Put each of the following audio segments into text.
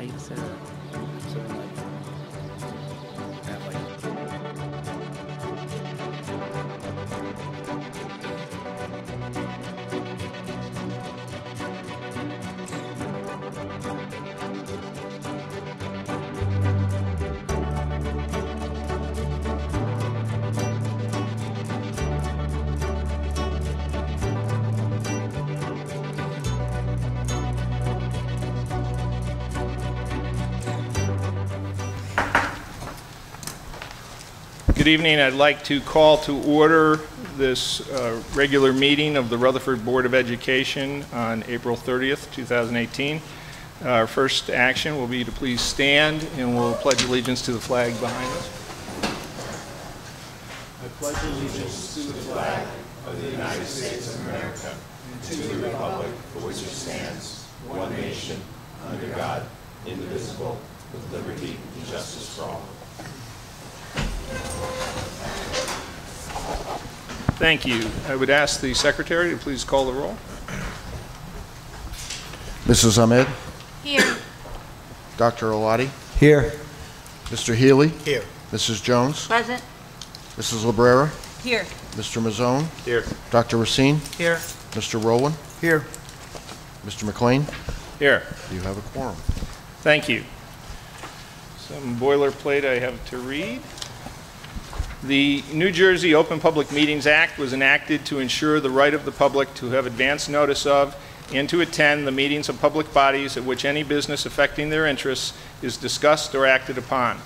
How you set it up? Good evening. I'd like to call to order this regular meeting of the Rutherford Board of Education on April 30th, 2018. Our first action will be to please stand, and we'll pledge allegiance to the flag behind us. I pledge allegiance to the flag of the United States of America and to the republic for which it stands, one nation, under God, indivisible, with liberty and justice for all. Thank you. I would ask the secretary to please call the roll. Mrs. Ahmed? Here. Dr. Oladi? Here. Mr. Healy? Here. Mrs. Jones? Present. Mrs. Librera? Here. Mr. Mazzone? Here. Dr. Racine? Here. Mr. Rowland? Here. Mr. McLean? Here. You have a quorum. Thank you. Some boilerplate I have to read. The New Jersey Open Public Meetings Act was enacted to ensure the right of the public to have advance notice of and to attend the meetings of public bodies at which any business affecting their interests is discussed or acted upon.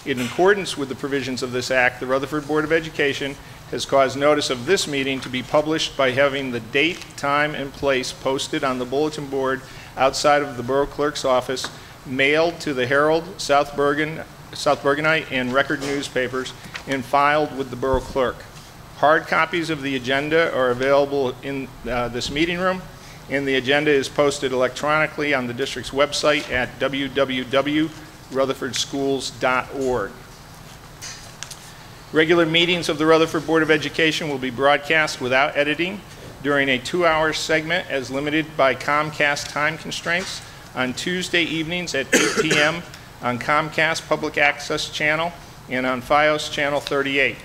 In accordance with the provisions of this act, the Rutherford Board of Education has caused notice of this meeting to be published by having the date, time, and place posted on the bulletin board outside of the Borough Clerk's office, mailed to the Herald, South Bergenite, and Record newspapers, and filed with the Borough Clerk. Hard copies of the agenda are available in this meeting room, and the agenda is posted electronically on the district's website at www.rutherfordschools.org. Regular meetings of the Rutherford Board of Education will be broadcast without editing during a 2-hour segment as limited by Comcast time constraints on Tuesday evenings at 8 p.m. on Comcast Public Access Channel and on FiOS Channel 38.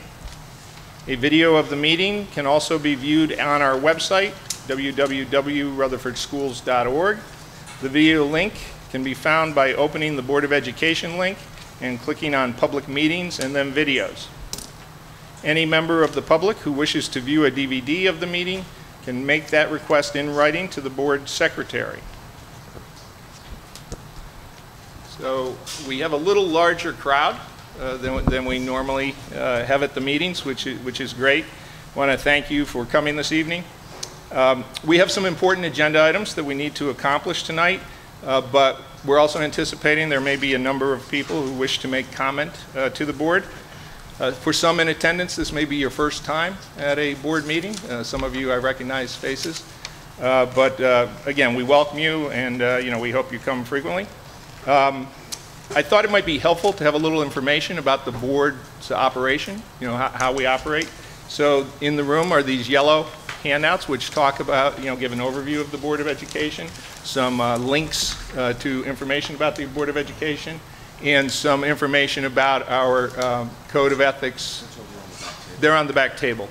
A video of the meeting can also be viewed on our website, www.rutherfordschools.org. The video link can be found by opening the Board of Education link and clicking on Public Meetings and then Videos. Any member of the public who wishes to view a DVD of the meeting can make that request in writing to the board secretary. So we have a little larger crowd than we normally have at the meetings, which is great. I want to thank you for coming this evening. We have some important agenda items that we need to accomplish tonight, but we're also anticipating there may be a number of people who wish to make comment to the board. For some in attendance, this may be your first time at a board meeting. Some of you I recognize faces. But again, we welcome you, and we hope you come frequently. I thought it might be helpful to have a little information about the board's operation, how we operate. So in the room are these yellow handouts which talk about, give an overview of the Board of Education, some links to information about the Board of Education, and some information about our Code of Ethics. They're on the back table.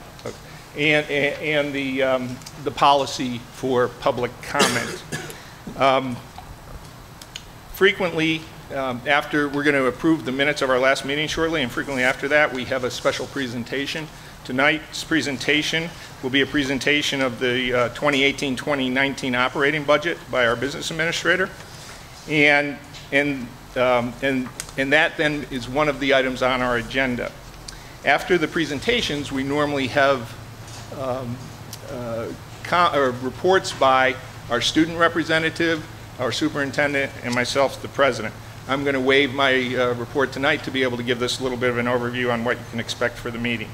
And the policy for public comment. Frequently, after we're going to approve the minutes of our last meeting shortly, and frequently after that, we have a special presentation. Tonight's presentation will be a presentation of the 2018-2019 operating budget by our business administrator, and that then is one of the items on our agenda. After the presentations, we normally have reports by our student representative, our superintendent, and myself, the president. I'm going to waive my report tonight to be able to give this a little bit of an overview on what you can expect for the meeting.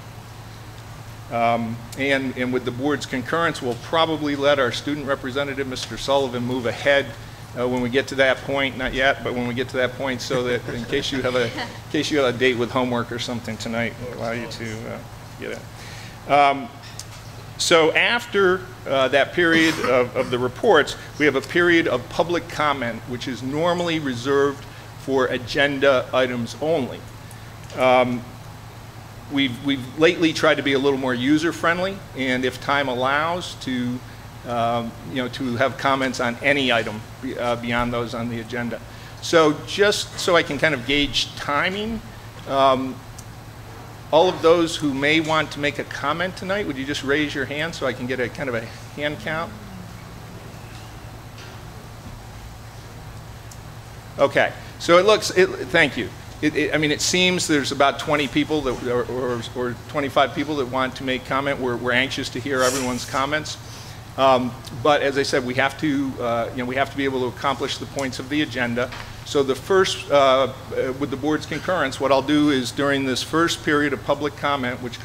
And with the board's concurrence, we'll probably let our student representative, Mr. Sullivan, move ahead when we get to that point. Not yet, but when we get to that point, so that in case you have a date with homework or something tonight, we'll allow you to get it. So after that period of the reports, we have a period of public comment, which is normally reserved for agenda items only. We've lately tried to be a little more user-friendly, and if time allows, to to have comments on any item beyond those on the agenda. So just so I can kind of gauge timing, all of those who may want to make a comment tonight, would you just raise your hand so I can get a kind of a hand count? Okay, so it looks, thank you. I mean, it seems there's about 20 people that, or 25 people that want to make comment. We're anxious to hear everyone's comments. But as I said, we have to, we have to be able to accomplish the points of the agenda. So the first, with the board's concurrence, what I'll do is during this first period of public comment, which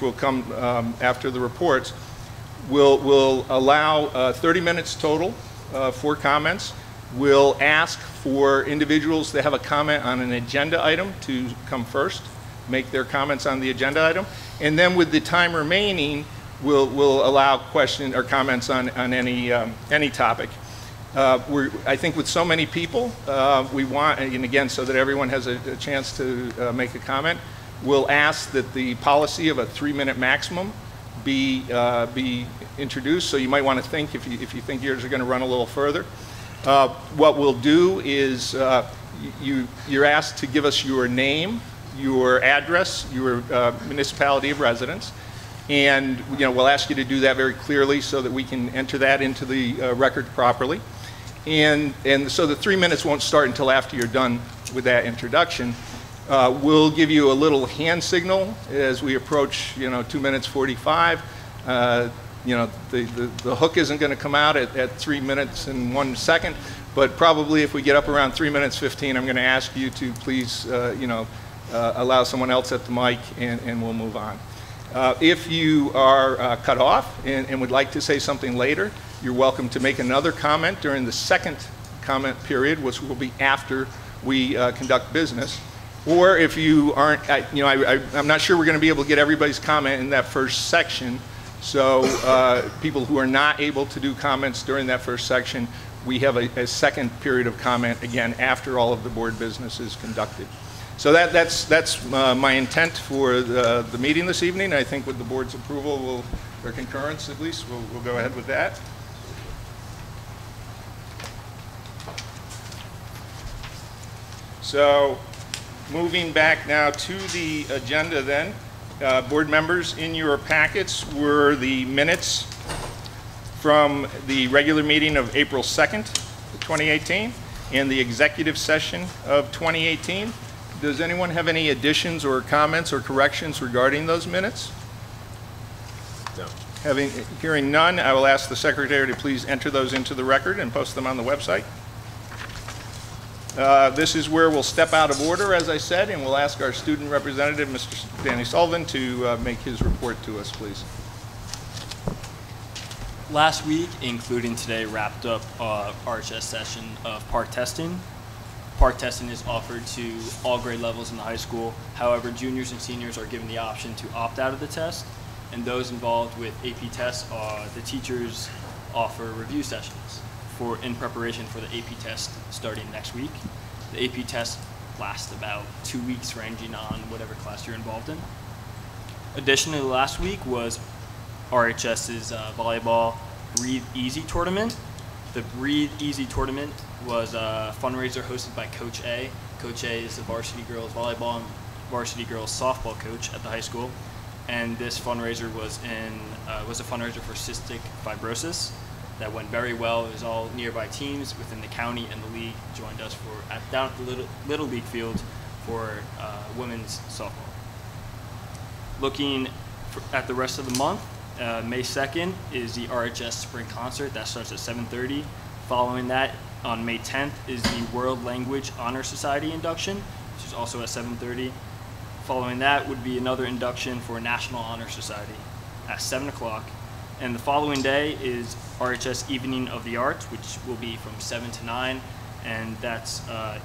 will come after the reports, we'll allow 30 minutes total for comments. We'll ask for individuals that have a comment on an agenda item to come first, make their comments on the agenda item, and then with the time remaining, we'll allow questions or comments on any topic. I think with so many people, we want, and again, so that everyone has a chance to make a comment, we'll ask that the policy of a 3-minute maximum be introduced. So you might want to think, if you think yours are going to run a little further. What we'll do is you're asked to give us your name, your address, your municipality of residence, and we'll ask you to do that very clearly so that we can enter that into the record properly. And so the 3 minutes won't start until after you're done with that introduction. We'll give you a little hand signal as we approach 2 minutes 45. The hook isn't going to come out at 3 minutes and 1 second, but probably if we get up around 3 minutes 15, I'm going to ask you to please, allow someone else at the mic, and we'll move on. If you are cut off and would like to say something later, you're welcome to make another comment during the second comment period, which will be after we conduct business. Or if you aren't, I'm not sure we're going to be able to get everybody's comment in that first section. So people who are not able to do comments during that first section, we have a second period of comment, again, after all of the board business is conducted. So that's my intent for the meeting this evening. I think with the board's approval, or concurrence at least, we'll go ahead with that. So moving back now to the agenda then. Board members, in your packets were the minutes from the regular meeting of April 2nd, 2018, and the executive session of 2018. Does anyone have any additions or comments or corrections regarding those minutes? No. Hearing none, I will ask the secretary to please enter those into the record and post them on the website. This is where we'll step out of order, as I said, and we'll ask our student representative, Mr. Danny Sullivan, to make his report to us, please. Last week, including today, wrapped up RHS session of park testing. Park testing is offered to all grade levels in the high school. However, juniors and seniors are given the option to opt out of the test, and those involved with AP tests, the teachers offer review sessions in preparation for the AP test starting next week. The AP test lasts about 2 weeks, ranging on whatever class you're involved in. Additionally, last week was RHS's volleyball Breathe Easy tournament. The Breathe Easy tournament was a fundraiser hosted by Coach A. Coach A is the varsity girls volleyball and varsity girls softball coach at the high school, and this fundraiser was a fundraiser for cystic fibrosis. That went very well. It was all nearby teams within the county, and the league joined us down at the Little League field for women's softball. Looking at the rest of the month, May 2nd is the RHS Spring Concert. That starts at 7:30. Following that, on May 10th, is the World Language Honor Society induction, which is also at 7:30. Following that would be another induction for National Honor Society at 7 o'clock. And the following day is RHS Evening of the Arts, which will be from 7 to 9. And that's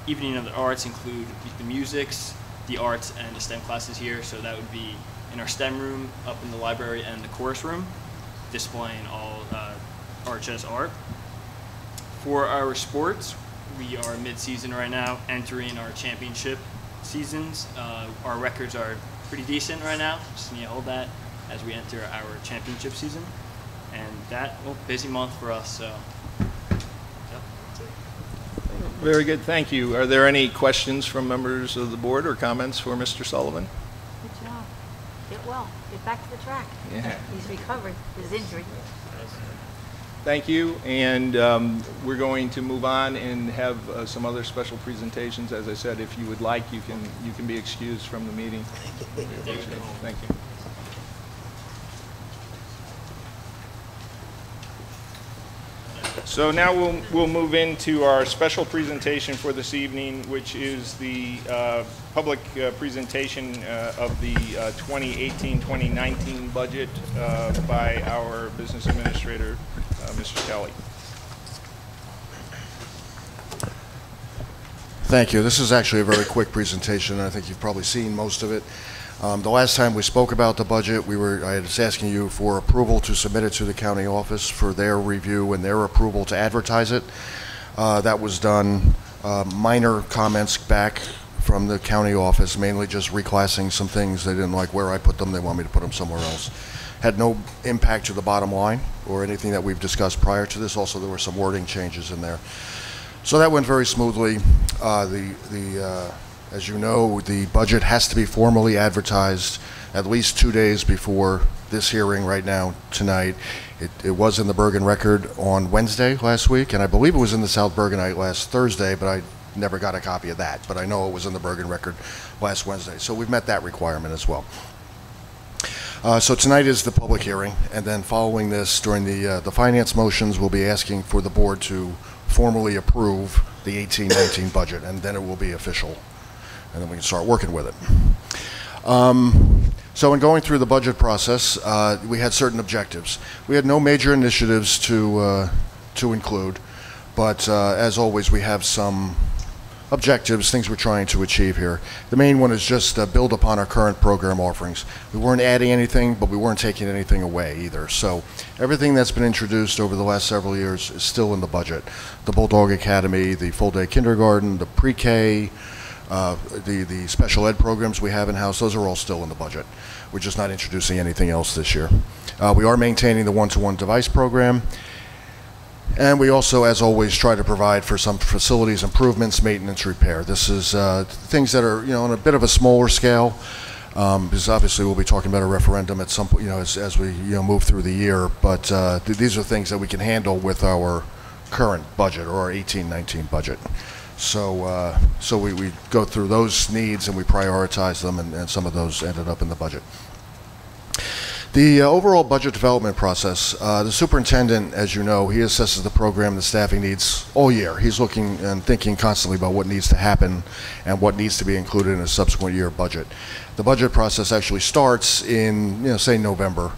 Evening of the Arts include the musics, the arts, and the STEM classes here. So that would be in our STEM room, up in the library, and the chorus room, displaying all RHS art. For our sports, we are mid-season right now, entering our championship seasons. Our records are pretty decent right now. Just need to hold that as we enter our championship season. And that, well, busy month for us, so. Yep, that's it. Very good, thank you. Are there any questions from members of the board or comments for Mr. Sullivan? Good job. Get well. Get back to the track. Yeah. He's recovered his injury. Thank you, and we're going to move on and have some other special presentations. As I said, if you would like, you can be excused from the meeting. Thank you. So now we'll move into our special presentation for this evening, which is the public presentation of the 2018-2019 budget by our business administrator, Mr. Kelly. Thank you. This is actually a very quick presentation. I think you've probably seen most of it. The last time we spoke about the budget, I was asking you for approval to submit it to the county office for their review and their approval to advertise it. That was done. Minor comments back from the county office, mainly just reclassing some things. They didn't like where I put them. They want me to put them somewhere else. Had no impact to the bottom line or anything that we've discussed prior to this. Also, there were some wording changes in there. So that went very smoothly. As you know, the budget has to be formally advertised at least 2 days before this hearing right now, tonight. It was in the Bergen Record on Wednesday last week, and I believe it was in the South Bergenite last Thursday, but I never got a copy of that. But I know it was in the Bergen Record last Wednesday. So we've met that requirement as well. So tonight is the public hearing, and then following this, during the finance motions, we'll be asking for the board to formally approve the 18-19 budget, and then it will be official. And then we can start working with it. So in going through the budget process, we had certain objectives. We had no major initiatives to include, but as always, we have some objectives, things we're trying to achieve here. The main one is just build upon our current program offerings. We weren't adding anything, but we weren't taking anything away either. So everything that's been introduced over the last several years is still in the budget. The Bulldog Academy, the full-day kindergarten, the pre-K, the special ed programs we have in-house, those are all still in the budget. We're just not introducing anything else this year. We are maintaining the one-to-one device program. And we also, as always, try to provide for some facilities improvements, maintenance, repair. This is things that are, on a bit of a smaller scale, because obviously we'll be talking about a referendum at some point, as we, move through the year. But these are things that we can handle with our current budget, or our 18-19 budget. So, we go through those needs and we prioritize them, and some of those ended up in the budget. The overall budget development process, the superintendent, as you know, he assesses the program and the staffing needs all year. He's looking and thinking constantly about what needs to happen and what needs to be included in a subsequent year budget. The budget process actually starts in, say, November,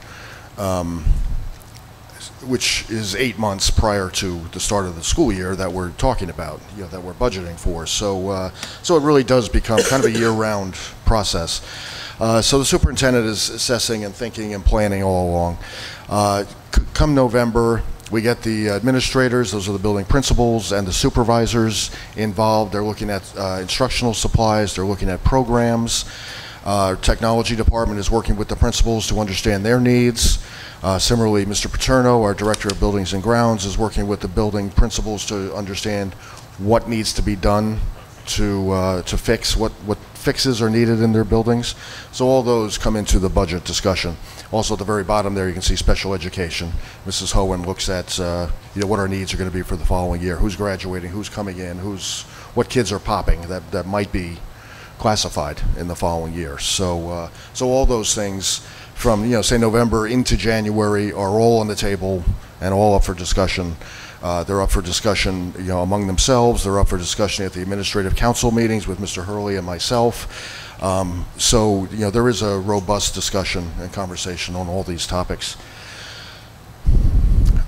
which is 8 months prior to the start of the school year that we're talking about, that we're budgeting for. So, so it really does become kind of a year-round process. So the superintendent is assessing and thinking and planning all along. Come November, we get the administrators, those are the building principals, and the supervisors involved. They're looking at instructional supplies, they're looking at programs. Our technology department is working with the principals to understand their needs. Similarly, Mr. Paterno, our director of buildings and grounds, is working with the building principals to understand what needs to be done to fix what fixes are needed in their buildings. So all those come into the budget discussion. Also at the very bottom there you can see special education. Mrs. Hohen looks at what our needs are going to be for the following year. Who's graduating, who's coming in, what kids are popping that might be classified in the following year. So so all those things from say November into January are all on the table and all up for discussion. They're up for discussion, among themselves. They're up for discussion at the administrative council meetings with Mr. Hurley and myself. So, there is a robust discussion and conversation on all these topics.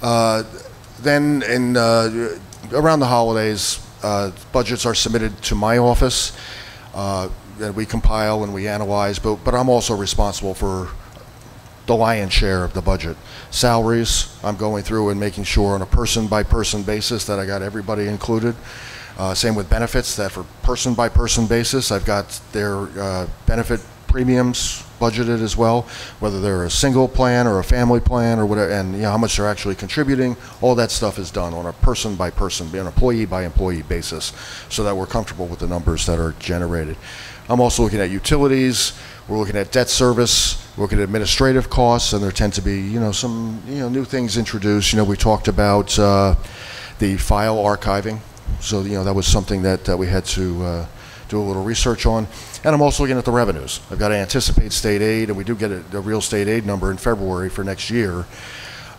Then, around the holidays, budgets are submitted to my office. that we compile and we analyze, but I'm also responsible for the lion's share of the budget. Salaries, I'm going through and making sure on a person-by-person basis that I got everybody included. Same with benefits, that for person-by-person basis, I've got their benefit premiums budgeted as well, whether they're a single plan or a family plan or whatever, and how much they're actually contributing. All that stuff is done on a person-by-person, an employee-by-employee basis, so that we're comfortable with the numbers that are generated. I'm also looking at utilities. We're looking at debt service. We're looking at administrative costs, and there tend to be, some, new things introduced. We talked about the file archiving. So, that was something that we had to do a little research on. And I'm also looking at the revenues. I've got to anticipate state aid, and we do get a real state aid number in February for next year.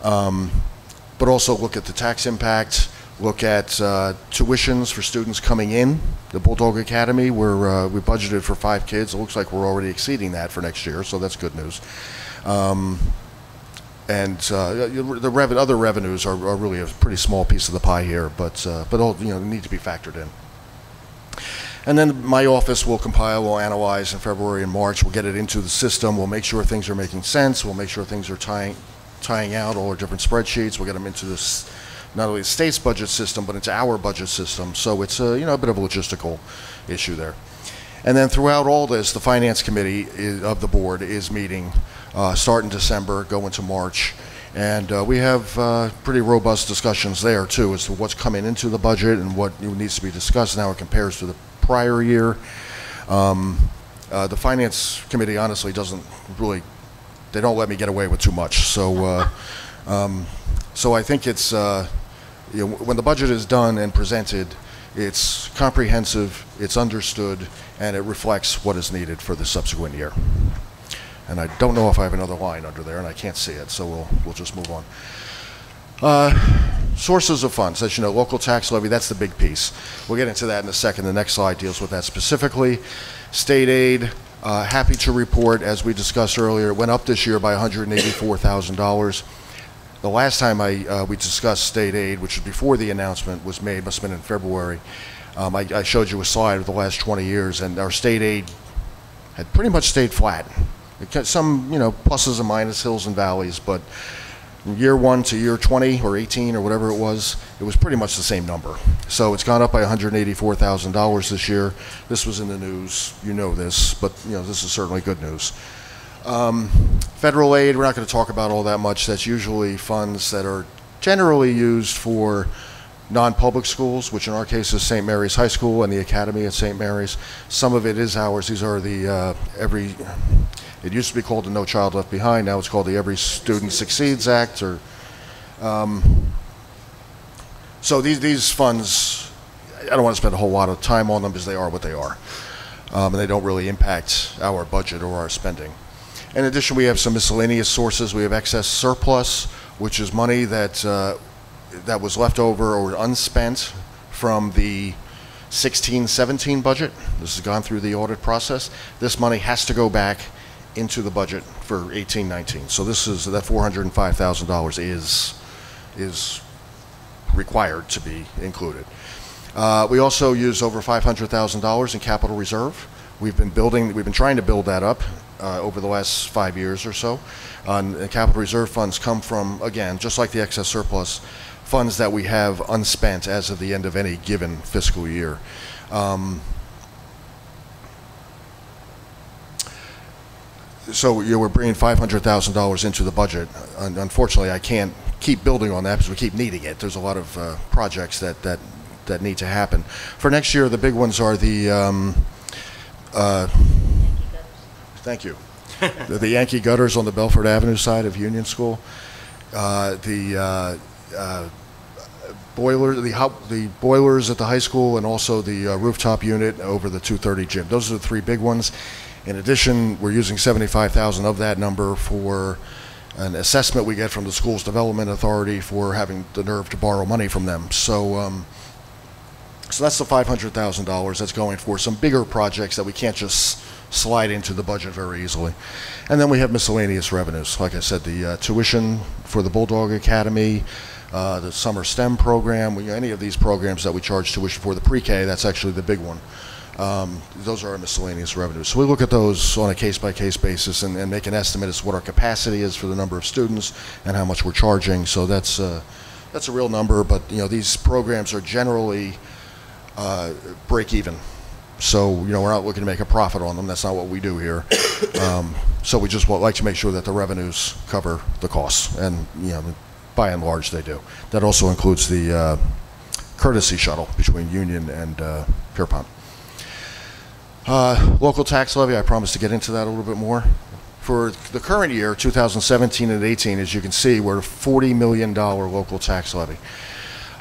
But also look at the tax impact, look at tuitions for students coming in. The Bulldog Academy, where we budgeted for 5 kids. It looks like we're already exceeding that for next year, so that's good news. And the other revenues are really a pretty small piece of the pie here, but all need to be factored in. And then my office will compile, will analyze in February and March. We'll get it into the system. We'll make sure things are making sense. We'll make sure things are tying out all our different spreadsheets. We'll get them into this, not only the state's budget system, but into our budget system. So it's a bit of a logistical issue there. And then throughout all this, the finance committee of the board is meeting, start in December, go into March. And we have pretty robust discussions there, too, as to what's coming into the budget and what needs to be discussed and how it compares to the prior year. The finance committee honestly doesn't really, they don't let me get away with too much. So, so I think it's, when the budget is done and presented, it's comprehensive, it's understood, and it reflects what is needed for the subsequent year. And I don't know if I have another line under there, and I can't see it, so we'll just move on. Sources of funds, as you know, local tax levy, that's the big piece. We'll get into that in a second. The next slide deals with that specifically. State aid, happy to report, as we discussed earlier, it went up this year by $184,000. The last time we discussed state aid, which was before the announcement was made, must have been in February, I showed you a slide of the last 20 years, and our state aid had pretty much stayed flat. It got some, pluses and minuses, hills and valleys, but from year 1 to year 20 or 18 or whatever it was pretty much the same number. So it's gone up by $184,000 this year. This was in the news, this, but this is certainly good news. Federal aid, we're not going to talk about all that much. That's usually funds that are generally used for non-public schools, which in our case is St. Mary's High School and the Academy at St. Mary's. Some of it is ours. These are the it used to be called the No Child Left Behind. Now it's called the Every Student Succeeds Act. Or so these funds, I don't want to spend a whole lot of time on them because they are what they are, and they don't really impact our budget or our spending. In addition, we have some miscellaneous sources. We have excess surplus, which is money that that was left over or unspent from the 16-17 budget. This has gone through the audit process. This money has to go back into the budget for 18-19. So this is that $405,000 is required to be included. We also use over $500,000 in capital reserve. We've been trying to build that up over the last 5 years or so. And capital reserve funds come from, again, just like the excess surplus, funds that we have unspent as of the end of any given fiscal year. So we're bringing $500,000 into the budget. Unfortunately, I can't keep building on that because we keep needing it. There's a lot of projects that need to happen. For next year, the big ones are the thank you. The Yankee gutters on the Belford Avenue side of Union School. The boilers at the high school, and also the rooftop unit over the 230 gym. Those are the 3 big ones. In addition, we're using $75,000 of that number for an assessment we get from the Schools Development Authority for having the nerve to borrow money from them. So, so that's the $500,000 that's going for some bigger projects that we can't just slide into the budget very easily. And then we have miscellaneous revenues. Like I said, the tuition for the Bulldog Academy, the summer STEM program, any of these programs that we charge tuition for, the pre-K, that's actually the big one. Those are our miscellaneous revenues. So we look at those on a case-by-case basis and make an estimate as to what our capacity is for the number of students and how much we're charging. So that's a real number, but these programs are generally break even. So we're not looking to make a profit on them. That's not what we do here. So we just like to make sure that the revenues cover the costs, and by and large they do. That also includes the courtesy shuttle between Union and Pierpont. Local tax levy, I promised to get into that a little bit more. For the current year, 2017 and 18, as you can see, we're a $40 million local tax levy.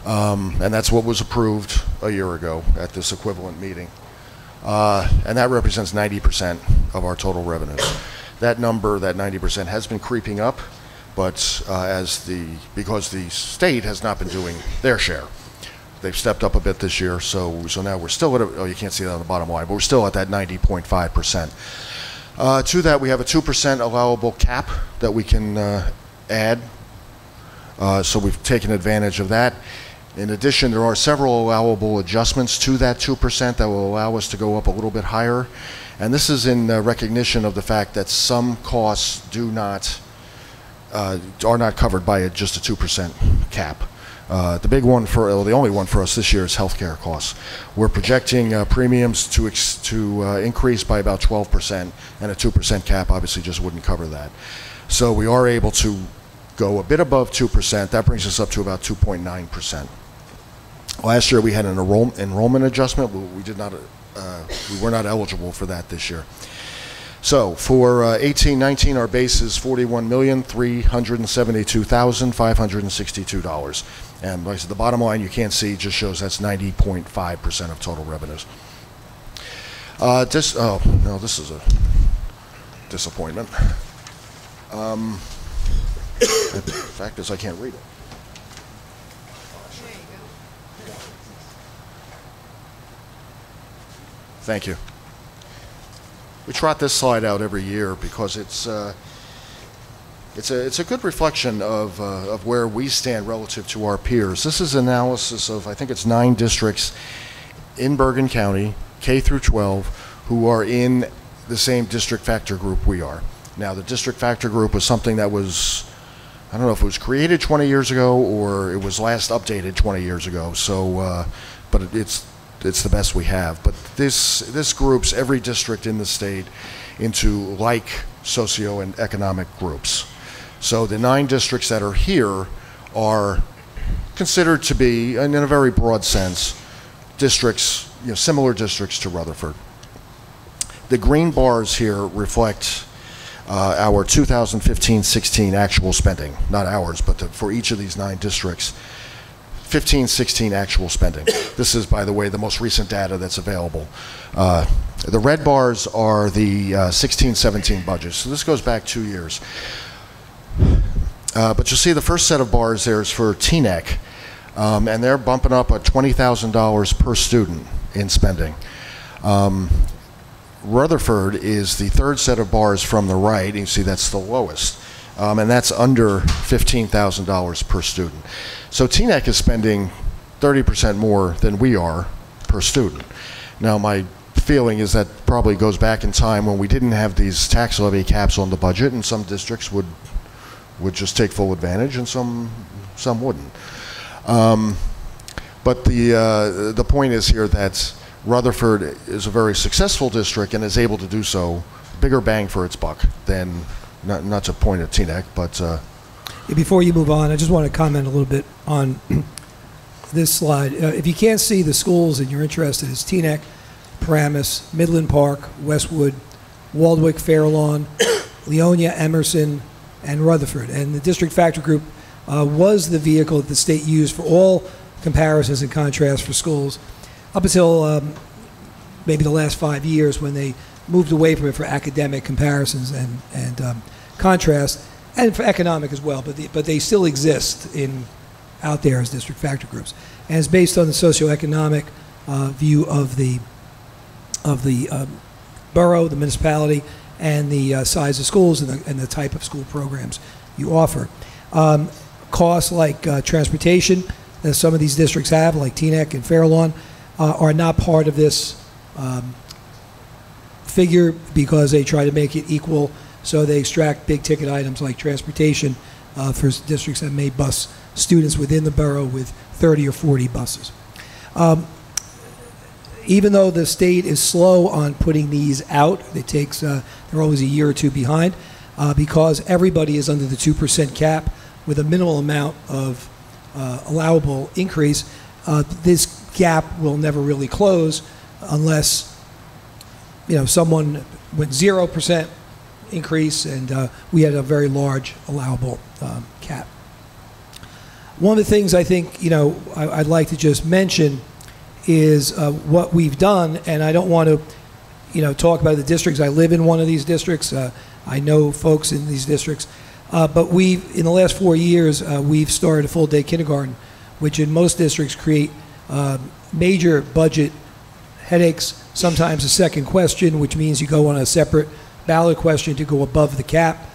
And that's what was approved a year ago at this equivalent meeting. And that represents 90% of our total revenues. That number, that 90%, has been creeping up, but because the state has not been doing their share. They've stepped up a bit this year, so now we're still at you can't see that on the bottom line, but we're still at that 90.5%. To that, we have a 2% allowable cap that we can add, so we've taken advantage of that. In addition, there are several allowable adjustments to that 2% that will allow us to go up a little bit higher, and this is in recognition of the fact that some costs are not covered by just a 2% cap. The big one the only one for us this year is healthcare costs. We're projecting premiums to increase by about 12%, and a 2% cap obviously just wouldn't cover that. So we are able to go a bit above 2%. That brings us up to about 2.9%. Last year we had an enrollment adjustment, but we were not eligible for that this year. So for 18-19, our base is $41,372,562. And like I said, the bottom line you can't see, just shows that's 90.5% of total revenues. This is a disappointment. The fact is I can't read it. Thank you. We trot this slide out every year because it's a good reflection of where we stand relative to our peers. This is analysis of, I think it's 9 districts in Bergen County, K through 12, who are in the same district factor group we are. Now, the district factor group was something that was, I don't know if it was created 20 years ago or it was last updated 20 years ago. So, but it's the best we have. But this groups every district in the state into like socio and economic groups. So the 9 districts that are here are considered to be, in a very broad sense, districts, similar districts to Rutherford. The green bars here reflect our 2015-16 actual spending, not ours, but for each of these 9 districts. 15-16 actual spending. This is, by the way, the most recent data that's available. The red bars are the 16-17 budgets. So this goes back 2 years. But you'll see the first set of bars there is for TNEC, and they're bumping up at $20,000 per student in spending. Rutherford is the third set of bars from the right. You can see that's the lowest. And that's under $15,000 per student. So TNEC is spending 30% more than we are per student. Now, my feeling is that probably goes back in time when we didn't have these tax levy caps on the budget, and some districts would just take full advantage, and some wouldn't. But the point is here that Rutherford is a very successful district and is able to do so, bigger bang for its buck than. Not to point at TNEC, but... Before you move on, I just want to comment a little bit on this slide. If you can't see the schools and you're interested, it's TNEC, Paramus, Midland Park, Westwood, Waldwick, Fairlawn, Leonia, Emerson, and Rutherford. And the district factor group was the vehicle that the state used for all comparisons and contrasts for schools up until maybe the last 5 years when they moved away from it for academic comparisons and contrast, and for economic as well, but they still exist out there as district factor groups, and it's based on the socioeconomic view of the borough, the municipality, and the size of schools and the type of school programs you offer. Costs like transportation that some of these districts have, like TNEC and Fairlawn, are not part of this figure because they try to make it equal. So they extract big ticket items like transportation for districts that may bus students within the borough with 30 or 40 buses. Even though the state is slow on putting these out, they're always a year or two behind, because everybody is under the 2% cap with a minimal amount of allowable increase. This gap will never really close unless someone went 0% increase, and we had a very large allowable cap. One of the things I think I'd like to just mention is what we've done, and I don't want to talk about the districts. I live in one of these districts. I know folks in these districts, but in the last 4 years we've started a full-day kindergarten, which in most districts create major budget headaches. Sometimes a second question, which means you go on a separate ballot question to go above the cap.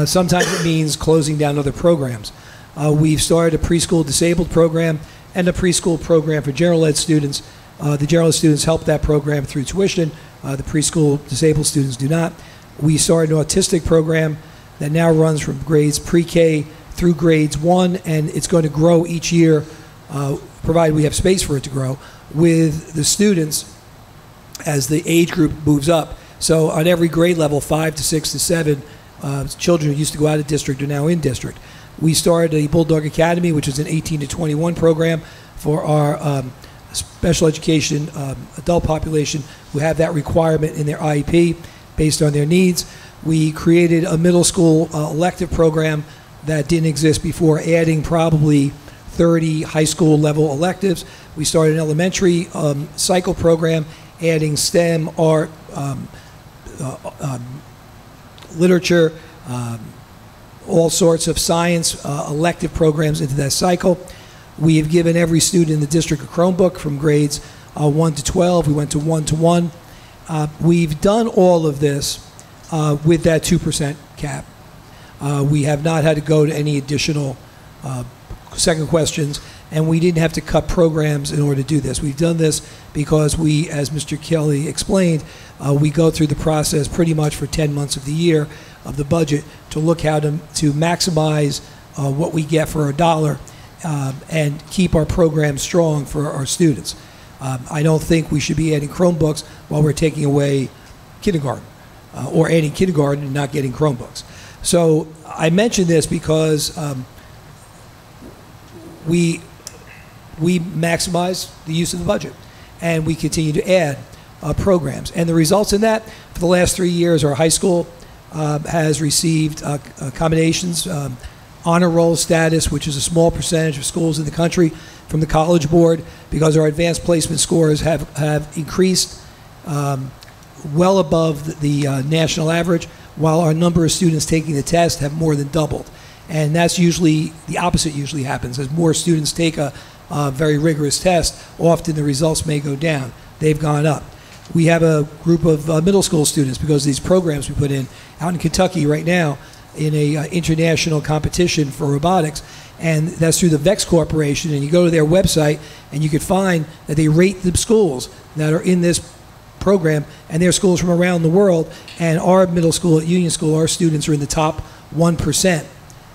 Sometimes it means closing down other programs. We've started a preschool disabled program and a preschool program for general ed students. The general ed students help that program through tuition. The preschool disabled students do not. We started an autistic program that now runs from grades pre-K through grades 1, and it's going to grow each year, provided we have space for it to grow, with the students as the age group moves up. So on every grade level, 5 to 6 to 7, children who used to go out of district are now in district. We started a Bulldog Academy, which is an 18 to 21 program for our special education adult population who have that requirement in their IEP based on their needs. We created a middle school elective program that didn't exist before, adding probably 30 high school level electives. We started an elementary cycle program, adding STEM, art, literature, all sorts of science elective programs into that cycle. We have given every student in the district a Chromebook from grades 1 to 12. We went to 1-to-1. We've done all of this with that 2% cap. We have not had to go to any additional second questions, and we didn't have to cut programs in order to do this. We've done this because we, as Mr. Kelly explained, we go through the process pretty much for 10 months of the year of the budget to look how to maximize what we get for our dollar and keep our program strong for our students. I don't think we should be adding Chromebooks while we're taking away kindergarten, or adding kindergarten and not getting Chromebooks. So I mention this because we maximize the use of the budget, and we continue to add programs. And the results in that, for the last 3 years, our high school has received accommodations, honor roll status, which is a small percentage of schools in the country, from the College Board, because our advanced placement scores have increased well above the national average, while our number of students taking the test have more than doubled. And that's usually, the opposite usually happens. As more students take a very rigorous test, often the results may go down. They've gone up. We have a group of middle school students, because of these programs we put in, out in Kentucky right now in a international competition for robotics, and that's through the VEX Corporation. And you go to their website and you could find that they rate the schools that are in this program, and they're schools from around the world. And our middle school at Union School, our students are in the top 1%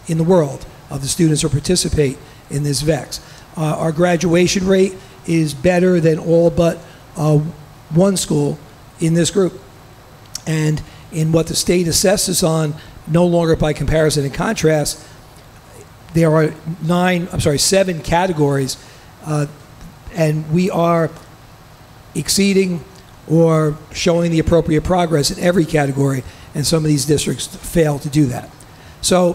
in the world of the students who participate in this VEX. Our graduation rate is better than all but one school in this group. And in what the state assesses on, no longer by comparison and contrast, there are 7 categories, and we are exceeding or showing the appropriate progress in every category, and some of these districts fail to do that. So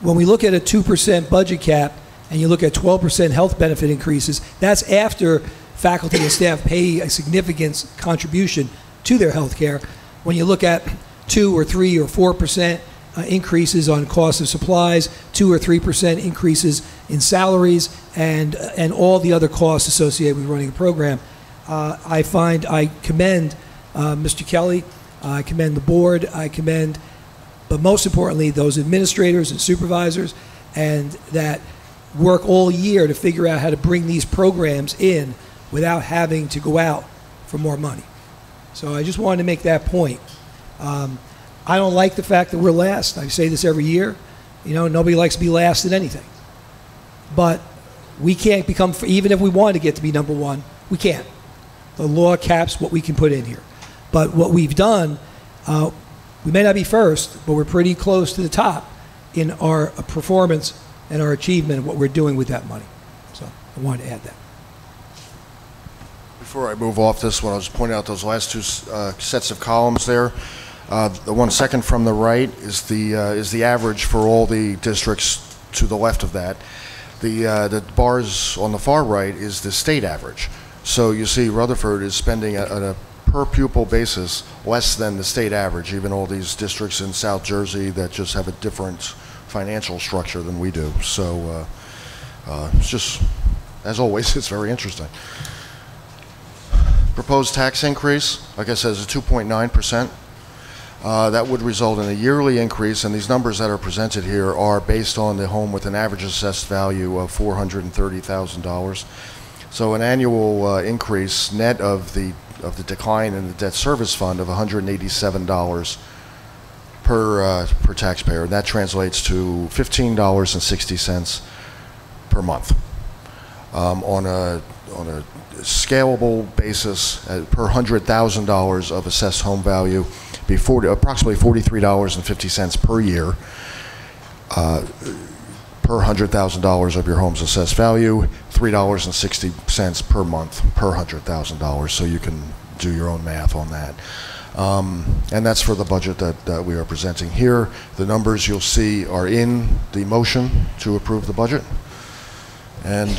when we look at a 2% budget cap, and you look at 12% health benefit increases, that's after faculty and staff pay a significant contribution to their health care. When you look at 2 or 3 or 4% increases on cost of supplies, 2 or 3% increases in salaries, and all the other costs associated with running a program, I commend Mr. Kelly, I commend the board, I commend, but most importantly, those administrators and supervisors, and that work all year to figure out how to bring these programs in without having to go out for more money. So I just wanted to make that point. I don't like the fact that we're last. I say this every year. You know, nobody likes to be last at anything. But we can't become, even if we wanted to get to be number one, we can't. The law caps what we can put in here. But what we've done, we may not be first, but we're pretty close to the top in our performance and our achievement of what we're doing with that money. So I wanted to add that. Before I move off this one, I'll just point out those last two sets of columns there. The one second from the right is the average for all the districts to the left of that. The bars on the far right is the state average. So you see Rutherford is spending at a per pupil basis less than the state average, even all these districts in South Jersey that just have a different financial structure than we do. So it's just, as always, it's very interesting. Proposed tax increase, like I said, is a 2.9%. That would result in a yearly increase, and these numbers that are presented here are based on the home with an average assessed value of $430,000. So an annual increase net of the decline in the debt service fund of $187 per taxpayer. And that translates to $15.60 per month. On a scalable basis, per $100,000 of assessed home value, be approximately $43.50 per year per $100,000 of your home's assessed value, $3.60 per month per $100,000. So you can do your own math on that. And that's for the budget that we are presenting here. The numbers you'll see are in the motion to approve the budget. And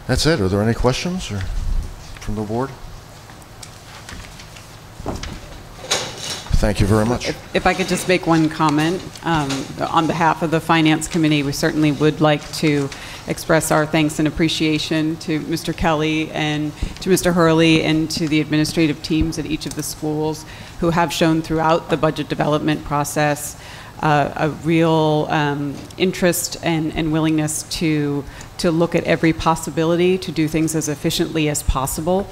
that's it. Are there any questions from the board? Thank you very much. If I could just make one comment. On behalf of the Finance Committee, we certainly would like to express our thanks and appreciation to Mr. Kelly and to Mr. Hurley and to the administrative teams at each of the schools who have shown throughout the budget development process a real interest and willingness to look at every possibility to do things as efficiently as possible.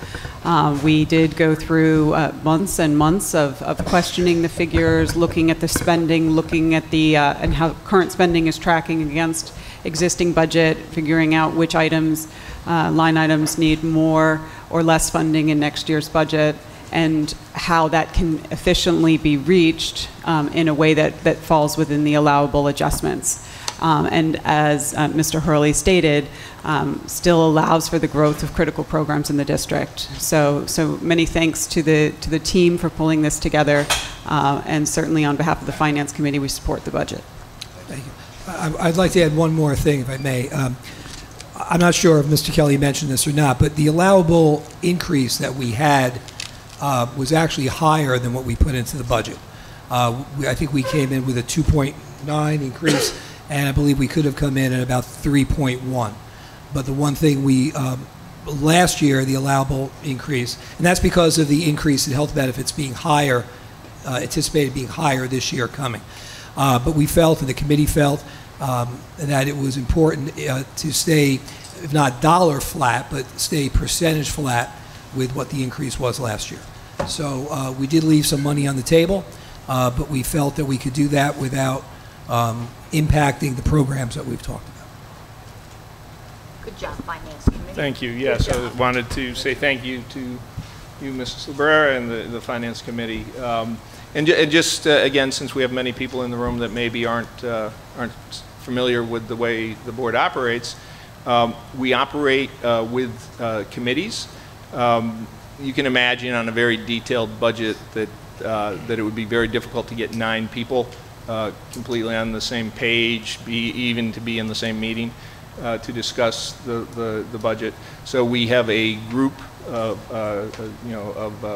We did go through months and months of questioning the figures, looking at the spending, looking at the and how current spending is tracking against existing budget, figuring out which items, line items need more or less funding in next year's budget, and how that can efficiently be reached in a way that falls within the allowable adjustments. And as Mr. Hurley stated, still allows for the growth of critical programs in the district. So many thanks to the team for pulling this together, and certainly on behalf of the Finance Committee, we support the budget. Thank you. I'd like to add one more thing, if I may. I'm not sure if Mr. Kelly mentioned this or not, but the allowable increase that we had was actually higher than what we put into the budget. I think we came in with a 2.9 increase, and I believe we could have come in at about 3.1. But the one thing we, last year, the allowable increase, and that's because of the increase in health benefits being higher, anticipated being higher this year coming. But we felt, and the committee felt, that it was important to stay, if not dollar flat, but stay percentage flat with what the increase was last year. So we did leave some money on the table, but we felt that we could do that without impacting the programs that we've talked about. Good job, Finance Committee. Thank you. Yes, I wanted to say thank you to you, Mrs. Librera, and the Finance Committee. And just again, since we have many people in the room that maybe aren't familiar with the way the board operates, we operate with committees. You can imagine on a very detailed budget that it would be very difficult to get 9 people completely on the same page, even to be in the same meeting to discuss the budget. So we have a group of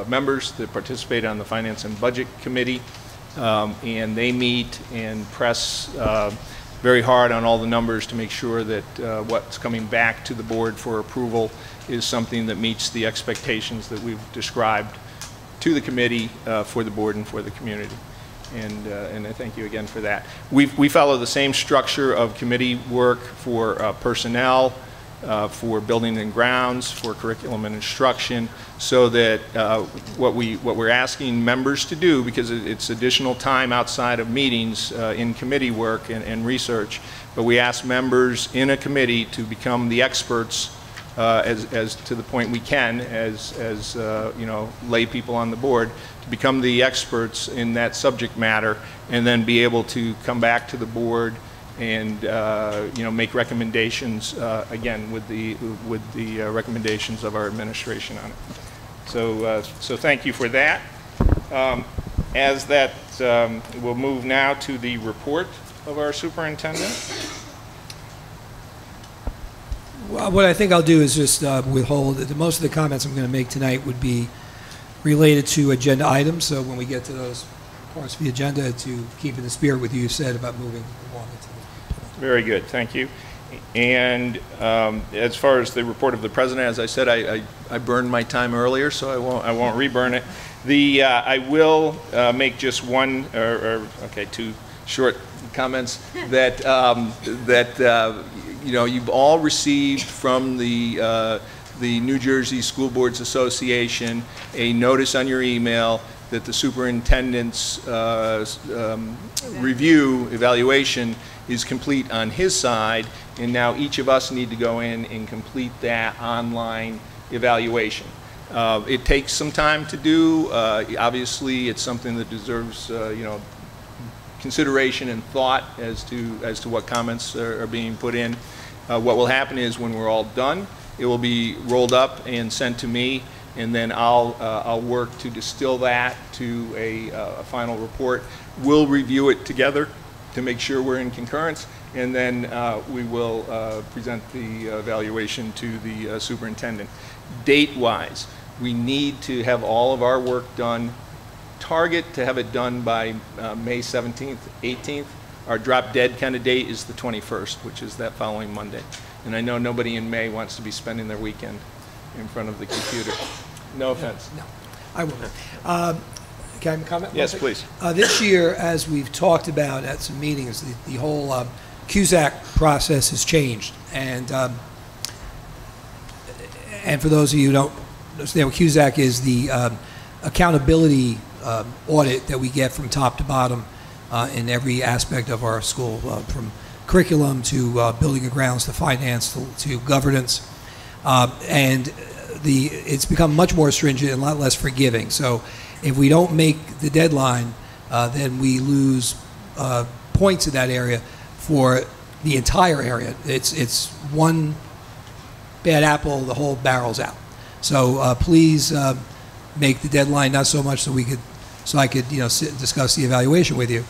members that participate on the Finance and Budget Committee, and they meet and press very hard on all the numbers to make sure that what's coming back to the board for approval is something that meets the expectations that we've described to the committee, for the board and for the community. And I thank you again for that. We follow the same structure of committee work for personnel, for building and grounds, for curriculum and instruction, so that what we're asking members to do, because it's additional time outside of meetings in committee work and research, but we ask members in a committee to become the experts as to the point we can as you know, lay people on the board, to become the experts in that subject matter, and then be able to come back to the board and you know, make recommendations again with the recommendations of our administration on it. So thank you for that. As that, we'll move now to the report of our superintendent. Well, what I think I'll do is just withhold. Most of the comments I'm going to make tonight would be related to agenda items. So when we get to those parts of the agenda, to keep in the spirit what you said about moving along into the. Very good, thank you. And as far as the report of the president, as I said, I burned my time earlier, so I won't reburn it. I will make just one, okay, two short comments that you know, you've all received from the New Jersey School Boards Association a notice on your email that the superintendent's evaluation is complete on his side, and now each of us need to go in and complete that online evaluation. It takes some time to do. Obviously, it's something that deserves you know, consideration and thought as to what comments are being put in. What will happen is when we're all done, it will be rolled up and sent to me, and then I'll work to distill that to a final report. We'll review it together to make sure we're in concurrence, and then we will present the evaluation to the superintendent. Date-wise, we need to have all of our work done. Target to have it done by May 17th, 18th. Our drop-dead kind of date is the 21st, which is that following Monday. And I know nobody in May wants to be spending their weekend in front of the computer. No offense. No, I won't. Can I comment? Yes, please. This year, as we've talked about at some meetings, the whole CUSAC process has changed. And for those of you who don't understand what CUSAC is, the accountability audit that we get from top to bottom in every aspect of our school, from curriculum to building and grounds to finance to governance. And it's become much more stringent and a lot less forgiving. So if we don't make the deadline, then we lose points in that area for the entire area. It's one bad apple, the whole barrel's out. So please make the deadline not so much so I could sit and discuss the evaluation with you,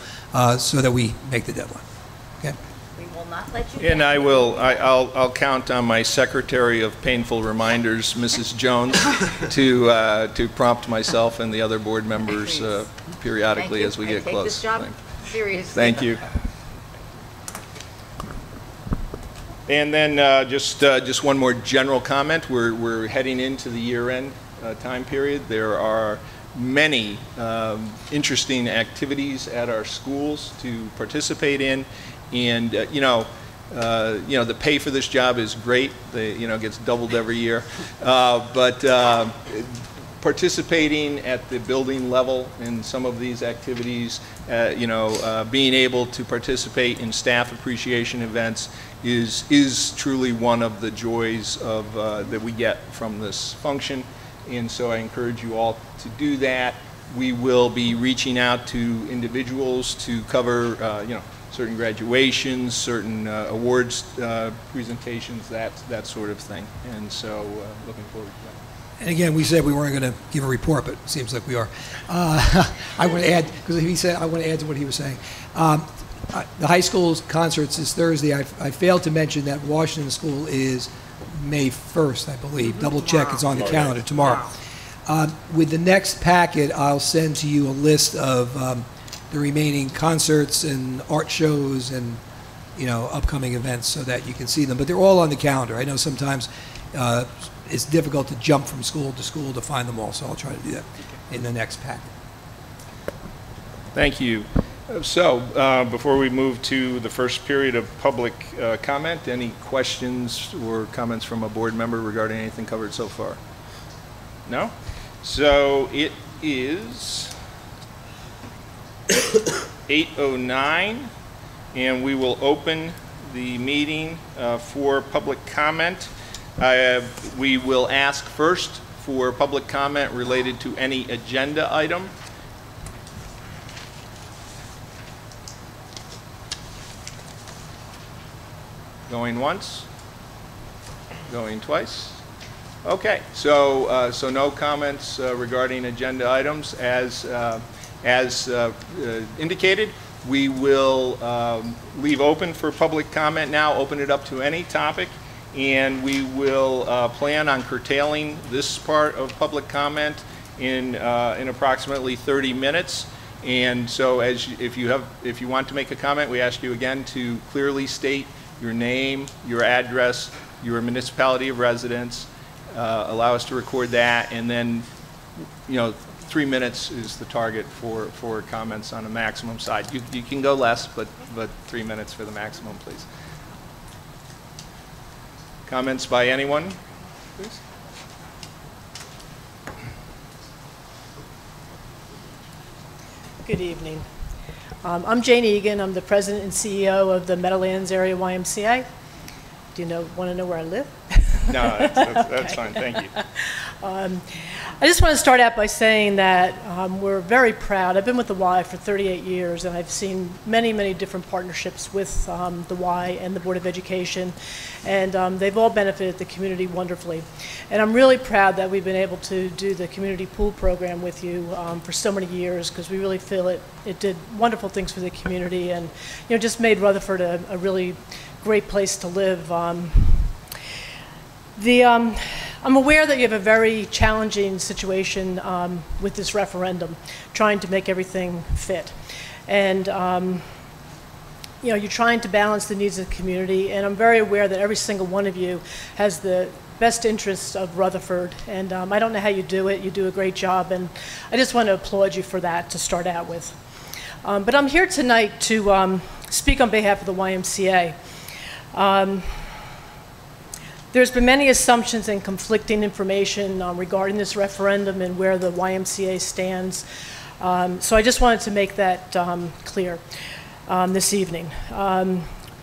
so that we make the deadline. Okay. We will not let you. And I'll count on my secretary of painful reminders, Mrs. Jones, to prompt myself and the other board members periodically as we get close. Take this job seriously. Thank you. And then just one more general comment. We're heading into the year-end time period. There are many interesting activities at our schools to participate in, and the pay for this job is great. It gets doubled every year, but participating at the building level in some of these activities, being able to participate in staff appreciation events is truly one of the joys of that we get from this function. And so I encourage you all to do that. We will be reaching out to individuals to cover, certain graduations, certain awards presentations, that sort of thing. And so looking forward to that. And again, we said we weren't going to give a report, but it seems like we are. I want to add, because he said, I want to add to what he was saying. The high school's concerts is Thursday. I failed to mention that Washington School is May 1st, I believe. Double check, it's on the calendar tomorrow. With the next packet, I'll send to you a list of the remaining concerts and art shows and upcoming events so that you can see them. But they're all on the calendar. I know sometimes it's difficult to jump from school to school to find them all, so I'll try to do that in the next packet. Thank you. Before we move to the first period of public comment, any questions or comments from a board member regarding anything covered so far? No? So it is 8:09, and we will open the meeting for public comment. We will ask first for public comment related to any agenda item. Going once, going twice. Okay, so no comments regarding agenda items. As indicated, we will leave open for public comment now, open it up to any topic, and we will plan on curtailing this part of public comment in approximately 30 minutes. And so if you want to make a comment, we ask you again to clearly state your name, your address, your municipality of residence, allow us to record that, and then, 3 minutes is the target for comments on a maximum side. You can go less, but 3 minutes for the maximum, please. Comments by anyone, please? Good evening. I'm Jane Egan. I'm the president and CEO of the Meadowlands Area YMCA. Do you want to know where I live? No, that's fine. Thank you. I just want to start out by saying that we're very proud. I've been with the Y for 38 years, and I've seen many, many different partnerships with the Y and the Board of Education, and they've all benefited the community wonderfully. And I'm really proud that we've been able to do the community pool program with you for so many years, because we really feel it did wonderful things for the community, and just made Rutherford a really great place to live. I'm aware that you have a very challenging situation with this referendum, trying to make everything fit. And you're trying to balance the needs of the community, and I'm very aware that every single one of you has the best interests of Rutherford, and I don't know how you do it. You do a great job, and I just want to applaud you for that to start out with. But I'm here tonight to speak on behalf of the YMCA. There's been many assumptions and conflicting information regarding this referendum and where the YMCA stands. So I just wanted to make that clear this evening.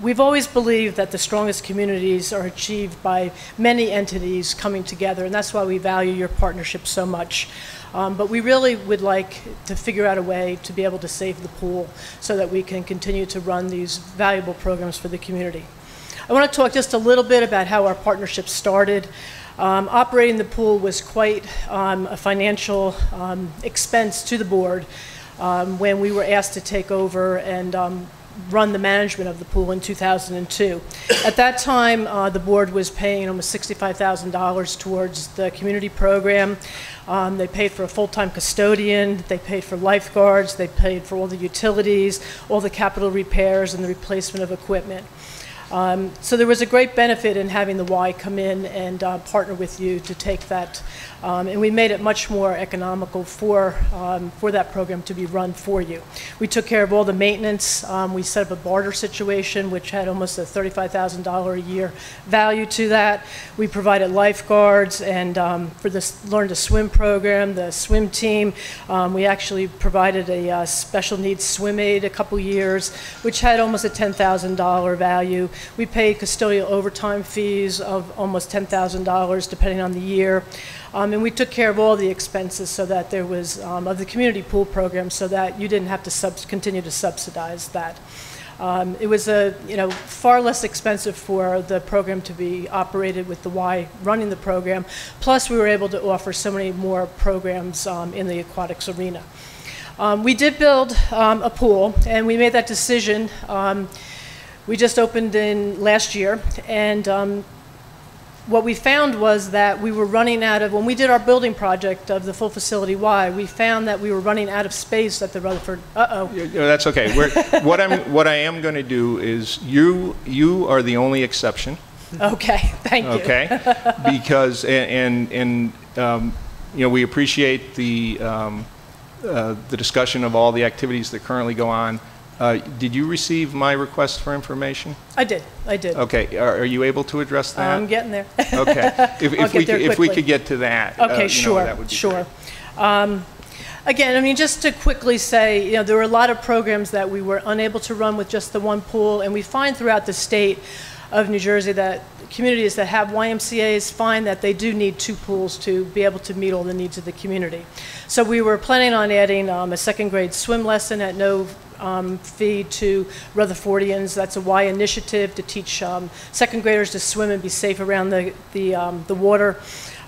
We've always believed that the strongest communities are achieved by many entities coming together, and that's why we value your partnership so much. But we really would like to figure out a way to be able to save the pool so that we can continue to run these valuable programs for the community. I want to talk just a little bit about how our partnership started. Operating the pool was quite a financial expense to the board when we were asked to take over and run the management of the pool in 2002. At that time, the board was paying almost $65,000 towards the community program. They paid for a full-time custodian, they paid for lifeguards, they paid for all the utilities, all the capital repairs, and the replacement of equipment. So there was a great benefit in having the Y come in and partner with you to take that, and we made it much more economical for that program to be run for you. We took care of all the maintenance. We set up a barter situation, which had almost a $35,000 a year value to that. We provided lifeguards, and for the Learn to Swim program, the swim team, we actually provided a special needs swim aid a couple years, which had almost a $10,000 value. We paid custodial overtime fees of almost $10,000 depending on the year. And we took care of all the expenses so that there was, of the community pool program, so that you didn't have to continue to subsidize that. It was far less expensive for the program to be operated with the Y running the program. Plus, we were able to offer so many more programs in the aquatics arena. We did build a pool, and we made that decision. We just opened in last year, and what we found was that we were running out of, when we did our building project of the full facility Y, we found that we were running out of space at the Rutherford. That's okay. What I am going to do is you are the only exception. Okay, thank you. Okay, because we appreciate the discussion of all the activities that currently go on. Did you receive my request for information? I did. Okay, are you able to address that? I'm getting there. Okay, if we could get to that. Okay, sure, that would be sure. great. Again, I mean, just to quickly say, there were a lot of programs that we were unable to run with just the one pool, and we find throughout the state of New Jersey that communities that have YMCAs find that they do need two pools to be able to meet all the needs of the community. So we were planning on adding a second grade swim lesson at no fee to Rutherfordians. That's a Y initiative to teach second graders to swim and be safe around the water.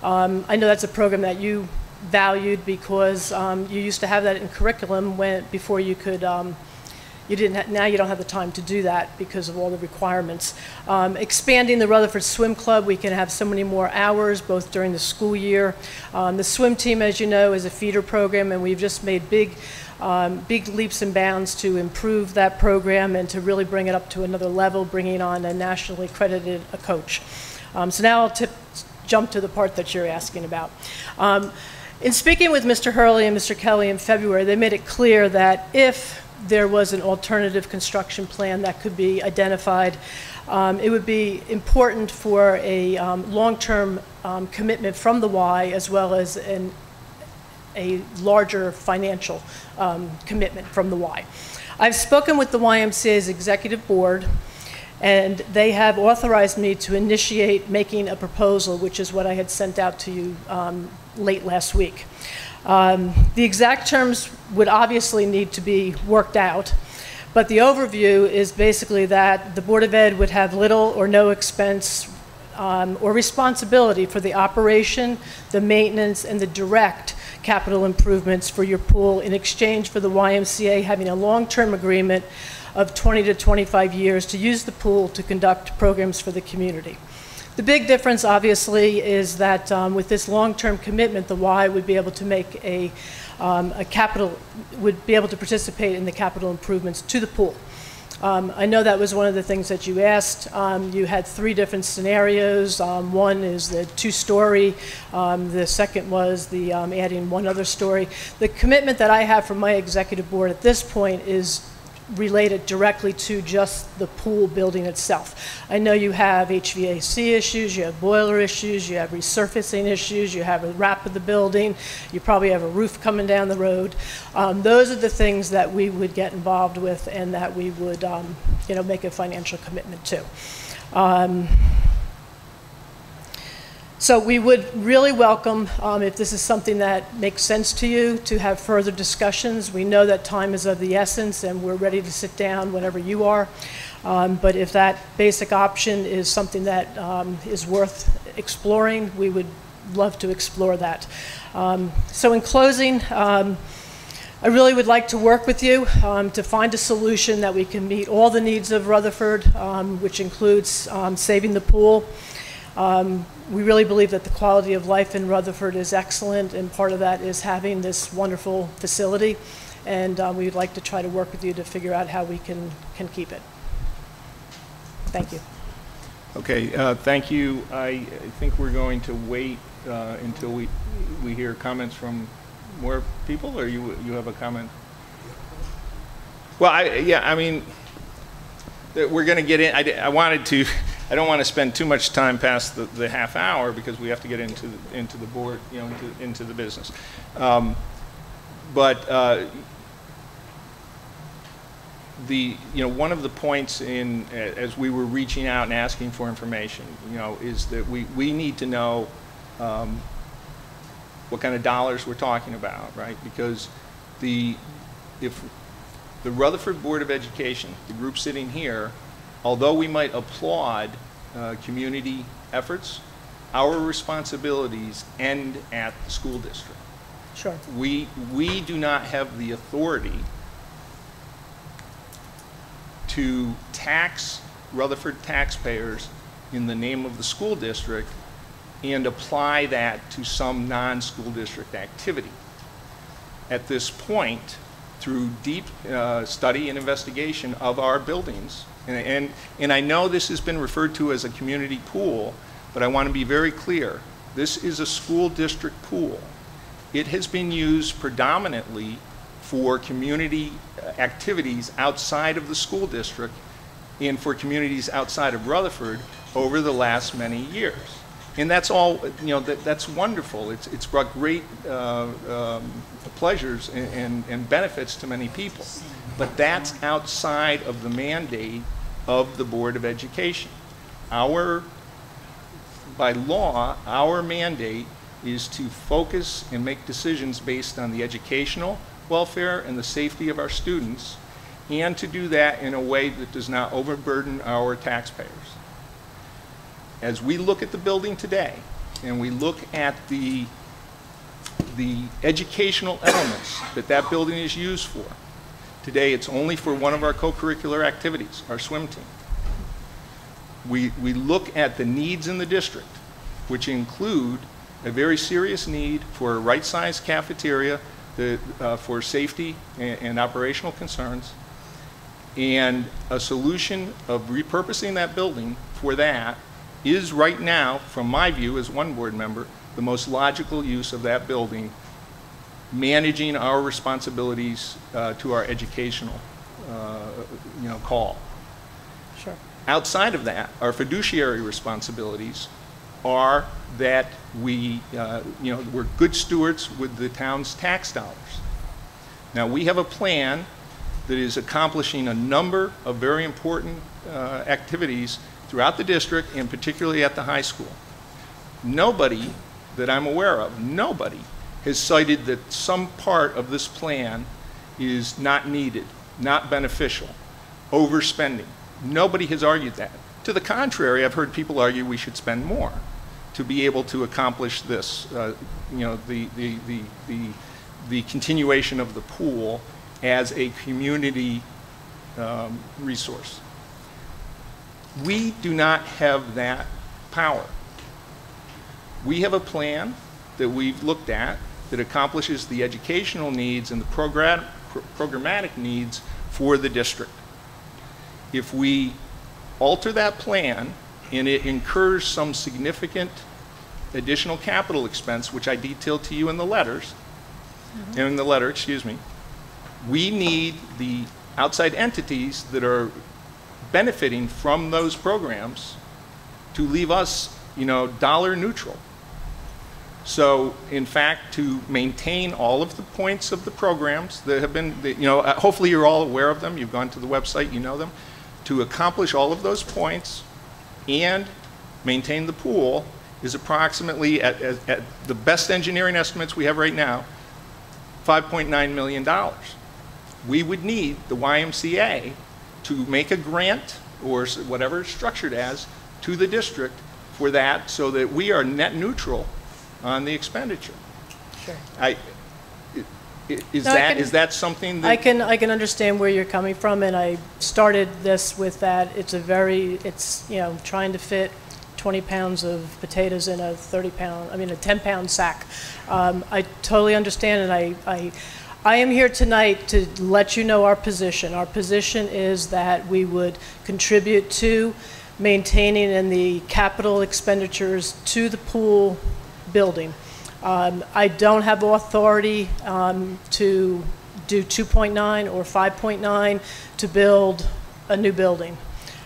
I know that's a program that you valued because you used to have that in curriculum before you could now you don't have the time to do that because of all the requirements. Expanding the Rutherford Swim Club, we can have so many more hours, both during the school year. The swim team, as you know, is a feeder program, and we've just made big leaps and bounds to improve that program and to really bring it up to another level, bringing on a nationally accredited coach. So now I'll jump to the part that you're asking about. In speaking with Mr. Hurley and Mr. Kelly in February, they made it clear that if there was an alternative construction plan that could be identified, it would be important for a long-term commitment from the Y as well as a larger financial commitment from the Y. I've spoken with the YMCA's executive board, and they have authorized me to initiate making a proposal, which is what I had sent out to you late last week. The exact terms would obviously need to be worked out, but the overview is basically that the Board of Ed would have little or no expense or responsibility for the operation, the maintenance, and the direct capital improvements for your pool in exchange for the YMCA having a long-term agreement of 20 to 25 years to use the pool to conduct programs for the community. The big difference, obviously, is that with this long-term commitment, the Y would be able to make would be able to participate in the capital improvements to the pool. I know that was one of the things that you asked. You had three different scenarios. One is the two-story. The second was the adding one other story. The commitment that I have from my executive board at this point is related directly to just the pool building itself. I know you have HVAC issues, you have boiler issues, you have resurfacing issues, you have a wrap of the building, you probably have a roof coming down the road. Those are the things that we would get involved with and that we would make a financial commitment to. So we would really welcome, if this is something that makes sense to you, to have further discussions. We know that time is of the essence, and we're ready to sit down whenever you are. But if that basic option is something that is worth exploring, we would love to explore that. So in closing, I really would like to work with you to find a solution that we can meet all the needs of Rutherford, which includes saving the pool. We really believe that the quality of life in Rutherford is excellent, and part of that is having this wonderful facility. And we would like to try to work with you to figure out how we can keep it. Thank you. Okay, thank you. I think we're going to wait until we hear comments from more people, or you have a comment? Well, I mean, we're going to get in. I don't want to spend too much time past the half hour because we have to get into the board, into the business. One of the points as we were reaching out and asking for information, is that we need to know what kind of dollars we're talking about, right? Because if the Rutherford Board of Education, the group sitting here, although we might applaud community efforts, our responsibilities end at the school district. Sure. We do not have the authority to tax Rutherford taxpayers in the name of the school district and apply that to some non-school district activity. At this point, through deep study and investigation of our buildings, and I know this has been referred to as a community pool, but I want to be very clear. This is a school district pool. It has been used predominantly for community activities outside of the school district and for communities outside of Rutherford over the last many years. And that's all, you know, that's wonderful. It's brought great pleasures and benefits to many people. But that's outside of the mandate of the Board of Education. By law, our mandate is to focus and make decisions based on the educational welfare and the safety of our students, and to do that in a way that does not overburden our taxpayers. As we look at the building today, and we look at the educational elements that building is used for, today it's only for one of our co-curricular activities, our swim team. We look at the needs in the district, which include a very serious need for a right-sized cafeteria for safety and operational concerns, and a solution of repurposing that building for that is right now, from my view as one board member, the most logical use of that building, managing our responsibilities to our educational call. Sure. Outside of that, our fiduciary responsibilities are that we're good stewards with the town's tax dollars. Now, we have a plan that is accomplishing a number of very important activities throughout the district, and particularly at the high school. Nobody that I'm aware of, nobody has cited that some part of this plan is not needed, not beneficial, overspending. Nobody has argued that. To the contrary, I've heard people argue we should spend more to be able to accomplish this, the continuation of the pool as a community resource. We do not have that power. We have a plan that we've looked at that accomplishes the educational needs and the programmatic needs for the district. If we alter that plan and it incurs some significant additional capital expense, which I detailed to you in the letters, in the letter, excuse me, we need the outside entities that are benefiting from those programs to leave us, dollar neutral. So, in fact, to maintain all of the points of the programs that have been, hopefully you're all aware of them, you've gone to the website, you know them, to accomplish all of those points and maintain the pool is approximately, at the best engineering estimates we have right now, $5.9 million. We would need the YMCA to make a grant, or whatever it's structured as, to the district for that, so that we are net neutral on the expenditure. Sure. Is that something that... I can understand where you're coming from, and I started this with that. It's trying to fit 20 pounds of potatoes in a 10-pound sack. I totally understand, and I am here tonight to let you know our position. Our position is that we would contribute to maintaining and the capital expenditures to the pool building. I don't have authority to do 2.9 or 5.9 to build a new building.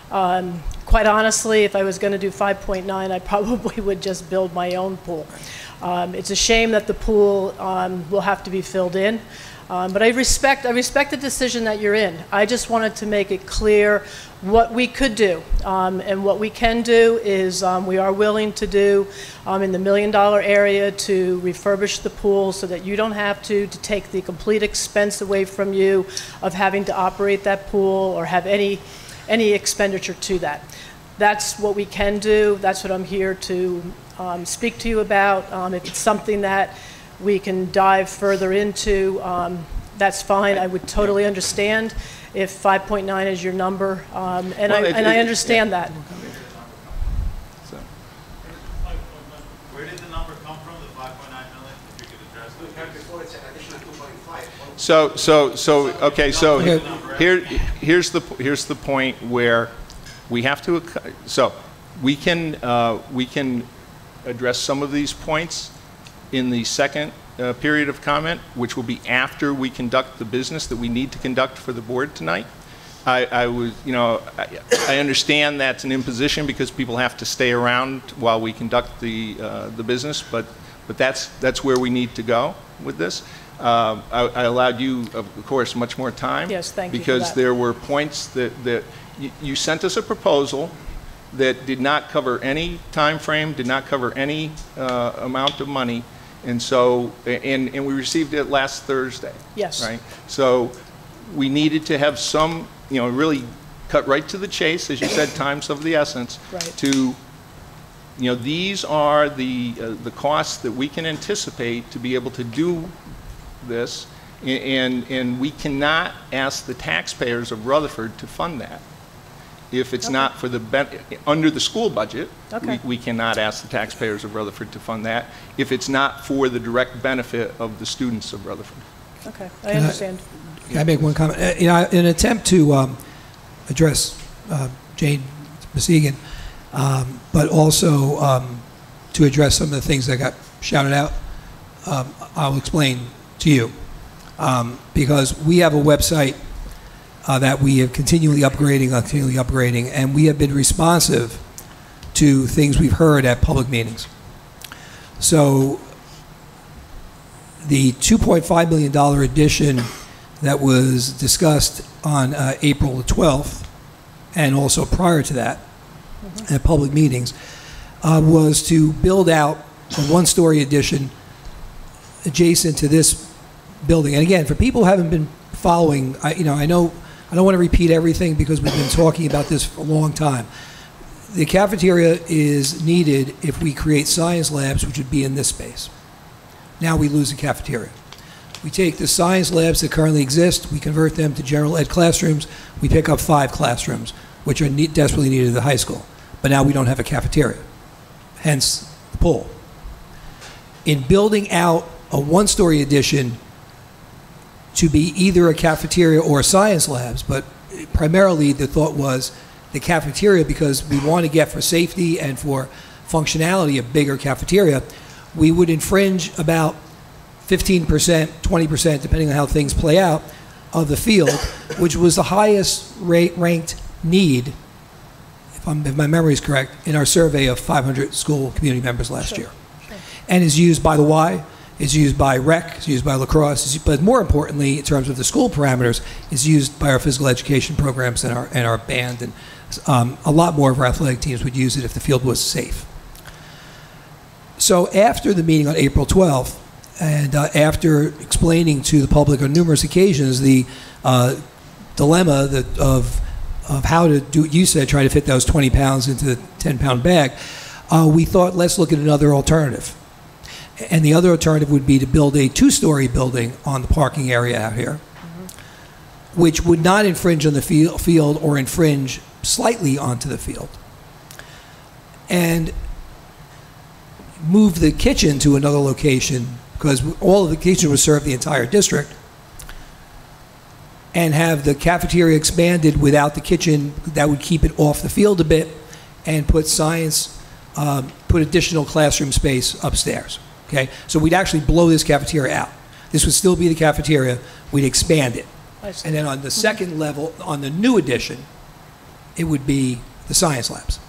Quite honestly, if I was going to do 5.9, I probably would just build my own pool. It's a shame that the pool will have to be filled in, but I respect the decision that you're in. I just wanted to make it clear what we could do, and what we can do is we are willing to do in the $1 million area to refurbish the pool so that you don't have to take the complete expense away from you of having to operate that pool or have any expenditure to that. That's what we can do. That's what I'm here to speak to you about. If it's something that we can dive further into, that's fine. I would totally understand if 5.9 is your number, and I understand that. So. Where did the number come from, the 5.9 million? If you could address that. Before it's an additional 2.5. So here's the point where we have to. So we can address some of these points in the second period of comment, which will be after we conduct the business that we need to conduct for the board tonight. I understand that's an imposition because people have to stay around while we conduct the business, but that's where we need to go with this. I allowed you, of course, much more time. Yes, thank you for because that. there were points that you sent us a proposal that did not cover any time frame, did not cover any amount of money, and so and we received it last Thursday. Yes. Right. So we needed to have some, really cut right to the chase, as you said, time's of the essence. Right. To, these are the costs that we can anticipate to be able to do this, and we cannot ask the taxpayers of Rutherford to fund that. If it's not for under the school budget, Okay. we cannot ask the taxpayers of Rutherford to fund that if it's not for the direct benefit of the students of Rutherford. Okay, I understand. Can I make one comment? In an attempt to address Jane Muskegon, but also to address some of the things that got shouted out, I'll explain to you. Because we have a website that we have continually upgrading, and we have been responsive to things we've heard at public meetings. So the $2.5 million addition that was discussed on April the 12th, and also prior to that at public meetings, was to build out a one-story addition adjacent to this building. And again, for people who haven't been following, I know I don't want to repeat everything because we've been talking about this for a long time. The cafeteria is needed if we create science labs, which would be in this space. Now we lose the cafeteria. We take the science labs that currently exist, we convert them to general ed classrooms, we pick up 5 classrooms, which are desperately needed at the high school. But now we don't have a cafeteria, hence the pool. In building out a one-story addition to be either a cafeteria or science labs, but primarily the thought was the cafeteria, because we want to get, for safety and for functionality, a bigger cafeteria. We would infringe about 15%, 20%, depending on how things play out, of the field, which was the highest ranked need, if my memory is correct, in our survey of 500 school community members last year. Sure. And is used by the Y, is used by rec, is used by lacrosse, but more importantly, in terms of the school parameters, is used by our physical education programs and our band, and a lot more of our athletic teams would use it if the field was safe. So after the meeting on April 12th, and after explaining to the public on numerous occasions the dilemma of how to do what you said, try to fit those 20 pounds into the 10-pound bag, we thought, let's look at another alternative. And the other alternative would be to build a 2-story building on the parking area out here, which would not infringe on the field or infringe slightly onto the field, and move the kitchen to another location, because all of the kitchen would serve the entire district, and have the cafeteria expanded without the kitchen. That would keep it off the field a bit, and put science, put additional classroom space upstairs. Okay, so we'd actually blow this cafeteria out. This would still be the cafeteria. We'd expand it, and then on the second level, on the new addition, it would be the science labs.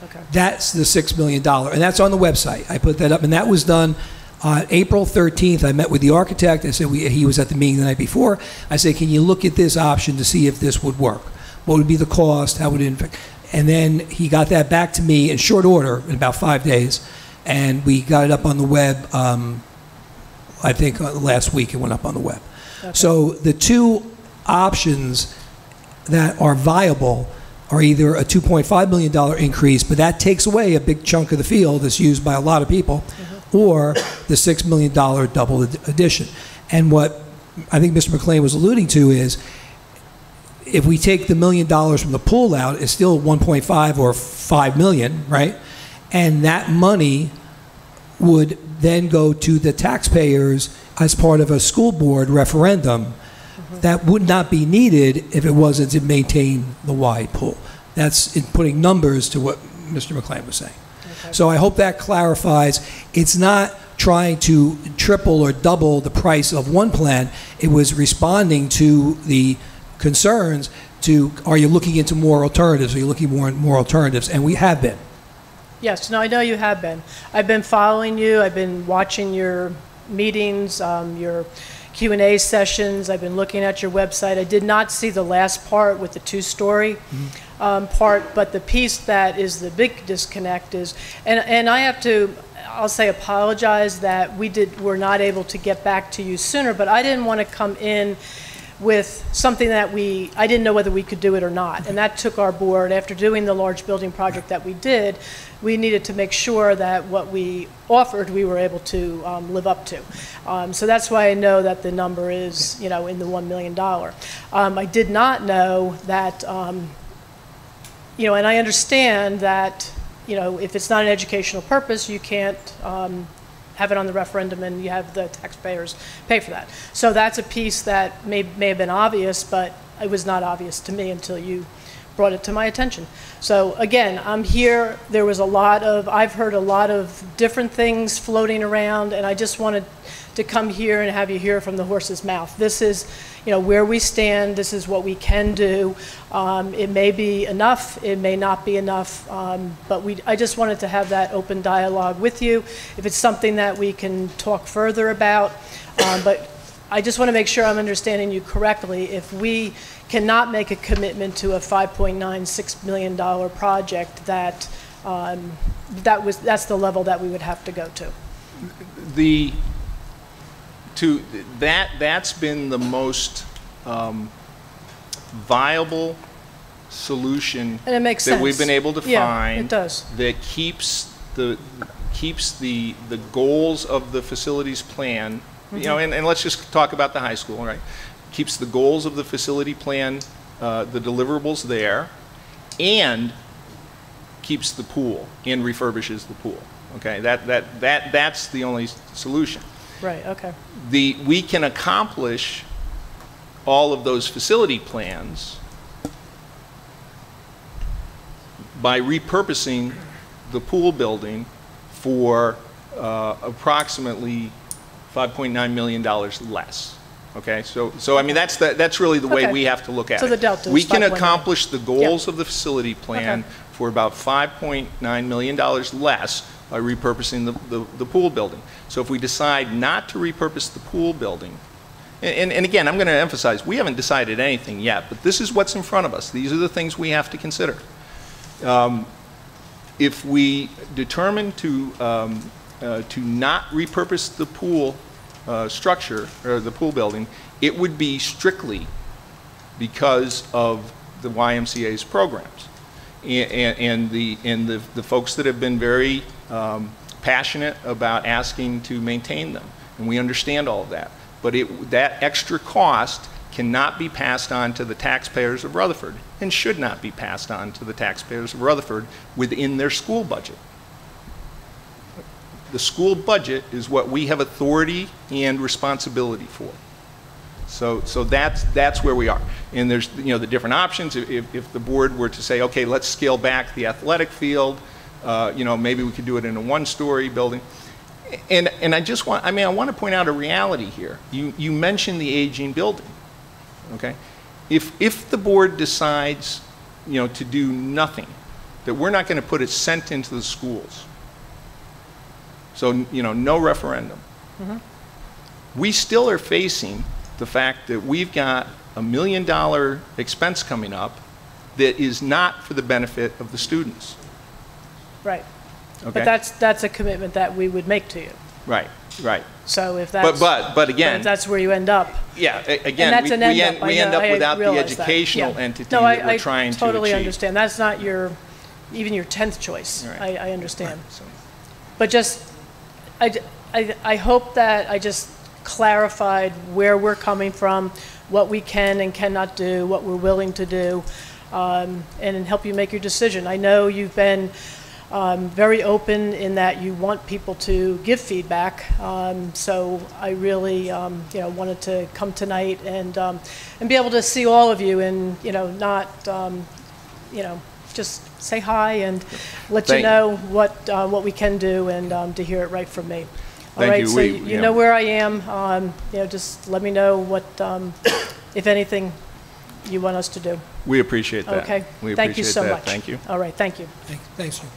Okay. That's the $6 million, and that's on the website. I put that up, and that was done on April 13th. I met with the architect. I said, he was at the meeting the night before. I said, can you look at this option to see if this would work? What would be the cost? How would it impact? And then he got that back to me in short order, in about 5 days, and we got it up on the web. I think last week it went up on the web. Okay. So the two options that are viable are either a $2.5 million increase, but that takes away a big chunk of the field that's used by a lot of people, or the $6 million double addition. And what I think Mr. McLean was alluding to is, if we take the $1 million from the pool out, it's still 1.5 or 5 million, right? And that money would then go to the taxpayers as part of a school board referendum that would not be needed if it wasn't to maintain the wide pool. That's in putting numbers to what Mr. McLean was saying. Okay. So I hope that clarifies. It's not trying to triple or double the price of one plan. It was responding to the concerns to, are you looking into more alternatives? Are you looking more alternatives? And we have been. Yes, no, I know you have been. I've been following you. I've been watching your meetings, your Q&A sessions. I've been looking at your website. I did not see the last part with the two-story part, but the piece that is the big disconnect is, and I have to, I'll say apologize that we're not able to get back to you sooner, but I didn't want to come in with something that I didn't know whether we could do it or not. And that took our board, after doing the large building project that we did, we needed to make sure that what we offered we were able to live up to. So that's why I know that the number is, in the $1 million. I did not know that, and I understand that, if it's not an educational purpose, you can't have it on the referendum and you have the taxpayers pay for that. So that's a piece that may have been obvious, but it was not obvious to me until you brought it to my attention. So again, I'm here. There was I've heard a lot of different things floating around, and I just wanted to come here and have you hear from the horse's mouth. This is, where we stand. This is what we can do. It may be enough. It may not be enough. But I just wanted to have that open dialogue with you. If it's something that we can talk further about, but I just want to make sure I'm understanding you correctly. If we cannot make a commitment to a $5.96 million project, that's the level that we would have to go to. That's been the most viable solution and it makes that sense. We've been able to find. It does. That keeps the goals of the facilities plan. And let's just talk about the high school, right? Keeps the goals of the facility plan, the deliverables there, and keeps the pool and refurbishes the pool. Okay, that's the only solution. Right. Okay. We can accomplish all of those facility plans by repurposing the pool building for approximately $5.9 million less. Okay, so I mean that's really the way we have to look at it. So the delta is we can 5.9. accomplish the goals of the facility plan for about $5.9 million less by repurposing the pool building. So if we decide not to repurpose the pool building, and again, I'm going to emphasize, we haven't decided anything yet, but this is what's in front of us. These are the things we have to consider. If we determine to not repurpose the pool structure, or the pool building, it would be strictly because of the YMCA's programs and the folks that have been very passionate about asking to maintain them, and we understand all of that. But that extra cost cannot be passed on to the taxpayers of Rutherford, and should not be passed on to the taxpayers of Rutherford within their school budget. The school budget is what we have authority and responsibility for. So that's where we are. And there's the different options. If the board were to say, okay, let's scale back the athletic field, maybe we could do it in a one-story building. And I want to point out a reality here. You mentioned the aging building. Okay, if the board decides, to do nothing, that we're not going to put a cent into the schools. So, no referendum. We still are facing the fact that we've got $1 million expense coming up that is not for the benefit of the students. Right. Okay. But that's a commitment that we would make to you. Right. So if that's but again, if that's where you end up. Yeah. Again, and that's we end up without the realize educational that. entity No, that we're trying to achieve. I totally understand. That's not even your 10th choice. Right. I understand. Right. So. But just, I hope that I just clarified where we're coming from, what we can and cannot do, what we're willing to do, and help you make your decision. I know you've been very open in that you want people to give feedback. So I really, wanted to come tonight and be able to see all of you and, not, just say hi and let you know what we can do and to hear it right from me. All Thank right, you. so you know where I am. You know, just let me know what, if anything, you want us to do. We appreciate that. Okay? We Thank you appreciate so that. much. Thank you. All right, thank you. Thanks, Jim.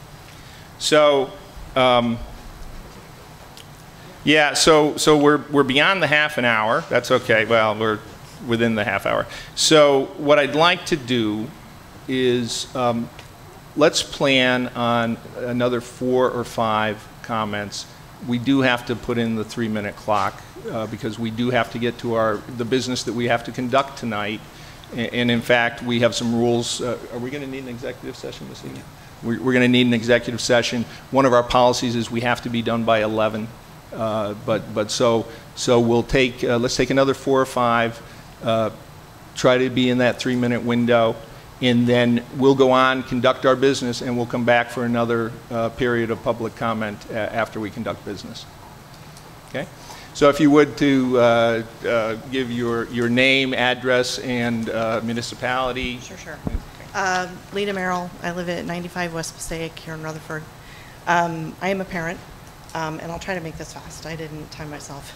So, yeah, so we're beyond the half an hour. That's okay. Well, we're within the half hour. So what I'd like to do is let's plan on another 4 or 5 comments. We do have to put in the 3-minute clock because we do have to get to the business that we have to conduct tonight. And in fact, we have some rules. Are we going to need an executive session this evening? We're going to need an executive session. One of our policies is we have to be done by 11. So we'll take, let's take another 4 or 5, try to be in that 3-minute window, and then we'll go on, conduct our business, and we'll come back for another period of public comment after we conduct business. Okay? So if you would to give your name, address, and municipality. Sure. Lita Merrill. I live at 95 West Passaic here in Rutherford. I am a parent, and I'll try to make this fast. I didn't time myself.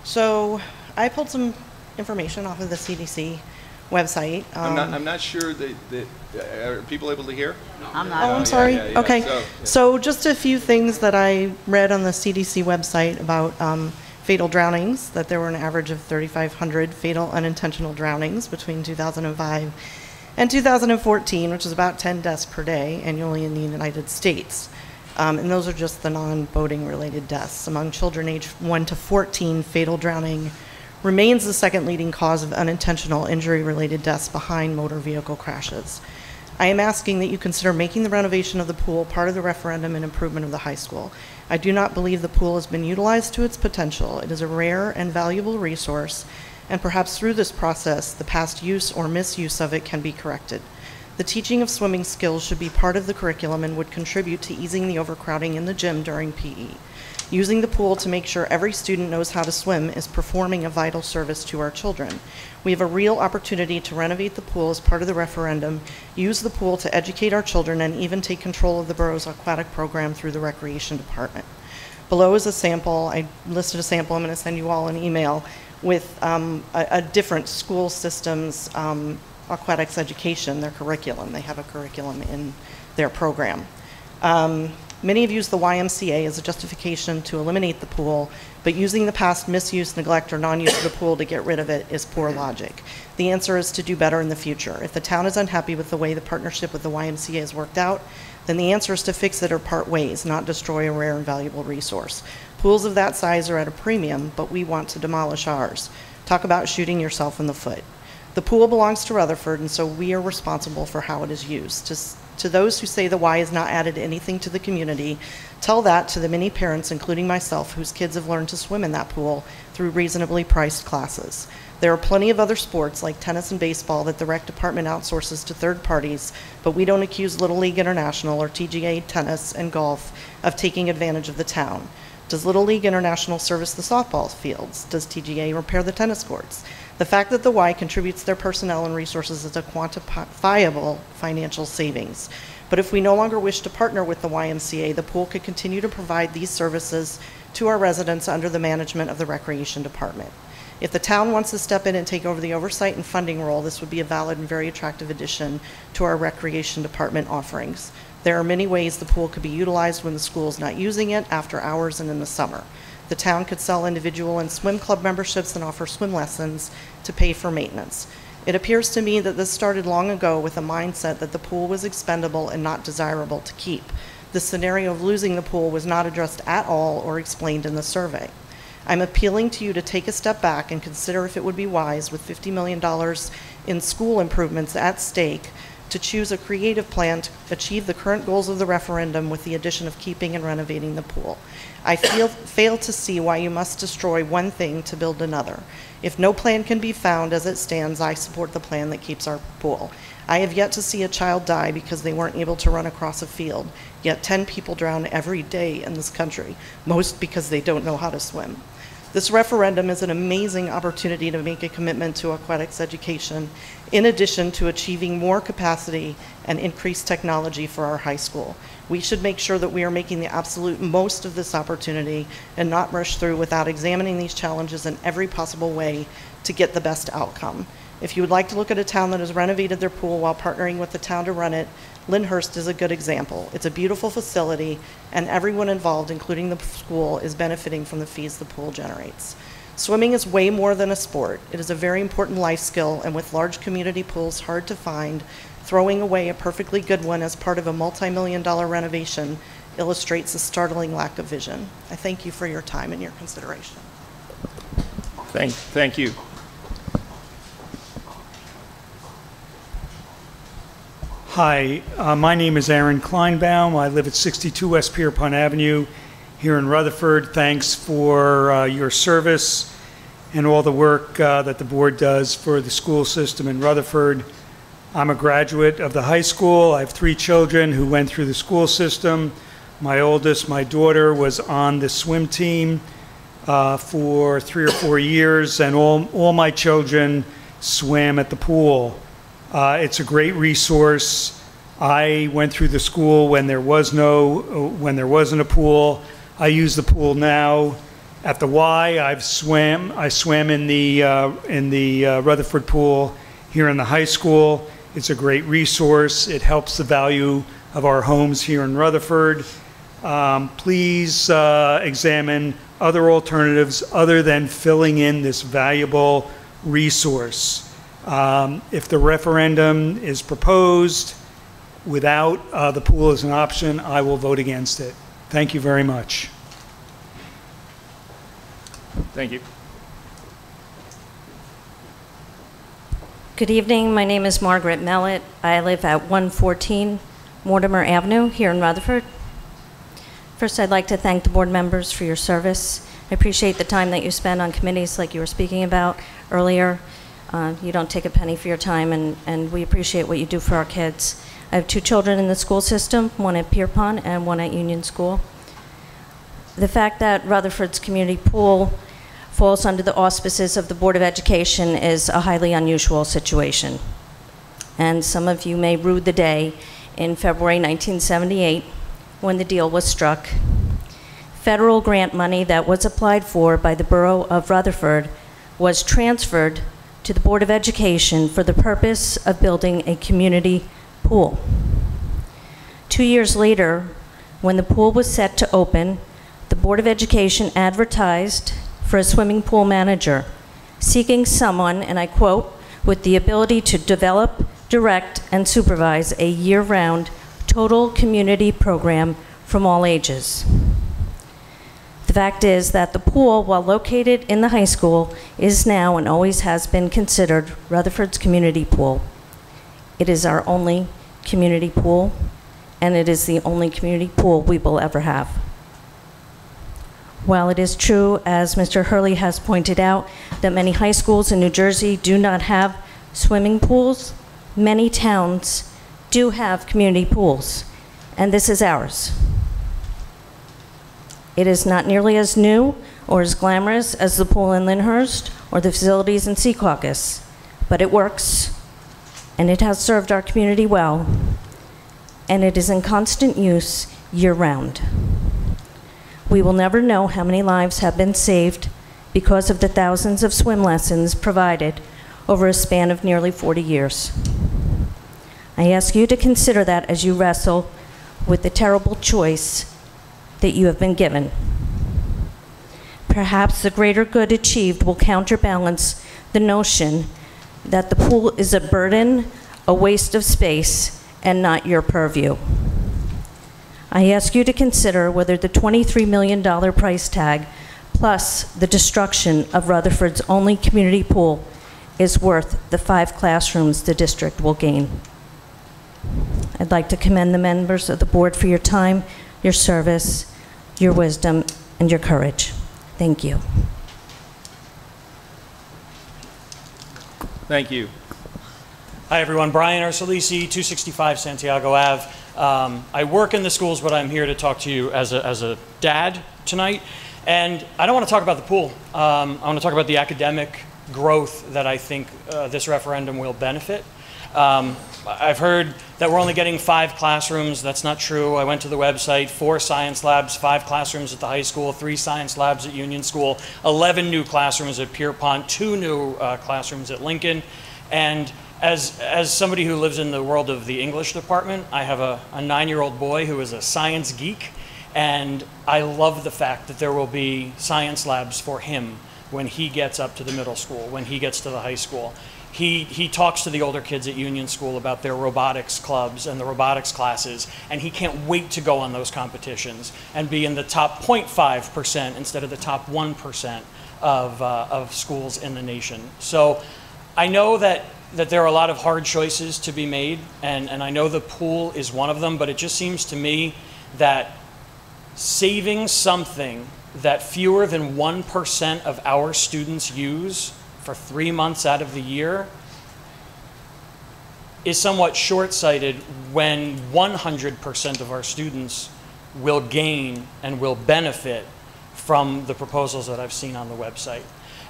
So I pulled some information off of the CDC website. I'm not sure that are people able to hear? I'm not. Oh, I'm sorry. Yeah. Okay. So just a few things that I read on the CDC website about fatal drownings, that there were an average of 3,500 fatal unintentional drownings between 2005 and 2014, which is about 10 deaths per day annually in the United States. And those are just the non-boating related deaths. Among children aged 1 to 14, fatal drowning remains the second leading cause of unintentional injury-related deaths behind motor vehicle crashes. I am asking that you consider making the renovation of the pool part of the referendum and improvement of the high school. I do not believe the pool has been utilized to its potential. It is a rare and valuable resource, and perhaps through this process, the past use or misuse of it can be corrected. The teaching of swimming skills should be part of the curriculum and would contribute to easing the overcrowding in the gym during PE. Using the pool to make sure every student knows how to swim is performing a vital service to our children. We have a real opportunity to renovate the pool as part of the referendum, use the pool to educate our children, and even take control of the borough's aquatic program through the recreation department. Below is a sample. I listed a sample. I'm going to send you all an email with a different school system's aquatics education, their curriculum. They have a curriculum in their program. Many have used the YMCA as a justification to eliminate the pool, but using the past misuse, neglect, or non-use of the pool to get rid of it is poor logic. The answer is to do better in the future. If the town is unhappy with the way the partnership with the YMCA has worked out, then the answer is to fix it or part ways, not destroy a rare and valuable resource. Pools of that size are at a premium, but we want to demolish ours. Talk about shooting yourself in the foot. The pool belongs to Rutherford, and so we are responsible for how it is used. To those who say the Y has not added anything to the community, tell that to the many parents, including myself, whose kids have learned to swim in that pool through reasonably priced classes. There are plenty of other sports like tennis and baseball that the rec department outsources to third parties, but we don't accuse Little League International or TGA tennis and golf of taking advantage of the town. Does Little League International service the softball fields? Does TGA repair the tennis courts? The fact that the Y contributes their personnel and resources is a quantifiable financial savings. But if we no longer wish to partner with the YMCA, the pool could continue to provide these services to our residents under the management of the Recreation Department. If the town wants to step in and take over the oversight and funding role, this would be a valid and very attractive addition to our Recreation Department offerings. There are many ways the pool could be utilized when the school is not using it, after hours, and in the summer. The town could sell individual and swim club memberships and offer swim lessons to pay for maintenance. It appears to me that this started long ago with a mindset that the pool was expendable and not desirable to keep. The scenario of losing the pool was not addressed at all or explained in the survey. I'm appealing to you to take a step back and consider if it would be wise, with $50 million in school improvements at stake, to choose a creative plan to achieve the current goals of the referendum with the addition of keeping and renovating the pool. I fail to see why you must destroy one thing to build another. If no plan can be found as it stands, I support the plan that keeps our pool. I have yet to see a child die because they weren't able to run across a field, yet 10 people drown every day in this country, most because they don't know how to swim. This referendum is an amazing opportunity to make a commitment to aquatics education, in addition to achieving more capacity and increased technology for our high school. We should make sure that we are making the absolute most of this opportunity and not rush through without examining these challenges in every possible way to get the best outcome. If you would like to look at a town that has renovated their pool while partnering with the town to run it, Lyndhurst is a good example. It's a beautiful facility, and everyone involved, including the school, is benefiting from the fees the pool generates. Swimming is way more than a sport. It is a very important life skill, and with large community pools hard to find, throwing away a perfectly good one as part of a multi-million-dollar renovation illustrates a startling lack of vision. I thank you for your time and your consideration. Thank you. Hi, my name is Aaron Kleinbaum. I live at 62 West Pierpont Avenue here in Rutherford. Thanks for your service and all the work that the board does for the school system in Rutherford. I'm a graduate of the high school. I have 3 children who went through the school system. My oldest, my daughter, was on the swim team for 3 or 4 years, and all my children swam at the pool. It's a great resource. I went through the school when there wasn't a pool. I use the pool now. At the Y, I swam in the Rutherford pool here in the high school. It's a great resource. It helps the value of our homes here in Rutherford. Please examine other alternatives other than filling in this valuable resource. If the referendum is proposed without the pool as an option, I will vote against it. Thank you very much. Thank you. Good evening. My name is Margaret Mellett. I live at 114 Mortimer Avenue here in Rutherford. First, I'd like to thank the board members for your service. I appreciate the time that you spend on committees like you were speaking about earlier. You don't take a penny for your time, and we appreciate what you do for our kids. I have 2 children in the school system, one at Pierpont and one at Union School. The fact that Rutherford's community pool falls under the auspices of the Board of Education is a highly unusual situation. And some of you may rue the day in February 1978 when the deal was struck. Federal grant money that was applied for by the Borough of Rutherford was transferred to the Board of Education for the purpose of building a community pool. 2 years later, when the pool was set to open, the Board of Education advertised for a swimming pool manager, seeking someone, and I quote, with the ability to develop, direct, and supervise a year-round total community program from all ages. The fact is that the pool, while located in the high school, is now and always has been considered Rutherford's community pool. It is our only community pool, and it is the only community pool we will ever have. While it is true, as Mr. Hurley has pointed out, that many high schools in New Jersey do not have swimming pools, many towns do have community pools, and this is ours. It is not nearly as new or as glamorous as the pool in Lyndhurst or the facilities in Secaucus, but it works, and it has served our community well, and it is in constant use year-round. We will never know how many lives have been saved because of the thousands of swim lessons provided over a span of nearly 40 years. I ask you to consider that as you wrestle with the terrible choice that you have been given. Perhaps the greater good achieved will counterbalance the notion that the pool is a burden, a waste of space, and not your purview. I ask you to consider whether the $23 million price tag plus the destruction of Rutherford's only community pool is worth the 5 classrooms the district will gain. I'd like to commend the members of the board for your time, your service, your wisdom, and your courage. Thank you. Thank you. Hi, everyone. Brian Arcelisi, 265 Santiago Ave. I work in the schools, but I'm here to talk to you as a dad tonight. And I don't want to talk about the pool. I want to talk about the academic growth that I think this referendum will benefit. I've heard that we're only getting 5 classrooms. That's not true. I went to the website, 4 science labs, 5 classrooms at the high school, 3 science labs at Union School, 11 new classrooms at Pierpont, 2 new classrooms at Lincoln. And as somebody who lives in the world of the English department, I have a 9-year-old boy who is a science geek, and I love the fact that there will be science labs for him when he gets up to the middle school, when he gets to the high school. He talks to the older kids at Union School about their robotics clubs and the robotics classes, and he can't wait to go on those competitions and be in the top 0.5% instead of the top 1% of schools in the nation. So I know that there are a lot of hard choices to be made, and I know the pool is one of them, but it just seems to me that saving something that fewer than 1% of our students use for 3 months out of the year is somewhat short-sighted when 100% of our students will gain and will benefit from the proposals that I've seen on the website.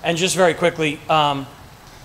And just very quickly, I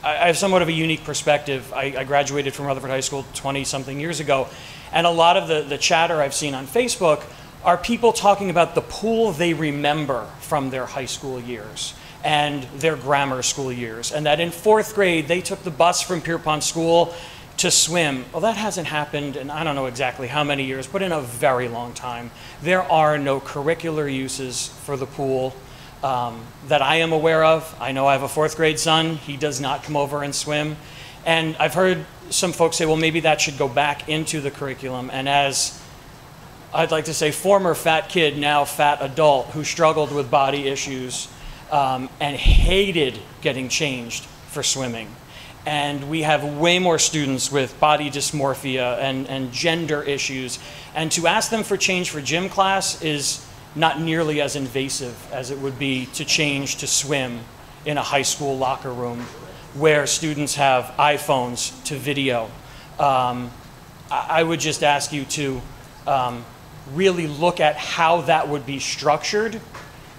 have somewhat of a unique perspective. I graduated from Rutherford High School 20-something years ago, and a lot of the chatter I've seen on Facebook are people talking about the pool they remember from their high school years and their grammar school years, and that in 4th grade they took the bus from Pierpont School to swim. Well, that hasn't happened in I don't know exactly how many years, but in a very long time. There are no curricular uses for the pool that I am aware of. I know I have a 4th grade son. He does not come over and swim. And I've heard some folks say, well, maybe that should go back into the curriculum. And as I'd like to say, former fat kid, now fat adult, who struggled with body issues and hated getting changed for swimming. And we have way more students with body dysmorphia and gender issues. And to ask them for change for gym class is not nearly as invasive as it would be to change to swim in a high school locker room where students have iPhones to video. I would just ask you to really look at how that would be structured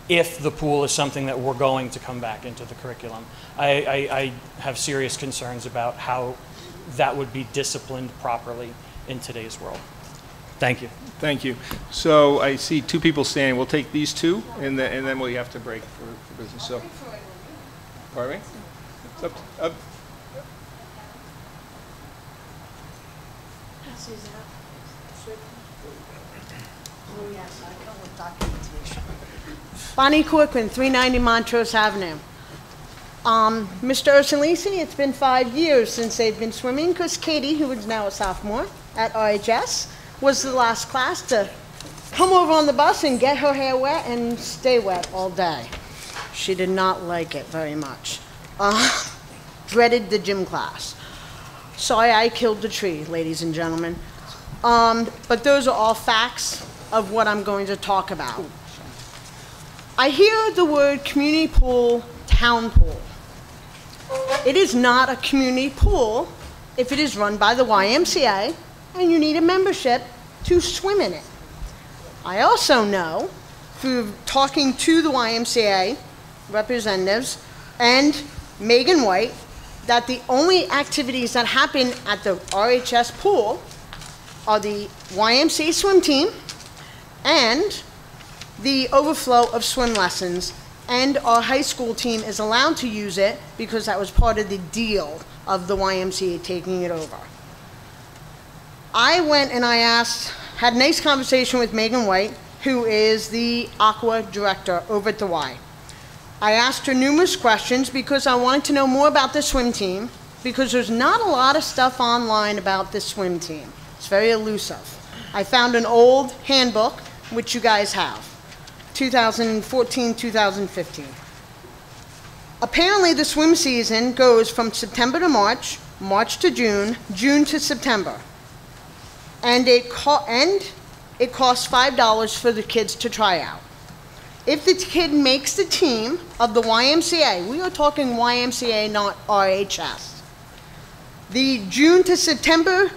if the pool is something that we're going to come back into the curriculum. I have serious concerns about how that would be disciplined properly in today's world. Thank you. Thank you. So I see 2 people standing. We'll take these 2, and then we have to break for business. So, pardon me? It's up. Bonnie Corcoran, 390 Montrose Avenue. Mr. Ursulisi, it's been 5 years since they've been swimming because Katie, who is now a sophomore at RHS, was the last class to come over on the bus and get her hair wet and stay wet all day. She did not like it very much. Dreaded the gym class. Sorry I killed the tree, ladies and gentlemen. But those are all facts of what I'm going to talk about. I hear the word community pool, town pool. It is not a community pool if it is run by the YMCA and you need a membership to swim in it. I also know through talking to the YMCA representatives and Megan White that the only activities that happen at the RHS pool are the YMCA swim team and the overflow of swim lessons, and our high school team is allowed to use it because that was part of the deal of the YMCA taking it over. I went and I had a nice conversation with Megan White, who is the Aqua Director over at the Y. I asked her numerous questions because I wanted to know more about the swim team, because there's not a lot of stuff online about this swim team. It's very elusive. I found an old handbook, which you guys have, 2014, 2015. Apparently the swim season goes from September to March, March to June, June to September. And it costs $5 for the kids to try out. If the kid makes the team of the YMCA, we are talking YMCA, not RHS. The June to September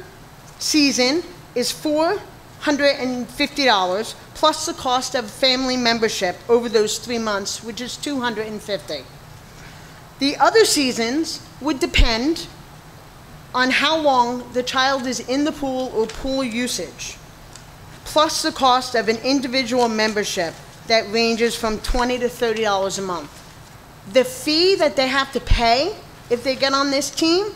season is $450 plus the cost of family membership over those 3 months, which is $250. The other seasons would depend on how long the child is in the pool or pool usage, plus the cost of an individual membership that ranges from $20 to $30 a month. The fee that they have to pay if they get on this team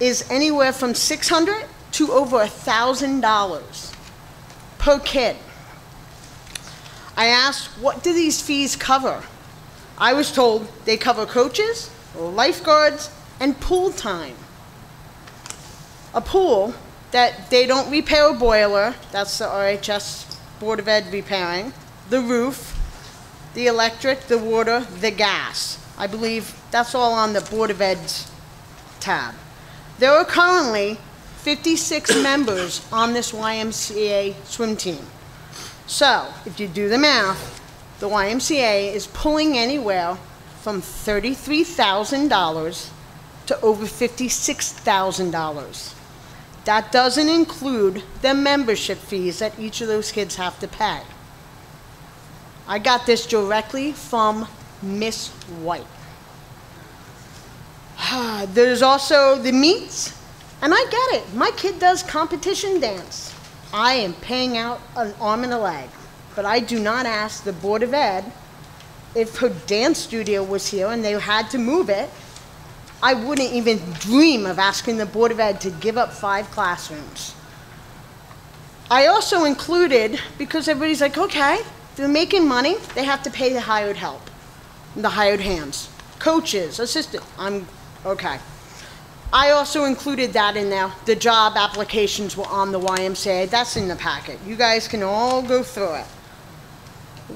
is anywhere from $600 to over $1,000 per kid. I asked, what do these fees cover? I was told they cover coaches, lifeguards, and pool time. A pool that they don't repair a boiler, that's the RHS Board of Ed repairing, the roof, the electric, the water, the gas. I believe that's all on the Board of Ed's tab. There are currently 56 members on this YMCA swim team. So, if you do the math, the YMCA is pulling anywhere from $33,000 to over $56,000. That doesn't include the membership fees that each of those kids have to pay. I got this directly from Miss White. There's also the meets, and I get it. My kid does competition dance. I am paying out an arm and a leg, but I do not ask the Board of Ed if her dance studio was here and they had to move it. I wouldn't even dream of asking the Board of Ed to give up 5 classrooms. I also included, because everybody's like, okay, they're making money, they have to pay the hired help, the hired hands, coaches, assistant, okay. I also included that in there. The job applications were on the YMCA. That's in the packet. You guys can all go through it.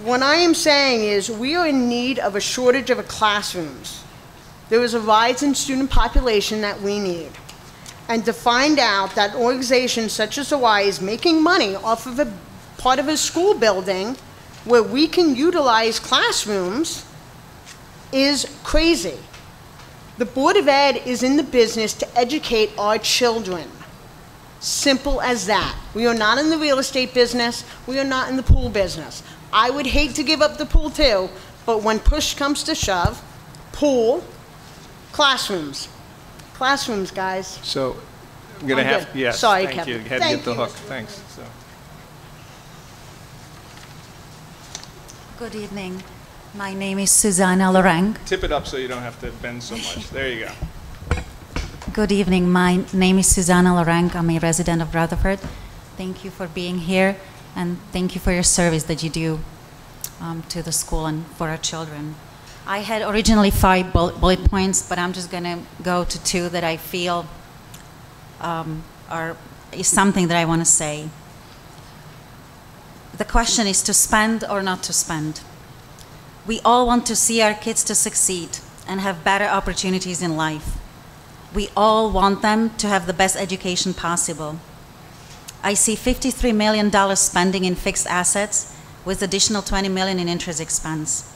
What I am saying is we are in need of a shortage of classrooms. There is a rise in student population that we need. And to find out that organizations such as the Y is making money off of a part of a school building where we can utilize classrooms is crazy. The Board of Ed is in the business to educate our children. Simple as that. We are not in the real estate business. We are not in the pool business. I would hate to give up the pool too, but when push comes to shove, pool, classrooms. Classrooms, guys. So I'm going to have, good. yes, Sorry, thank Kevin. you. Had to Thank get the you, hook. Mr. Thanks. So. Good evening. My name is Susanna Lorang. Tip it up so you don't have to bend so much. There you go. Good evening. My name is Susanna Lorang. I'm a resident of Rutherford. Thank you for being here, and thank you for your service that you do to the school and for our children. I had originally 5 bullet points, but I'm just going to go to 2 that I feel is something that I want to say. The question is to spend or not to spend. We all want to see our kids to succeed and have better opportunities in life. We all want them to have the best education possible. I see $53 million spending in fixed assets with additional $20 million in interest expense.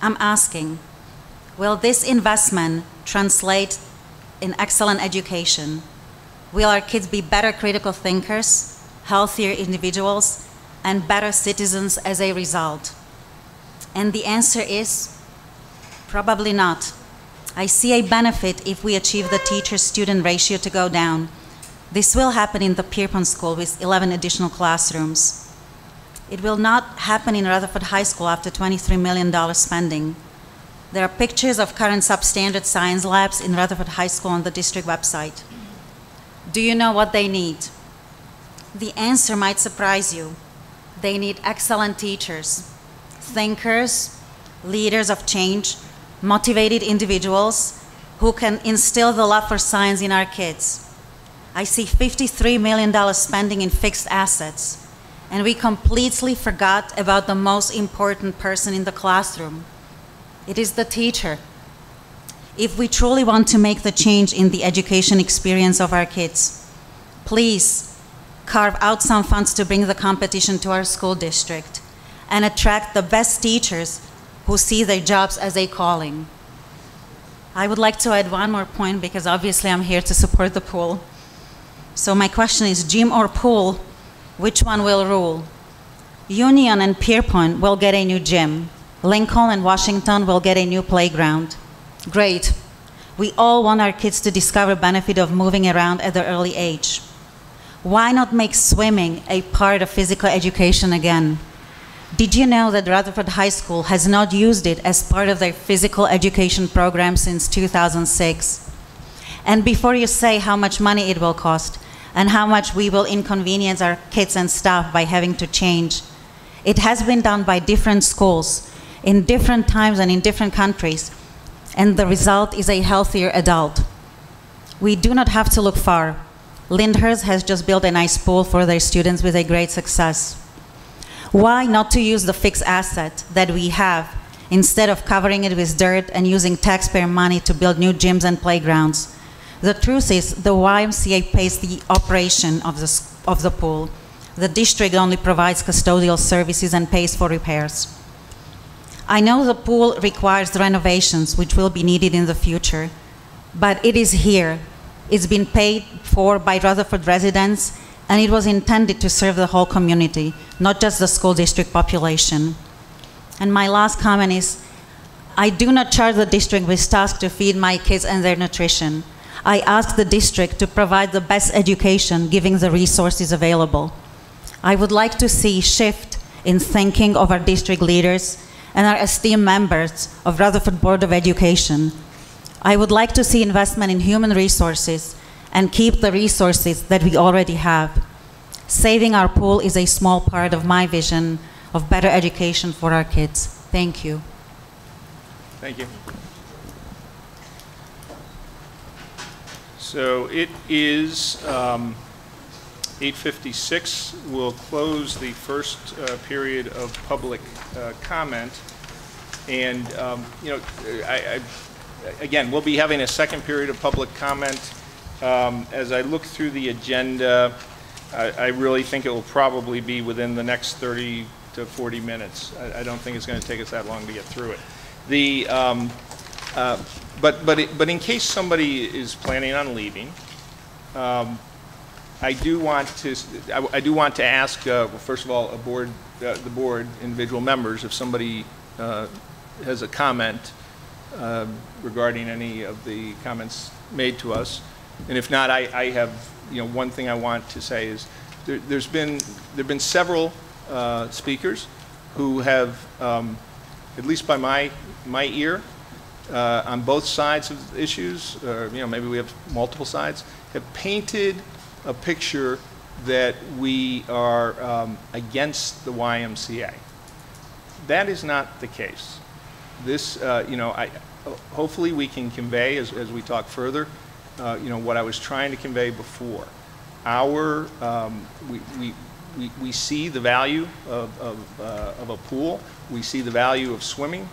I'm asking, will this investment translate in excellent education? Will our kids be better critical thinkers, healthier individuals, and better citizens as a result? And the answer is probably not. I see a benefit if we achieve the teacher-student ratio to go down. This will happen in the Pierpont School with 11 additional classrooms. It will not happen in Rutherford High School after $23 million spending. There are pictures of current substandard science labs in Rutherford High School on the district website. Do you know what they need? The answer might surprise you. They need excellent teachers, thinkers, leaders of change, motivated individuals who can instill the love for science in our kids. I see $53 million spending in fixed assets, and we completely forgot about the most important person in the classroom. It is the teacher. If we truly want to make the change in the education experience of our kids, please carve out some funds to bring the competition to our school district and attract the best teachers who see their jobs as a calling. I would like to add one more point because obviously I'm here to support the pool. So my question is, gym or pool, which one will rule? Union and Pierpont will get a new gym. Lincoln and Washington will get a new playground. Great. We all want our kids to discover the benefit of moving around at an early age. Why not make swimming a part of physical education again? Did you know that Rutherford High School has not used it as part of their physical education program since 2006? And before you say how much money it will cost and how much we will inconvenience our kids and staff by having to change, it has been done by different schools in different times and in different countries, and the result is a healthier adult. We do not have to look far. Lyndhurst has just built a nice pool for their students with a great success. Why not to use the fixed asset that we have instead of covering it with dirt and using taxpayer money to build new gyms and playgrounds? The truth is, the YMCA pays the operation of the pool. The district only provides custodial services and pays for repairs. I know the pool requires renovations, which will be needed in the future, but it is here. It's been paid for by Rutherford residents, and it was intended to serve the whole community, not just the school district population. And my last comment is, I do not charge the district with tasks to feed my kids and their nutrition. I ask the district to provide the best education, given the resources available. I would like to see a shift in thinking of our district leaders and our esteemed members of Rutherford Board of Education. I would like to see investment in human resources and keep the resources that we already have. Saving our pool is a small part of my vision of better education for our kids. Thank you. Thank you. So it is 8:56. We'll close the first period of public comment. And, again, we'll be having a second period of public comment. As I look through the agenda, I really think it will probably be within the next 30 to 40 minutes. I don't think it's going to take us that long to get through it. But in case somebody is planning on leaving, I do want to ask, first of all, the board, individual members, if somebody has a comment regarding any of the comments made to us. And if not, I have, one thing I want to say is there've been several speakers who have, at least by my ear, on both sides of the issues, or maybe we have multiple sides, have painted a picture that we are against the YMCA. That is not the case. This, hopefully we can convey as we talk further, what I was trying to convey before. We see the value of a pool. We see the value of swimming.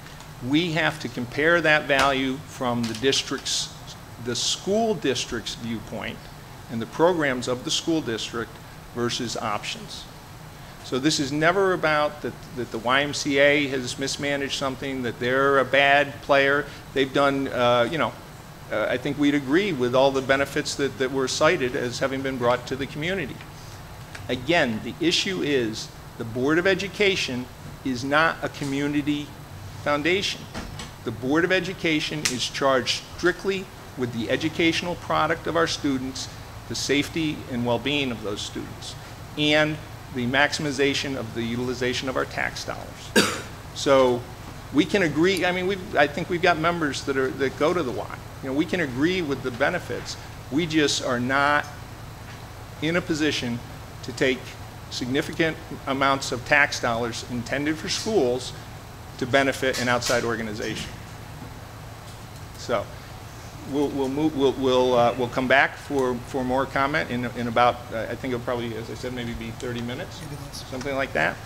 We have to compare that value from the school district's viewpoint and the programs of the school district versus options. So this is never about that the YMCA has mismanaged something, that they're a bad player. They've done, I think we'd agree with all the benefits that were cited as having been brought to the community. Again, the issue is the Board of Education is not a community foundation. The Board of Education is charged strictly with the educational product of our students, the safety and well-being of those students, and the maximization of the utilization of our tax dollars. So we can agree. I mean, I think we've got members that go to the Y. We can agree with the benefits. We just are not in a position to take significant amounts of tax dollars intended for schools to benefit an outside organization. So we'll come back for more comment in about, I think it'll probably, as I said, maybe be 30 minutes, something like that,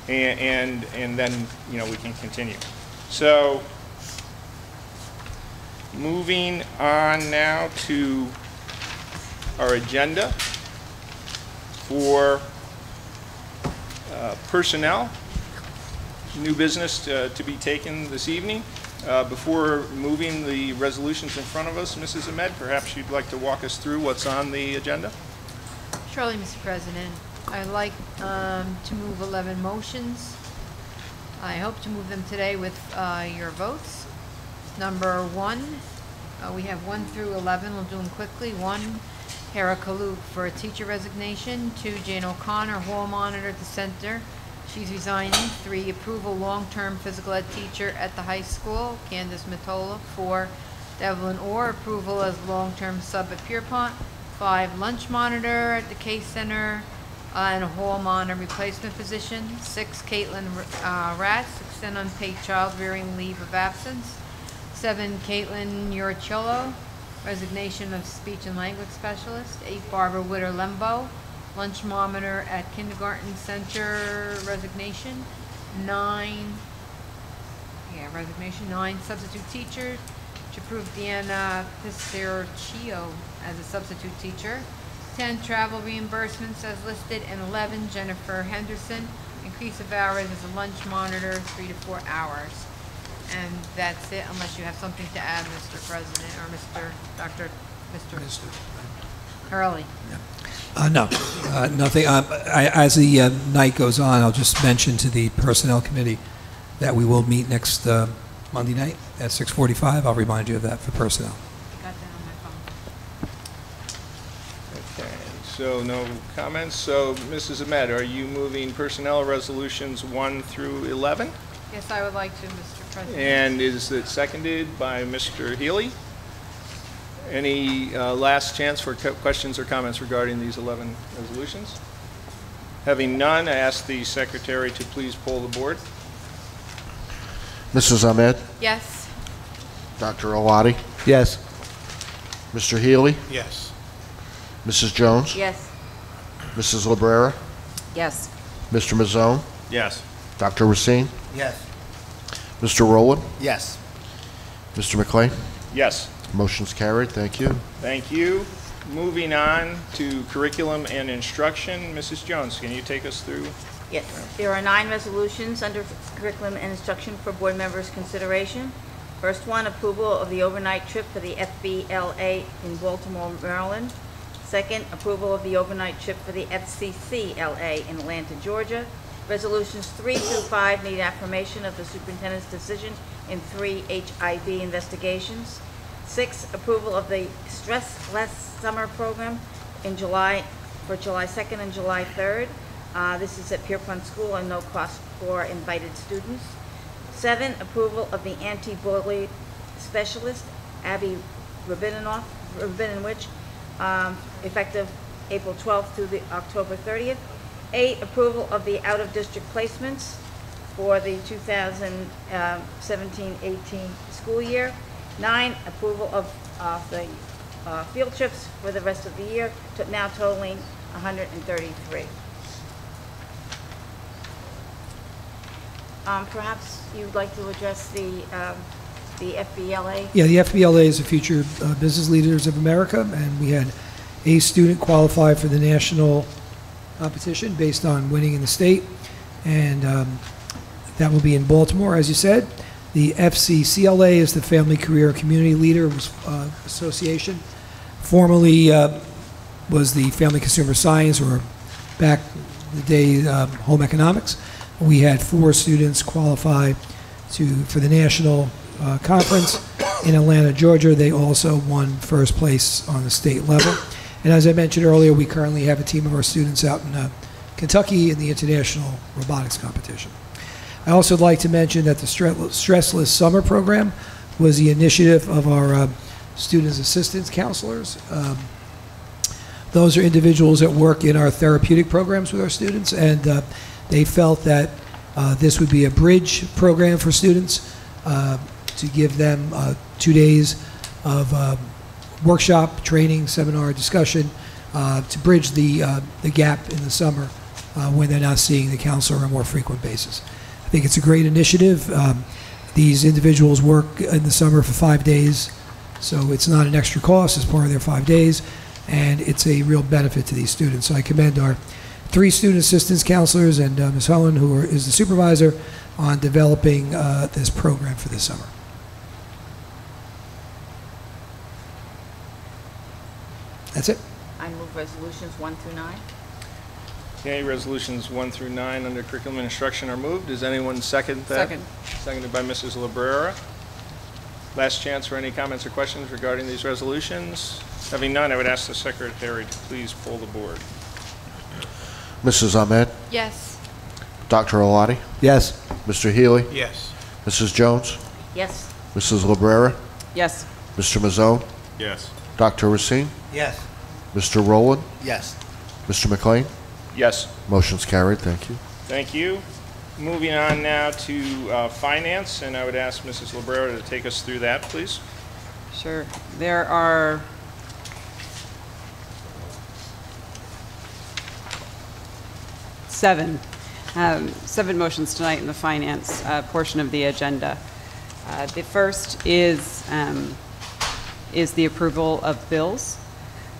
and then we can continue. So moving on now to our agenda for personnel, new business to be taken this evening. Before moving the resolutions in front of us, Mrs. Ahmed, perhaps you'd like to walk us through what's on the agenda? Surely, Mr. President. I'd like to move 11 motions. I hope to move them today with your votes. Number 1 We have 1 through 11. We'll do them quickly. 1, Hera Kaluk for a teacher resignation. 2, Jane O'Connor, hall monitor at the center. She's resigning. 3, approval long-term physical ed teacher at the high school, Candace Matola. 4, Devlin Orr, approval as long-term sub at Pierpont. 5, lunch monitor at the Case Center and a hall monitor replacement position. 6, Caitlin Ratz, extend unpaid child rearing leave of absence. 7, Caitlin Uricillo, resignation of speech and language specialist. 8, Barbara Witter Lembo, lunch monitor at kindergarten center, resignation. 9, resignation. 9, substitute teacher, to approve Deanna Pistorchio as a substitute teacher. 10, travel reimbursements as listed. And 11, Jennifer Henderson, increase of hours as a lunch monitor, 3 to 4 hours. And that's it, unless you have something to add, Mr. President, or Mr. Hurley. No, nothing. As the night goes on, I'll just mention to the Personnel Committee that we will meet next Monday night at 6:45. I'll remind you of that for personnel. I got that on my phone. Okay, so no comments. So, Mrs. Ahmed, are you moving personnel resolutions 1 through 11? Yes, I would like to, Mr. President. And is it seconded by Mr. Healy? Any last chance for questions or comments regarding these 11 resolutions? Having none, I ask the secretary to please poll the board. Mrs. Ahmed? Yes. Dr. Awadi? Yes. Mr. Healy? Yes. Mrs. Jones? Yes. Mrs. Librera? Yes. Mr. Mazzone? Yes. Dr. Racine? Yes. Mr. Rowland? Yes. Mr. McLean? Yes. Motion's carried. Thank you. Thank you. Moving on to curriculum and instruction, Mrs. Jones, can you take us through? Yes, there are 9 resolutions under curriculum and instruction for board members' consideration. First one, approval of the overnight trip for the FBLA in Baltimore, Maryland. Second, approval of the overnight trip for the FCCLA in Atlanta, Georgia. Resolutions 3 through 5 need affirmation of the superintendent's decision in 3 HIV investigations. 6, approval of the Stress Less Summer Program in July 2nd and July 3rd. This is at Pierpont School and no cost for invited students. 7, approval of the anti-bully specialist, Abby Rabinowitz, effective April 12th through the October 30th. 8, approval of the out-of-district placements for the 2017-18 school year. 9, approval of the field trips for the rest of the year, now totaling 133. Perhaps you'd like to address the FBLA? Yeah, the FBLA is the Future Business Leaders of America, and we had a student qualify for the national competition based on winning in the state, and that will be in Baltimore, as you said. The FCCLA is the Family Career Community Leader Association. Formerly was the Family Consumer Science, or back in the day, Home Economics. We had 4 students qualify for the national conference in Atlanta, Georgia. They also won first place on the state level. And as I mentioned earlier, we currently have a team of our students out in Kentucky in the International Robotics Competition. I also would like to mention that the Stressless Summer Program was the initiative of our Students Assistance Counselors. Those are individuals that work in our therapeutic programs with our students, and they felt that this would be a bridge program for students to give them 2 days of workshop, training, seminar, discussion to bridge the gap in the summer when they're not seeing the counselor on a more frequent basis. I think it's a great initiative. These individuals work in the summer for 5 days, so it's not an extra cost, it's part of their 5 days, and it's a real benefit to these students. So I commend our 3 student assistance counselors and Ms. Helen, who is the supervisor, on developing this program for this summer. That's it. I move resolutions 1 through 9. Okay, resolutions 1 through 9 under curriculum and instruction are moved. Does anyone second that? Second. Seconded by Mrs. Librera. Last chance for any comments or questions regarding these resolutions. Having none, I would ask the secretary to please poll the board. Mrs. Ahmed? Yes. Dr. Alati? Yes. Mr. Healy? Yes. Mrs. Jones? Yes. Mrs. Librera? Yes. Mr. Mazzone? Yes. Dr. Racine? Yes. Mr. Rowland? Yes. Mr. McLean? Yes. Motion's carried. Thank you. Thank you. Moving on now to finance, and I would ask Mrs. Librera to take us through that, please. Sure. There are seven motions tonight in the finance portion of the agenda. The first is the approval of bills.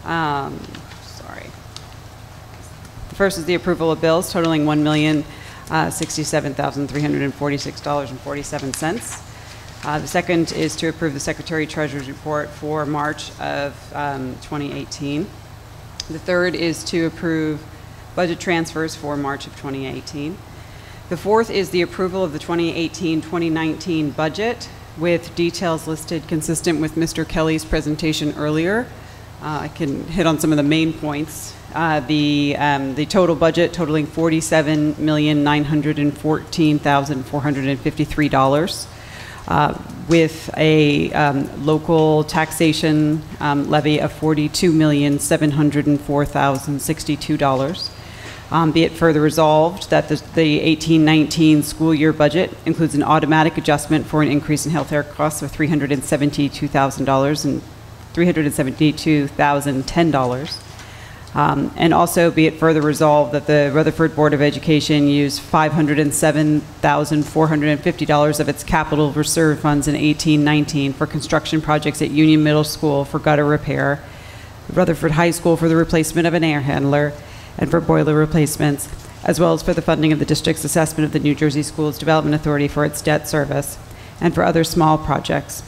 Sorry. The first is the approval of bills totaling $1,067,346.47. The second is to approve the Secretary Treasurer's report for March of 2018. The third is to approve budget transfers for March of 2018. The fourth is the approval of the 2018-2019 budget with details listed consistent with Mr. Kelly's presentation earlier. I can hit on some of the main points. The total budget totaling $47,914,453. With a local taxation levy of $42,704,062. Be it further resolved that the 18-19 school year budget includes an automatic adjustment for an increase in health care costs of $372,000 and $372,010. And also be it further resolved that the Rutherford Board of Education used $507,450 of its capital reserve funds in 18-19 for construction projects at Union Middle School for gutter repair, Rutherford High School for the replacement of an air handler, and for boiler replacements, as well as for the funding of the district's assessment of the New Jersey Schools Development Authority for its debt service, and for other small projects.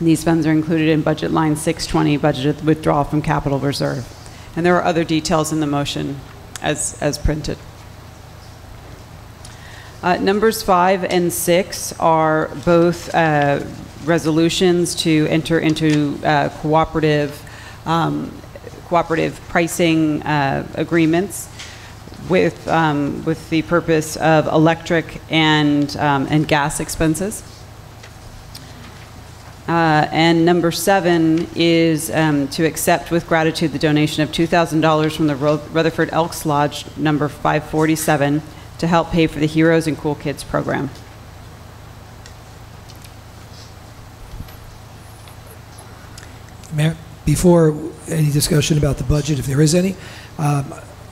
These funds are included in budget line 620, budgeted withdrawal from capital reserve. And there are other details in the motion as printed. Numbers 5 and 6 are both resolutions to enter into cooperative pricing agreements with the purpose of electric and gas expenses. And number 7 is to accept with gratitude the donation of $2,000 from the Rutherford Elks Lodge number 547 to help pay for the Heroes and Cool Kids program. Mayor, before any discussion about the budget, if there is any,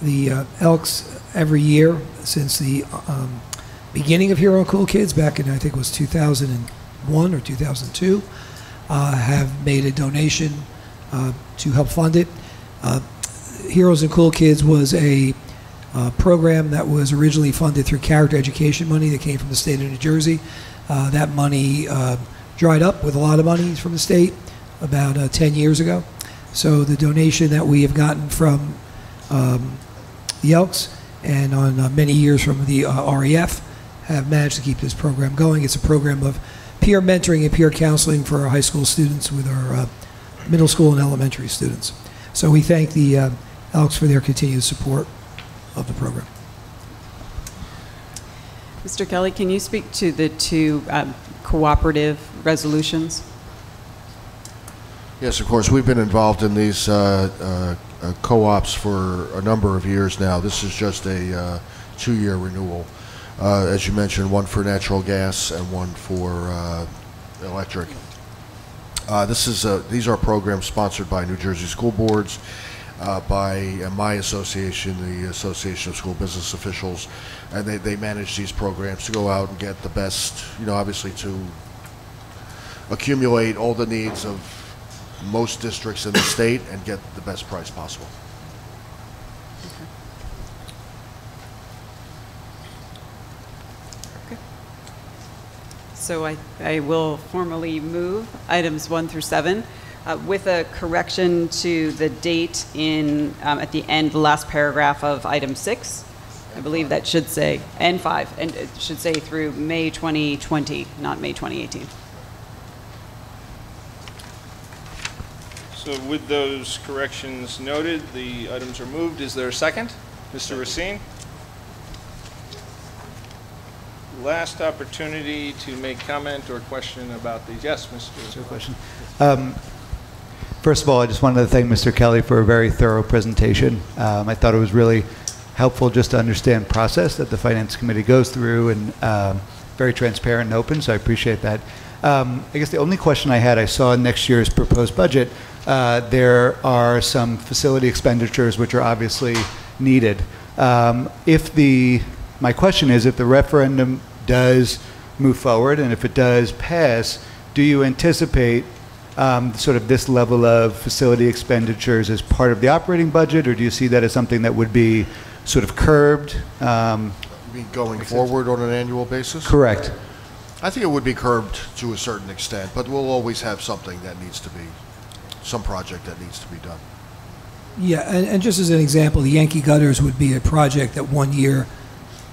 the Elks every year since the beginning of Hero and Cool Kids back in, I think it was 2001 or 2002, have made a donation to help fund it. Heroes and Cool Kids was a program that was originally funded through character education money that came from the state of New Jersey. That money dried up with a lot of money from the state about 10 years ago. So the donation that we have gotten from the Elks and on many years from the REF have managed to keep this program going. It's a program of peer mentoring and peer counseling for our high school students with our middle school and elementary students. So we thank the Elks for their continued support of the program. Mr. Kelly, can you speak to the two cooperative resolutions? Yes, of course. We've been involved in these co-ops for a number of years now. This is just a 2-year renewal. As you mentioned, one for natural gas and one for electric. These are programs sponsored by New Jersey school boards, by my association, the Association of School Business Officials, and they manage these programs to go out and get the best, obviously to accumulate all the needs of most districts in the state and get the best price possible. Okay. So I will formally move items 1 through 7 with a correction to the date in at the end, the last paragraph of item 6. I believe that should say, and 5, and it should say through May 2020, not May 2018. So with those corrections noted, the items are moved. Is there a second? Mr. Racine? Last opportunity to make comment or question about these. Yes, Mr. Question. First of all, I just wanted to thank Mr. Kelly for a very thorough presentation. I thought it was really helpful just to understand process that the Finance Committee goes through, and very transparent and open, so I appreciate that. I guess the only question I had, I saw in next year's proposed budget, there are some facility expenditures which are obviously needed. My question is, if the referendum does move forward, and if it does pass, do you anticipate sort of this level of facility expenditures as part of the operating budget, or do you see that as something that would be sort of curbed? You mean going forward on an annual basis? Correct. I think it would be curbed to a certain extent, but we'll always have something that needs to be, some project that needs to be done. Yeah, and just as an example, the Yankee Gutters would be a project that 1 year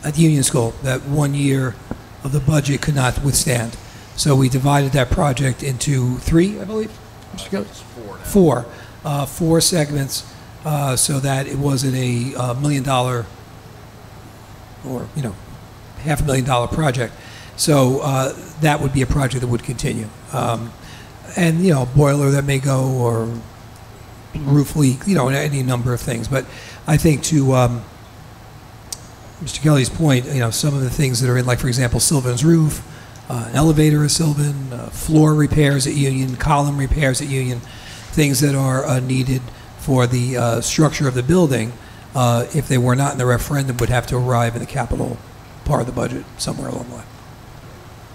at the Union School, that 1 year of the budget could not withstand. So we divided that project into 3, I believe, Mr. Kelly? It's 4 now. 4 segments, so that it wasn't a $1 million or, $500,000 project. So that would be a project that would continue. And, a boiler that may go, or roof leak, any number of things. But I think to Mr. Kelly's point, some of the things that are in, like, for example, Sylvan's roof, an elevator at Sylvan, floor repairs at Union, column repairs at Union, things that are needed for the structure of the building, if they were not in the referendum, would have to arrive in the capital part of the budget somewhere along the line.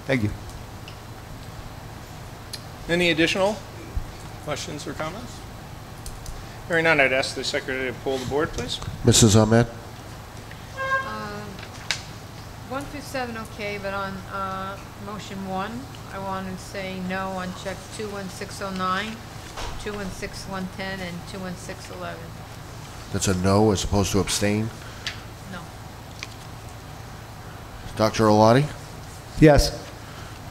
Thank you. Any additional questions or comments? Hearing none, I'd ask the Secretary to poll the board, please. Mrs. Ahmed? 1 through 7, okay, but on motion 1, I want to say no on check 21609, 216110, and 21611. That's a no as opposed to abstain? No. Dr. Olati? Yes.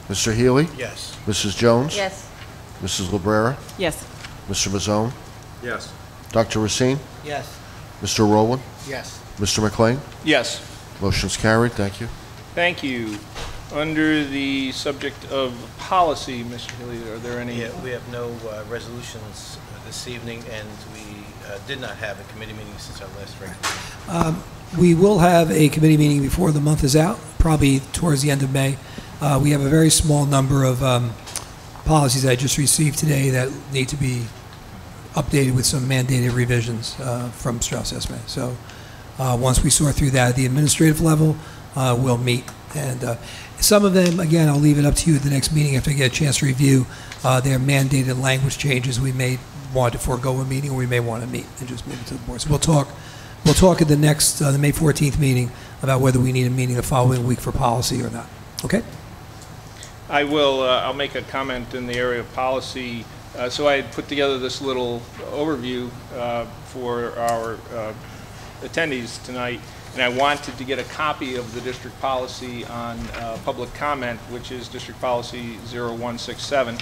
Mr. Healy? Yes. Mrs. Jones? Yes. Mrs. Librera? Yes. Mr. Mazzone? Yes. Dr. Racine? Yes. Mr. Rowland? Yes. Mr. McLean? Yes. Motion's carried. Thank you. Thank you. Under the subject of policy, Mr. Healy, are there any? Yeah, we have no resolutions this evening, and we did not have a committee meeting since our last regular meeting. We will have a committee meeting before the month is out, probably towards the end of May. We have a very small number of policies I just received today that need to be updated with some mandated revisions from Strauss Esme. So once we sort through that at the administrative level, we'll meet. And some of them, again, I'll leave it up to you at the next meeting after I get a chance to review their mandated language changes. We may want to forego a meeting, or we may want to meet and just move it to the board. So we'll talk at the next, the May 14th meeting about whether we need a meeting the following week for policy or not. Okay? I will, I'll make a comment in the area of policy. So I had put together this little overview for our attendees tonight, and I wanted to get a copy of the district policy on public comment, which is District Policy 0167.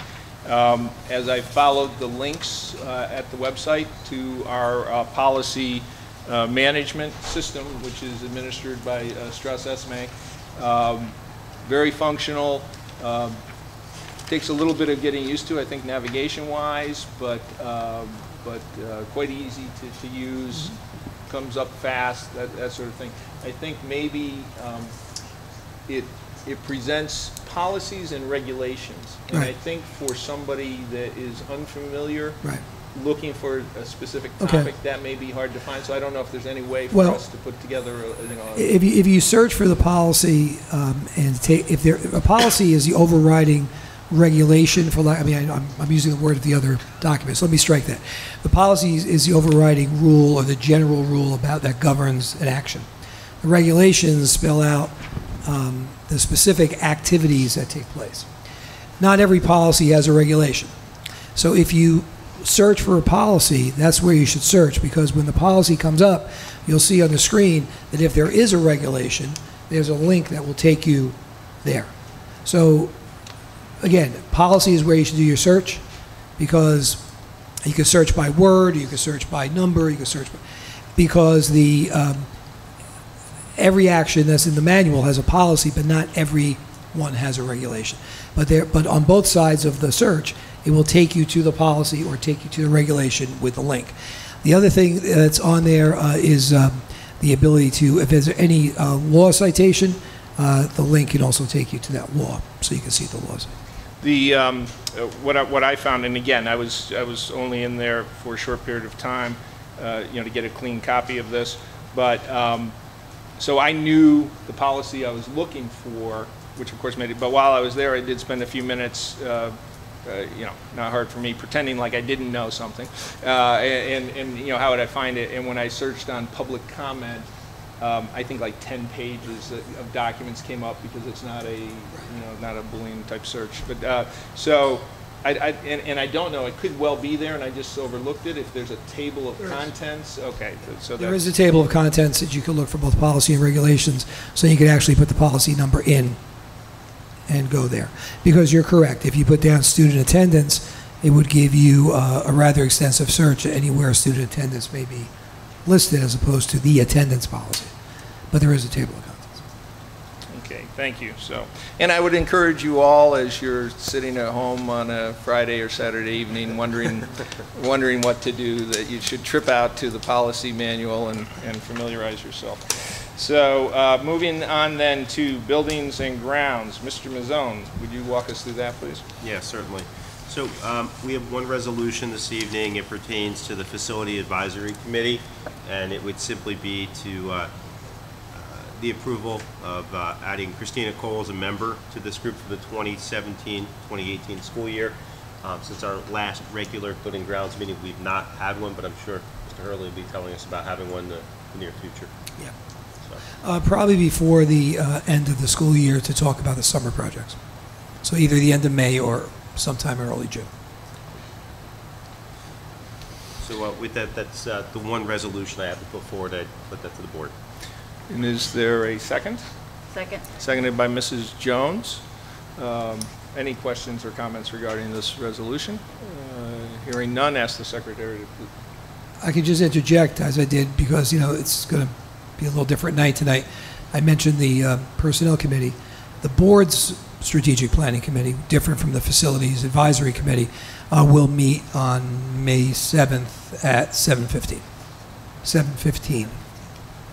As I followed the links at the website to our policy management system, which is administered by Strauss Esme, very functional. Takes a little bit of getting used to, I think, navigation-wise, but quite easy to use. Comes up fast, that sort of thing. I think maybe it presents policies and regulations, and I think for somebody that is unfamiliar, looking for a specific topic, that may be hard to find. So I don't know if there's any way for us to put together, if you search for the policy and take, if a policy is the overriding regulation for, I'm using the word of the other document, so let me strike that. The policy is the overriding rule or the general rule about that governs an action. The regulations spell out the specific activities that take place. Not every policy has a regulation. So if you search for a policy, that's where you should search, because when the policy comes up, you'll see on the screen that if there is a regulation, there's a link that will take you there. So again, policy is where you should do your search, because You can search by word, you can search by number, you can search by, because the every action that's in the manual has a policy, but not every one has a regulation. But on both sides of the search, it will take you to the policy or take you to the regulation with the link. The other thing that's on there is the ability to, if there's any law citation, the link can also take you to that law, so you can see the laws. The what I found, and again, I was only in there for a short period of time, to get a clean copy of this, but so I knew the policy I was looking for, which of course made it. But while I was there, I did spend a few minutes, not hard for me, pretending like I didn't know something, and how would I find it? And when I searched on public comment, I think like 10 pages of documents came up because it's not a, not a Boolean type search. But so, I don't know. It could well be there, and I just overlooked it. If there's a table of contents, okay. So there is a table of contents that you can look for both policy and regulations, so you could actually put the policy number in and go there. Because you're correct. If you put down student attendance, it would give you a rather extensive search anywhere student attendance may be listed as opposed to the attendance policy. But there is a table of contents. Okay, thank you. So, and I would encourage you all, as you're sitting at home on a Friday or Saturday evening wondering what to do, that you should trip out to the policy manual and familiarize yourself. So moving on then to buildings and grounds. Mr. Mazzone, would you walk us through that, please? Yeah, certainly. So we have one resolution this evening. It pertains to the Facility Advisory Committee, and it would simply be to the approval of adding Christina Cole as a member to this group for the 2017-2018 school year. Since our last regular building and grounds meeting, we've not had one, but I'm sure Mr. Hurley will be telling us about having one in the near future. Yeah. Probably before the end of the school year to talk about the summer projects. So either the end of May or sometime in early June. So with that, that's the one resolution I have to put forward. I put that to the board. And is there a second? Second. Seconded by Mrs. Jones. Any questions or comments regarding this resolution? Hearing none, ask the secretary to please. I can just interject, as I did, because it's going to be a little different night tonight. I mentioned the Personnel Committee. The board's Strategic Planning Committee, different from the Facilities Advisory Committee, will meet on May 7th at 7:15. 7:15,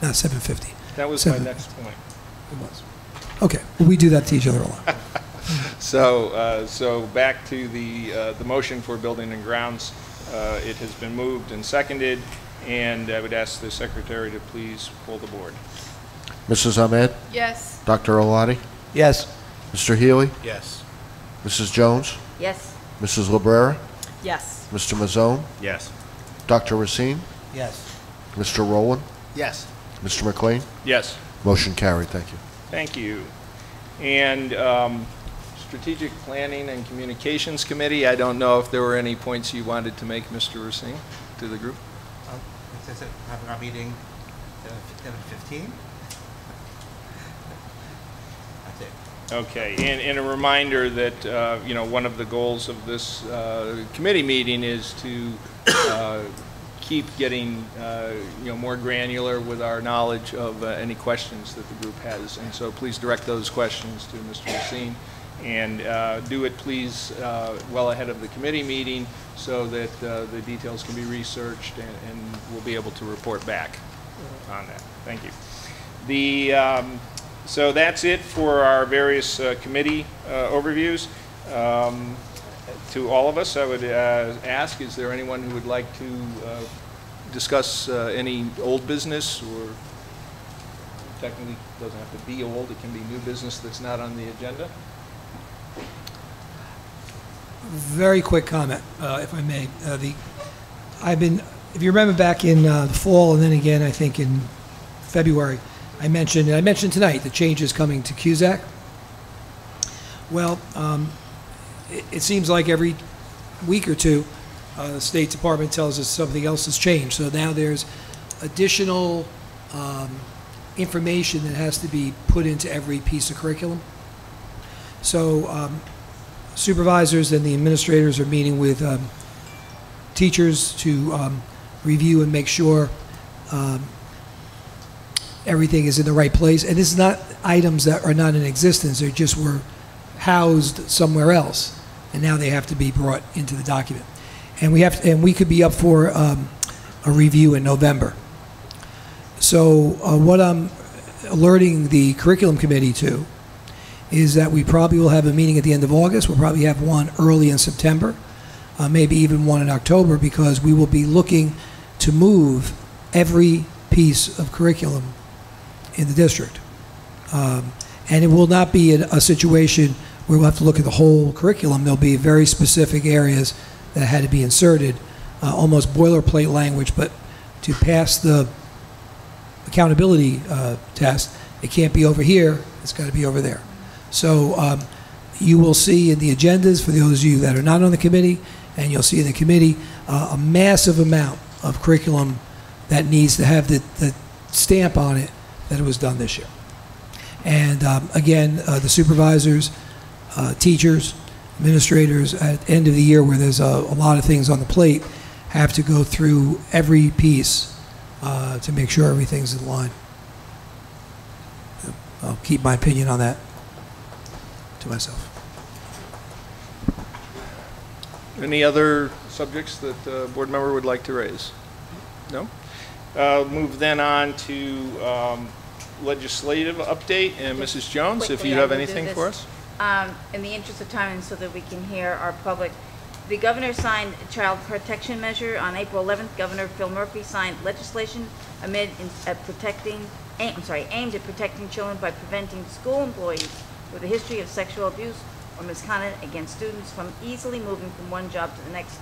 not 7:50. That was my next point. It was. Okay, well, we do that to each other a lot. So back to the motion for building and grounds. It has been moved and seconded, and I would ask the secretary to please pull the board. Mrs. Ahmed? Yes. Dr. Olati? Yes. Mr. Healy? Yes. Mrs. Jones? Yes. Mrs. Librera? Yes. Mr. Mazzone? Yes. Dr. Racine? Yes. Mr. Rowland? Yes. Mr. McLean? Yes. Motion carried. Thank you. Thank you. And Strategic Planning and Communications Committee, I don't know if there were any points you wanted to make, Mr. Racine, to the group? It says having our meeting 15. That's it. Okay, and a reminder that, one of the goals of this committee meeting is to keep getting, more granular with our knowledge of any questions that the group has. And so please direct those questions to Mr. Racine, and do it, please, well ahead of the committee meeting so that the details can be researched and we'll be able to report back on that. Thank you. So that's it for our various committee overviews. To all of us, I would ask, is there anyone who would like to discuss any old business, or technically doesn't have to be old, it can be new business that's not on the agenda? Very quick comment, if I may. If you remember back in the fall, and then again, I think in February, I mentioned tonight the changes coming to CUSAC. Well, it seems like every week or two, the State Department tells us something else has changed. So now there's additional information that has to be put into every piece of curriculum. So supervisors and the administrators are meeting with teachers to review and make sure everything is in the right place. And this is not items that are not in existence, they just were housed somewhere else, and now they have to be brought into the document. And we could be up for a review in November. So what I'm alerting the curriculum committee to is that we probably will have a meeting at the end of August. We'll probably have one early in September, maybe even one in October, because we will be looking to move every piece of curriculum in the district. And it will not be a situation where we'll have to look at the whole curriculum. There'll be very specific areas that had to be inserted, almost boilerplate language, but to pass the accountability test, it can't be over here, it's got to be over there. So you will see in the agendas, for those of you that are not on the committee, and you'll see in the committee, a massive amount of curriculum that needs to have the stamp on it that it was done this year. And again, the supervisors, teachers, administrators, at the end of the year where there's a lot of things on the plate, have to go through every piece to make sure everything's in line. I'll keep my opinion on that to myself. Any other subjects that the board member would like to raise? No? Move then on to legislative update, and Mrs. Jones, if you have anything for us. In the interest of time and so that we can hear our public, the governor signed a child protection measure on April 11th. Governor Phil Murphy signed legislation aimed at protecting children by preventing school employees with a history of sexual abuse or misconduct against students from easily moving from one job to the next.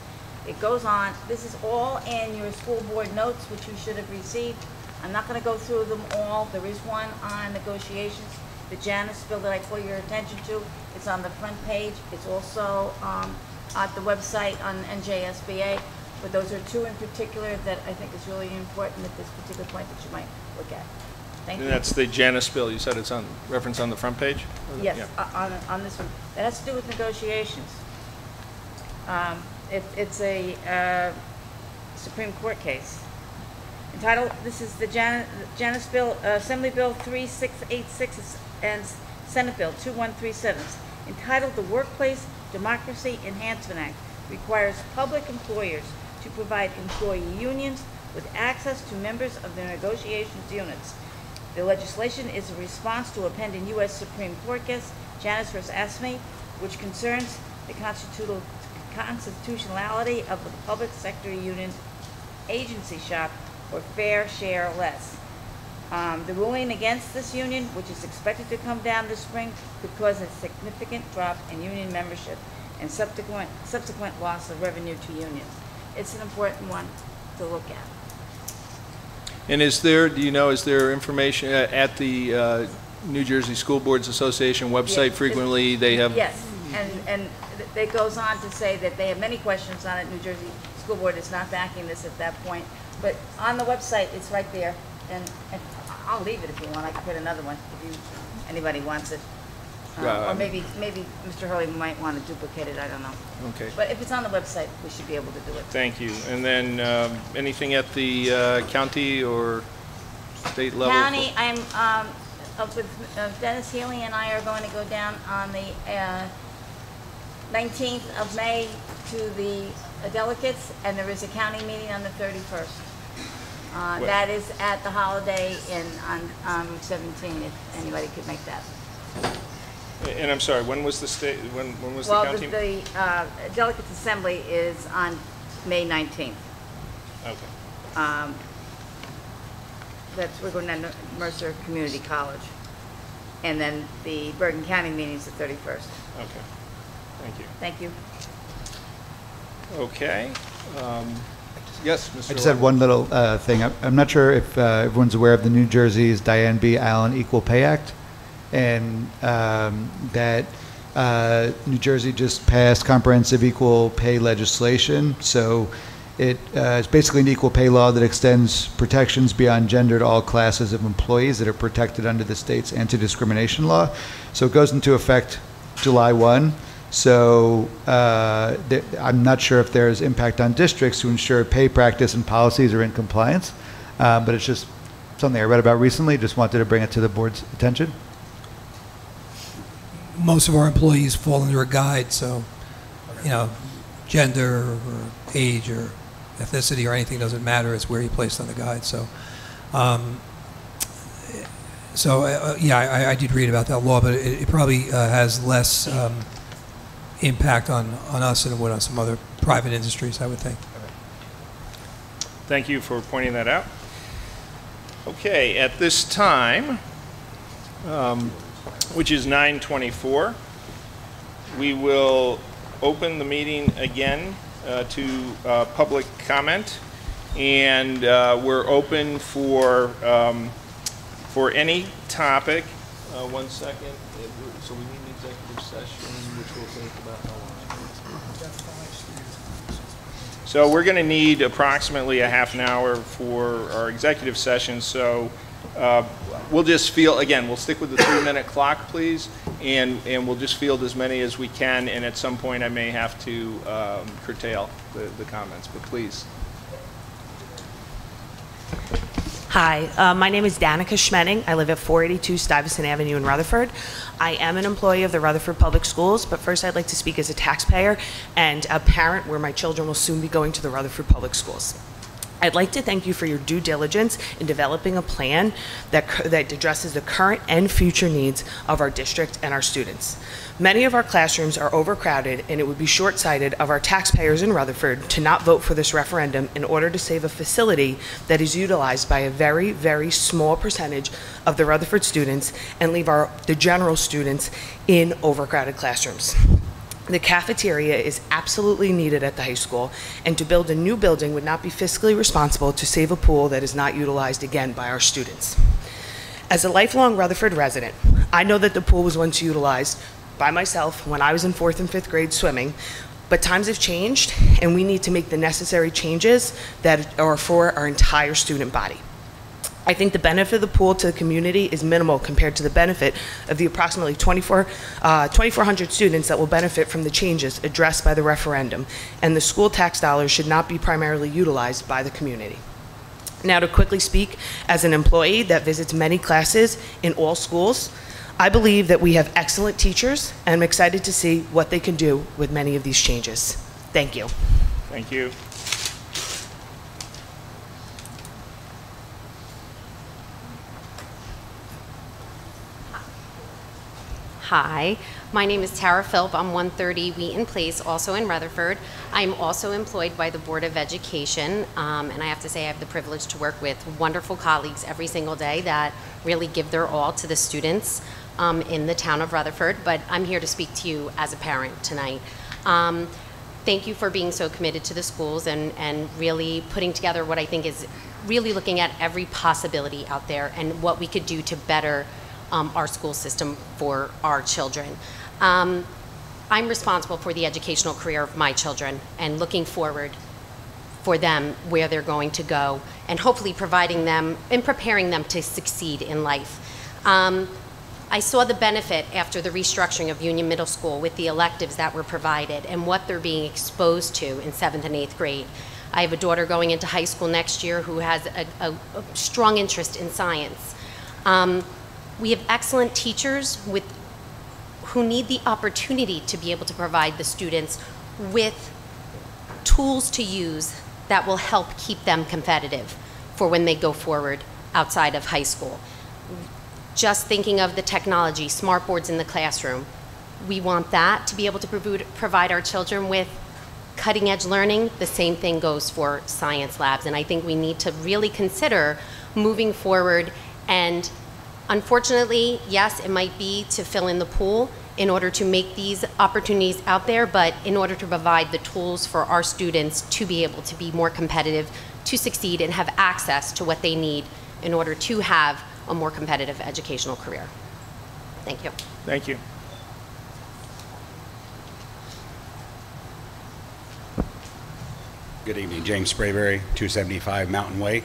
It goes on. This is all in your school board notes, which you should have received. I'm not going to go through them all. There is one on negotiations, the Janus bill that I call your attention to. It's on the front page. It's also at the website on NJSBA. But those are two in particular that I think is really important at this particular point that you might look at. Thank you. And that's the Janus bill. You said it's on reference on the front page? Yes, yeah. on this one. That has to do with negotiations. It's a Supreme Court case. Entitled, this is the Janus Bill, Assembly Bill 3686 and Senate Bill 2137. Entitled the Workplace Democracy Enhancement Act, requires public employers to provide employee unions with access to members of their negotiations units. The legislation is a response to a pending U.S. Supreme Court case, Janus vs. ASME, which concerns the constitutionality of the public sector union agency shop or fair share less. The ruling against this union, which is expected to come down this spring, could cause a significant drop in union membership and subsequent loss of revenue to unions. It's an important one to look at. And is there, do you know, is there information at the New Jersey School Boards Association website? Yes. Frequently they have... Yes, and it goes on to say that they have many questions on it. New Jersey School Board is not backing this at that point. But on the website, it's right there. And I'll leave it if you want. I can put another one if anybody wants it. Or maybe Mr. Hurley might want to duplicate it. I don't know. Okay. But if it's on the website, we should be able to do it. Thank you. And then anything at the county or state level? County, I'm up with Dennis Healy and I are going to go down on the 19th of May to the delegates, and there is a county meeting on the 31st. That is at the Holiday Inn on Route 17, if anybody could make that. And I'm sorry, when was the state? When was the county? Well, the delegates assembly is on May 19th. Okay. We're going to Mercer Community College, and then the Bergen County meeting is the 31st. Okay. Thank you. Thank you. Okay. Yes, Mr. I just had one little thing. I'm not sure if everyone's aware of the New Jersey's Diane B. Allen Equal Pay Act, and that New Jersey just passed comprehensive equal pay legislation. So it is basically an equal pay law that extends protections beyond gender to all classes of employees that are protected under the state's anti-discrimination law. So it goes into effect July 1. So I'm not sure if there's impact on districts to ensure pay practice and policies are in compliance, but it's just something I read about recently. Just wanted to bring it to the board's attention. Most of our employees fall under a guide, so, you know, gender or age or ethnicity or anything doesn't matter. It's where you're placed on the guide. So, yeah, I did read about that law, but it probably has less impact on us than it would on some other private industries, I would think. Thank you for pointing that out. Okay, at this time, which is 9:24, we will open the meeting again to public comment, and we're open for any topic. One second. So we need an executive session, which will take about how long? So we're going to need approximately a half an hour for our executive session. So we'll just we'll stick with the 3-minute clock, please, and we'll just field as many as we can. And at some point, I may have to curtail the comments, but please. Hi, my name is Danica Schmedding. I live at 482 Stuyvesant Avenue in Rutherford. I am an employee of the Rutherford Public Schools, but first I'd like to speak as a taxpayer and a parent where my children will soon be going to the Rutherford Public Schools. I'd like to thank you for your due diligence in developing a plan that addresses the current and future needs of our district and our students. Many of our classrooms are overcrowded, and it would be short-sighted of our taxpayers in Rutherford to not vote for this referendum in order to save a facility that is utilized by a very, very small percentage of the Rutherford students and leave the general students in overcrowded classrooms. The cafeteria is absolutely needed at the high school, and to build a new building would not be fiscally responsible to save a pool that is not utilized again by our students. As a lifelong Rutherford resident, I know that the pool was once utilized by myself when I was in 4th and 5th grade swimming, but times have changed, and we need to make the necessary changes that are for our entire student body. I think the benefit of the pool to the community is minimal compared to the benefit of the approximately 2,400 students that will benefit from the changes addressed by the referendum, and the school tax dollars should not be primarily utilized by the community. Now, to quickly speak as an employee that visits many classes in all schools, I believe that we have excellent teachers, and I'm excited to see what they can do with many of these changes. Thank you. Thank you. Hi, my name is Tara Philp. I'm 130 Wheaton Place, also in Rutherford. I'm also employed by the Board of Education, and I have to say I have the privilege to work with wonderful colleagues every single day that really give their all to the students in the town of Rutherford, but I'm here to speak to you as a parent tonight. Thank you for being so committed to the schools and really putting together what I think is really looking at every possibility out there and what we could do to better our school system for our children. I'm responsible for the educational career of my children and looking forward for them where they're going to go and hopefully providing them and preparing them to succeed in life. I saw the benefit after the restructuring of Union Middle School with the electives that were provided and what they're being exposed to in 7th and 8th grade. I have a daughter going into high school next year who has a strong interest in science. We have excellent teachers who need the opportunity to be able to provide the students with tools to use that will help keep them competitive for when they go forward outside of high school. Just thinking of the technology, smart boards in the classroom, we want that to be able to provide our children with cutting edge learning. The same thing goes for science labs, and I think we need to really consider moving forward. And unfortunately, yes, it might be to fill in the pool in order to make these opportunities out there, but in order to provide the tools for our students to be able to be more competitive, to succeed, and have access to what they need in order to have a more competitive educational career. Thank you. Thank you. Good evening, James Sprayberry, 275 Mountain Way.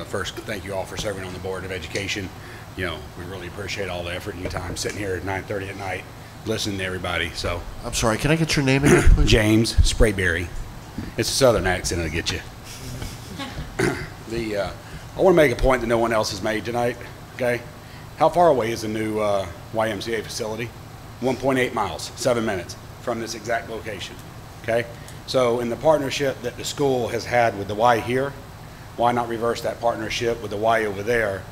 First, thank you all for serving on the Board of Education. You know, we really appreciate all the effort and your time sitting here at 9:30 at night listening to everybody. So I'm sorry, can I get your name again, please? James Sprayberry. It's a southern accent that'll get you. I want to make a point that no one else has made tonight, okay? How far away is the new YMCA facility? 1.8 miles, 7 minutes from this exact location, okay? So in the partnership that the school has had with the Y here, why not reverse that partnership with the Y over there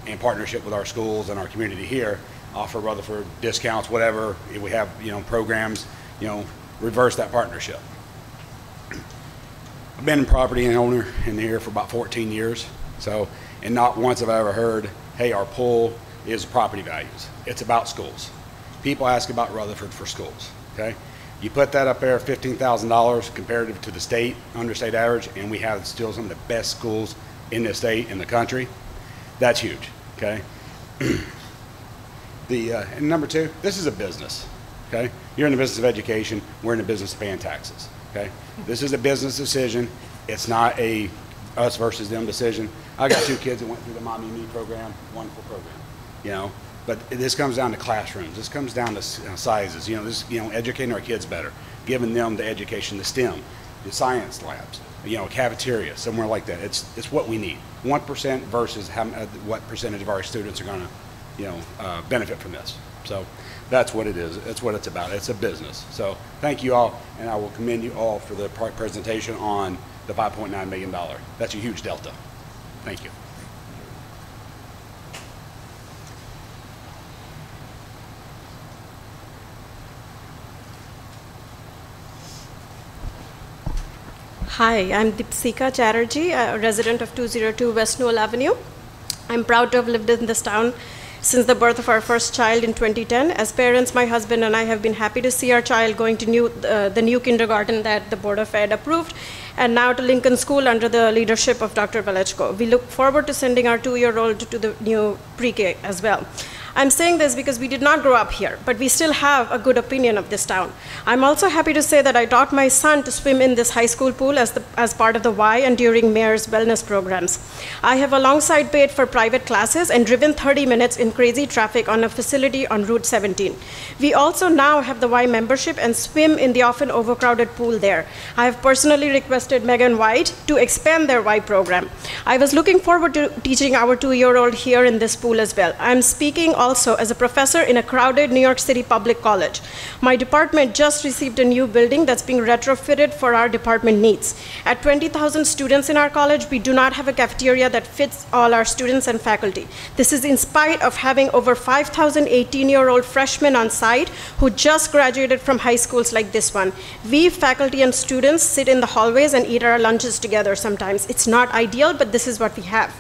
in partnership with our schools and our community here, offer Rutherford discounts, whatever, if we have, programs, reverse that partnership. I've been a property owner in here for about 14 years, and not once have I ever heard, hey, our pull is property values. It's about schools. People ask about Rutherford for schools, okay? You put that up there, $15,000 comparative to the state, understate average, and we have still some of the best schools in the state, in the country. That's huge, okay? And number two, this is a business, okay? You're in the business of education, we're in the business of paying taxes, okay? This is a business decision. It's not a us versus them decision. I got 2 kids that went through the Mommy and Me program, wonderful program, But this comes down to classrooms. This comes down to sizes. Educating our kids better, giving them the education, the STEM, the science labs, cafeteria, somewhere like that. It's what we need. 1% versus what percentage of our students are going to, benefit from this. So that's what it is. That's what it's about. It's a business. So thank you all, and I will commend you all for the presentation on the $5.9 million. That's a huge delta. Thank you. Hi, I'm Deepsika Chatterjee, a resident of 202 West Newell Avenue. I'm proud to have lived in this town since the birth of our first child in 2010. As parents, my husband and I have been happy to see our child going to the new kindergarten that the Board of Ed approved, and now to Lincoln School under the leadership of Dr. Velechko. We look forward to sending our 2-year-old to the new pre-K as well. I'm saying this because we did not grow up here, but we still have a good opinion of this town. I'm also happy to say that I taught my son to swim in this high school pool as part of the Y and during Mayor's wellness programs. I have alongside paid for private classes and driven 30 minutes in crazy traffic on a facility on Route 17. We also now have the Y membership and swim in the often overcrowded pool there. I have personally requested Megan White to expand their Y program. I was looking forward to teaching our 2-year-old here in this pool as well. I'm speaking also as a professor in a crowded New York City public college. My department just received a new building that's being retrofitted for our department needs. At 20,000 students in our college, we do not have a cafeteria that fits all our students and faculty. This is in spite of having over 5,000 18-year-old freshmen on site who just graduated from high schools like this one. We, faculty and students, sit in the hallways and eat our lunches together sometimes. It's not ideal, but this is what we have.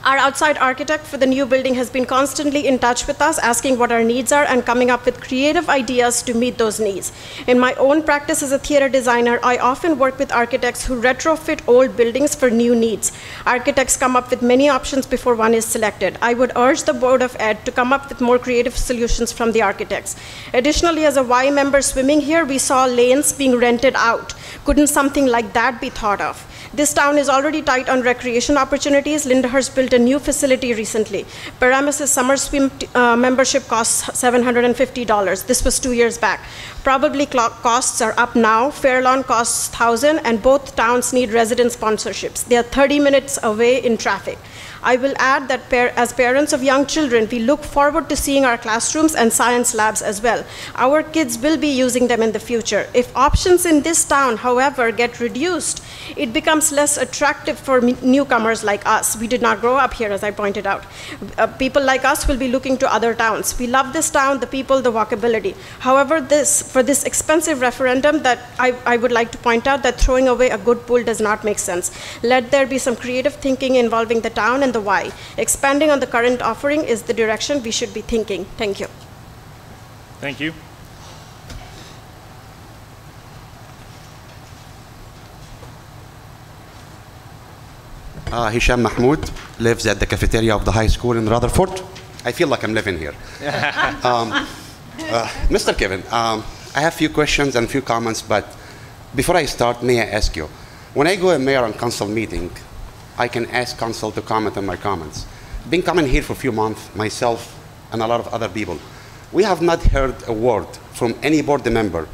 Our outside architect for the new building has been constantly in touch with us, asking what our needs are and coming up with creative ideas to meet those needs. In my own practice as a theater designer, I often work with architects who retrofit old buildings for new needs. Architects come up with many options before one is selected. I would urge the Board of Ed to come up with more creative solutions from the architects. Additionally, as a Y member swimming here, we saw lanes being rented out. Couldn't something like that be thought of? This town is already tight on recreation opportunities. Lyndhurst built a new facility recently. Paramus' summer swim membership costs $750. This was 2 years back. Probably costs are up now. Fairlawn costs $1,000, and both towns need resident sponsorships. They are 30 minutes away in traffic. I will add that as parents of young children, we look forward to seeing our classrooms and science labs as well. Our kids will be using them in the future. If options in this town, however, get reduced, it becomes less attractive for newcomers like us. We did not grow up here, as I pointed out. People like us will be looking to other towns. We love this town, the people, the walkability. However, for this expensive referendum, that I would like to point out that throwing away a good pool does not make sense. Let there be some creative thinking involving the town and the why. Expanding on the current offering is the direction we should be thinking. Thank you. Thank you. Hisham Mahmoud lives at the cafeteria of the high school in Rutherford. I feel like I'm living here. Mr. Kevin, I have a few questions and a few comments, but before I start, may I ask you, when I go to a mayor and council meeting, I can ask council to comment on my comments. Been coming here for a few months, myself and a lot of other people. We have not heard a word from any board member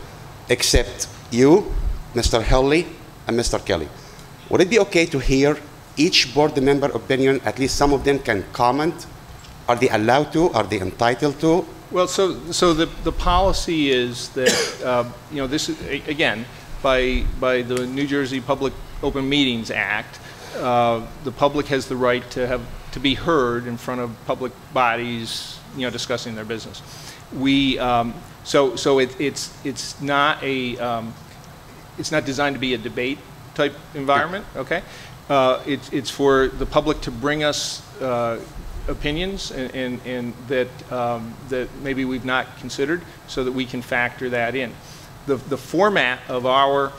except you, Mr. Hurley, and Mr. Kelly. Would it be okay to hear each board member opinion? At least some of them can comment. Are they allowed to? Are they entitled to? Well, so the policy is that, you know, this is, again, by the New Jersey Public Open Meetings Act, the public has the right to be heard in front of public bodies, you know, discussing their business. We, so it's not designed to be a debate type environment, okay? It's for the public to bring us opinions and that that maybe we've not considered, so that we can factor that in. The format of our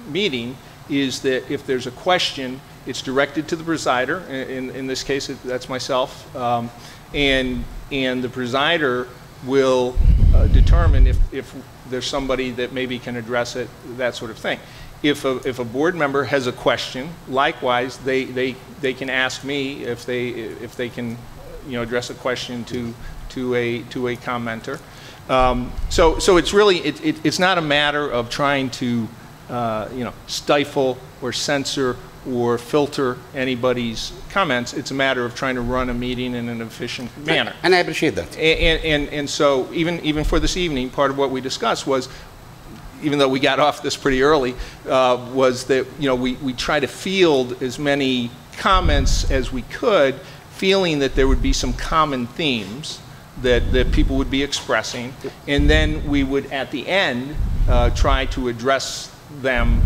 meeting is that if there's a question, it's directed to the presider. In this case, that's myself, and the presider will determine if there's somebody that maybe can address it, that sort of thing. If a board member has a question, likewise, they can ask me if they can, you know, address a question to a commenter. So it's really it's not a matter of trying to you know, stifle or censor or filter anybody's comments. It's a matter of trying to run a meeting in an efficient manner. And I appreciate that. And so even for this evening, part of what we discussed was, even though we got off this pretty early, was that, you know, we try to field as many comments as we could, feeling that there would be some common themes that people would be expressing, and then we would, at the end, try to address them,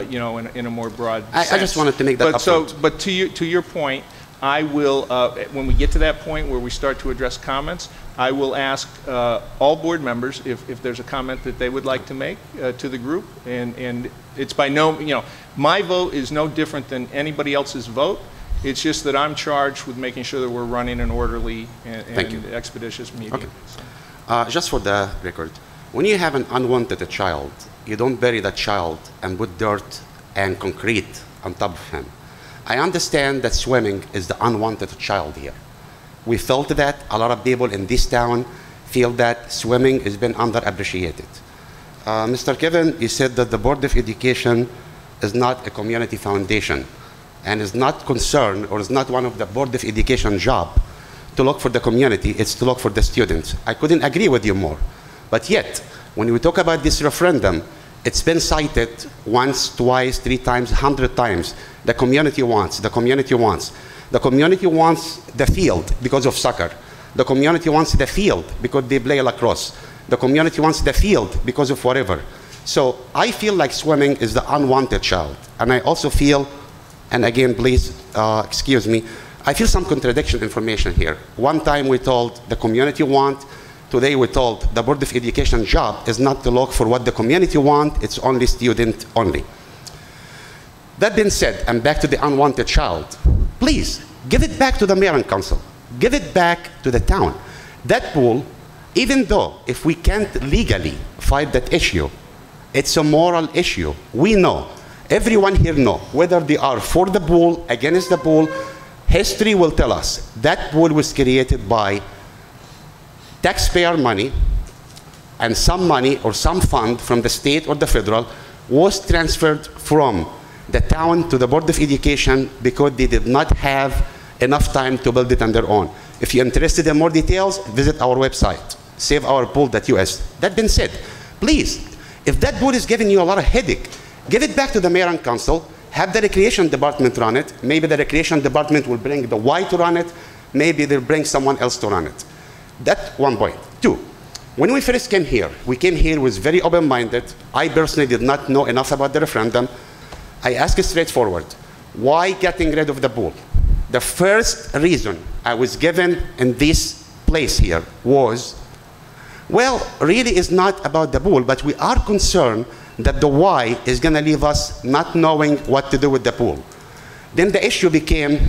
you know, in a more broad sense. I just wanted to make that upfront. But to your point, I will, when we get to that point where we start to address comments, I will ask all board members if there's a comment that they would like to make to the group, and it's by no, you know, my vote is no different than anybody else's vote. It's just that I'm charged with making sure that we're running an orderly and expeditious meeting. Okay. Just for the record, when you have an unwanted child, you don't bury that child and put dirt and concrete on top of him. I understand that swimming is the unwanted child here. We felt that. A lot of people in this town feel that swimming has been underappreciated. Mr. Kevin, you said that the Board of Education is not a community foundation and is not concerned, or is not one of the Board of Education job to look for the community, it's to look for the students. I couldn't agree with you more. But yet, when we talk about this referendum, it's been cited once, twice, 3 times, 100 times. The community wants, the community wants. The community wants the field because of soccer. The community wants the field because they play lacrosse. The community wants the field because of whatever. So I feel like swimming is the unwanted child. And I also feel, and again, please excuse me, I feel some contradiction information here. One time we told the community want, today we told the Board of Education job is not to look for what the community want, it's only student only. That being said, and back to the unwanted child, please give it back to the mayor and council. Give it back to the town. That pool, even though if we can't legally fight that issue, it's a moral issue. We know, everyone here know, whether they are for the pool, against the pool, history will tell us that pool was created by taxpayer money, and some money or some fund from the state or the federal was transferred from the town to the Board of Education because they did not have enough time to build it on their own. If you're interested in more details, visit our website, saveourpool.us. That being said, please, if that pool is giving you a lot of headache, give it back to the mayor and council, have the recreation department run it. Maybe the recreation department will bring the Y to run it. Maybe they'll bring someone else to run it. That's one point. 2, when we first came here, we came here with very open-minded. I personally did not know enough about the referendum. I asked it straightforward, why getting rid of the pool? The first reason I was given in this place here was, well, really it's not about the pool, but we are concerned that the why is going to leave us not knowing what to do with the pool. Then the issue became,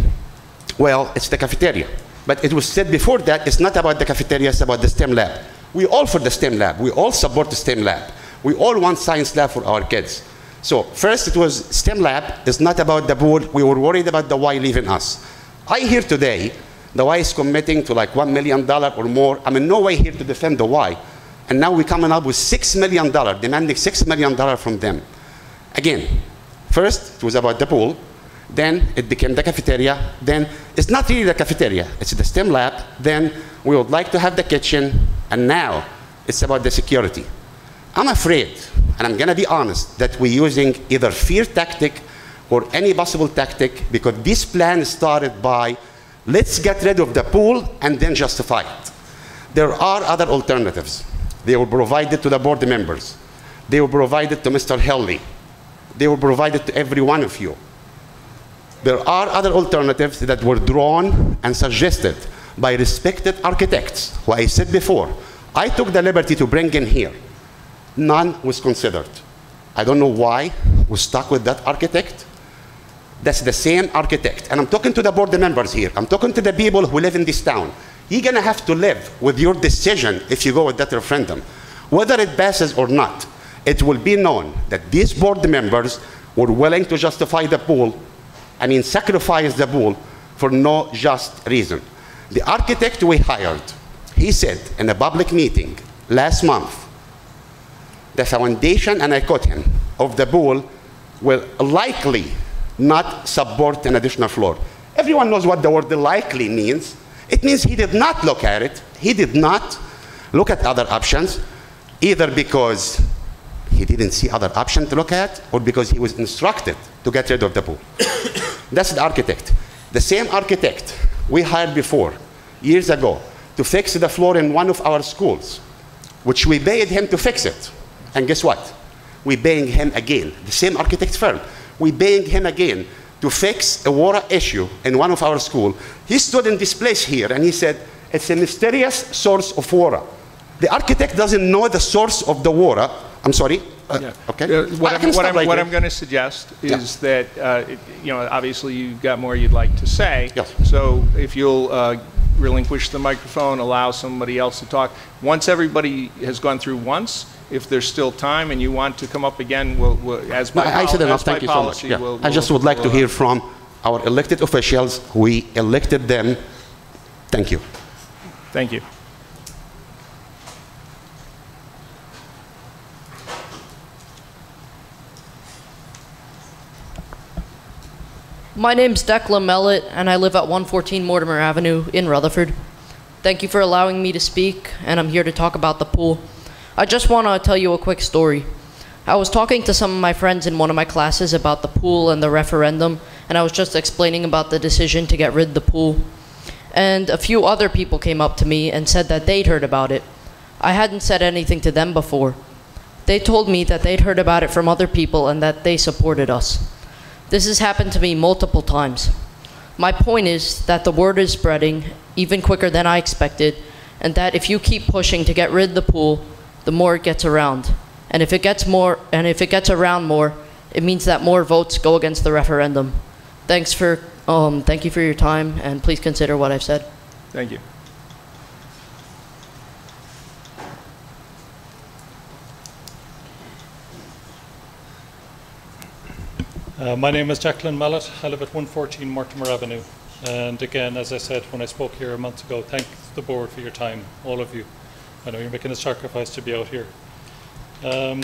well, it's the cafeteria. But it was said before that it's not about the cafeteria, it's about the STEM lab. We all for the STEM lab. We all support the STEM lab. We all want science lab for our kids. So first it was STEM lab. It's not about the pool. We were worried about the why leaving us. I hear today The Y is committing to like $1 million or more. I'm in no way here to defend the Y. And now we're coming up with $6 million, demanding $6 million from them. Again, first it was about the pool, then it became the cafeteria, then it's not really the cafeteria, it's the STEM lab, then we would like to have the kitchen, and now it's about the security. I'm afraid, and I'm gonna be honest, that we're using either fear tactic or any possible tactic, because this plan started by, let's get rid of the pool and then justify it. There are other alternatives. They were provided to the board members. They were provided to Mr. Hurley. They were provided to every one of you. There are other alternatives that were drawn and suggested by respected architects, who I said before, I took the liberty to bring in here. None was considered. I don't know why we stuck with that architect. That's the same architect. And I'm talking to the board members here. I'm talking to the people who live in this town. You're gonna have to live with your decision if you go with that referendum. Whether it passes or not, it will be known that these board members were willing to justify the pool, sacrifice the pool for no just reason. The architect we hired, he said in a public meeting last month, the foundation, and I quote him, of the pool will likely not support an additional floor. Everyone knows what the word likely means. It means he did not look at it. He did not look at other options, either because he didn't see other options to look at, or because he was instructed to get rid of the pool. That's the architect. The same architect we hired before, years ago, to fix the floor in one of our schools, which we paid him to fix it. And guess what? We're paying him again, the same architect firm. We're paying him again to fix a water issue in one of our schools. He stood in this place here and he said, it's a mysterious source of water. The architect doesn't know the source of the water. I'm sorry. Okay. What I'm going to suggest is that, obviously you've got more you'd like to say. Yes. So if you'll relinquish the microphone, allow somebody else to talk. Once everybody has gone through once, if there's still time and you want to come up again, as by I said enough. Thank you so much. Yeah. I just would like to hear from our elected officials. We elected them. Thank you. Thank you. My name's Declan Mellett, and I live at 114 Mortimer Avenue in Rutherford. Thank you for allowing me to speak, and I'm here to talk about the pool. I just want to tell you a quick story. I was talking to some of my friends in one of my classes about the pool and the referendum, and I was just explaining about the decision to get rid of the pool. And a few other people came up to me and said that they'd heard about it. I hadn't said anything to them before. They told me that they'd heard about it from other people and that they supported us. This has happened to me multiple times. My point is that the word is spreading even quicker than I expected, and that if you keep pushing to get rid of the pool, the more it gets around. And if it gets around more, it means that more votes go against the referendum. Thank you for your time, and please consider what I've said. Thank you. My name is Declan Mellett. I live at 114 Mortimer Avenue. And again, as I said when I spoke here a month ago, thank the board for your time, all of you. I know you're making a sacrifice to be out here. I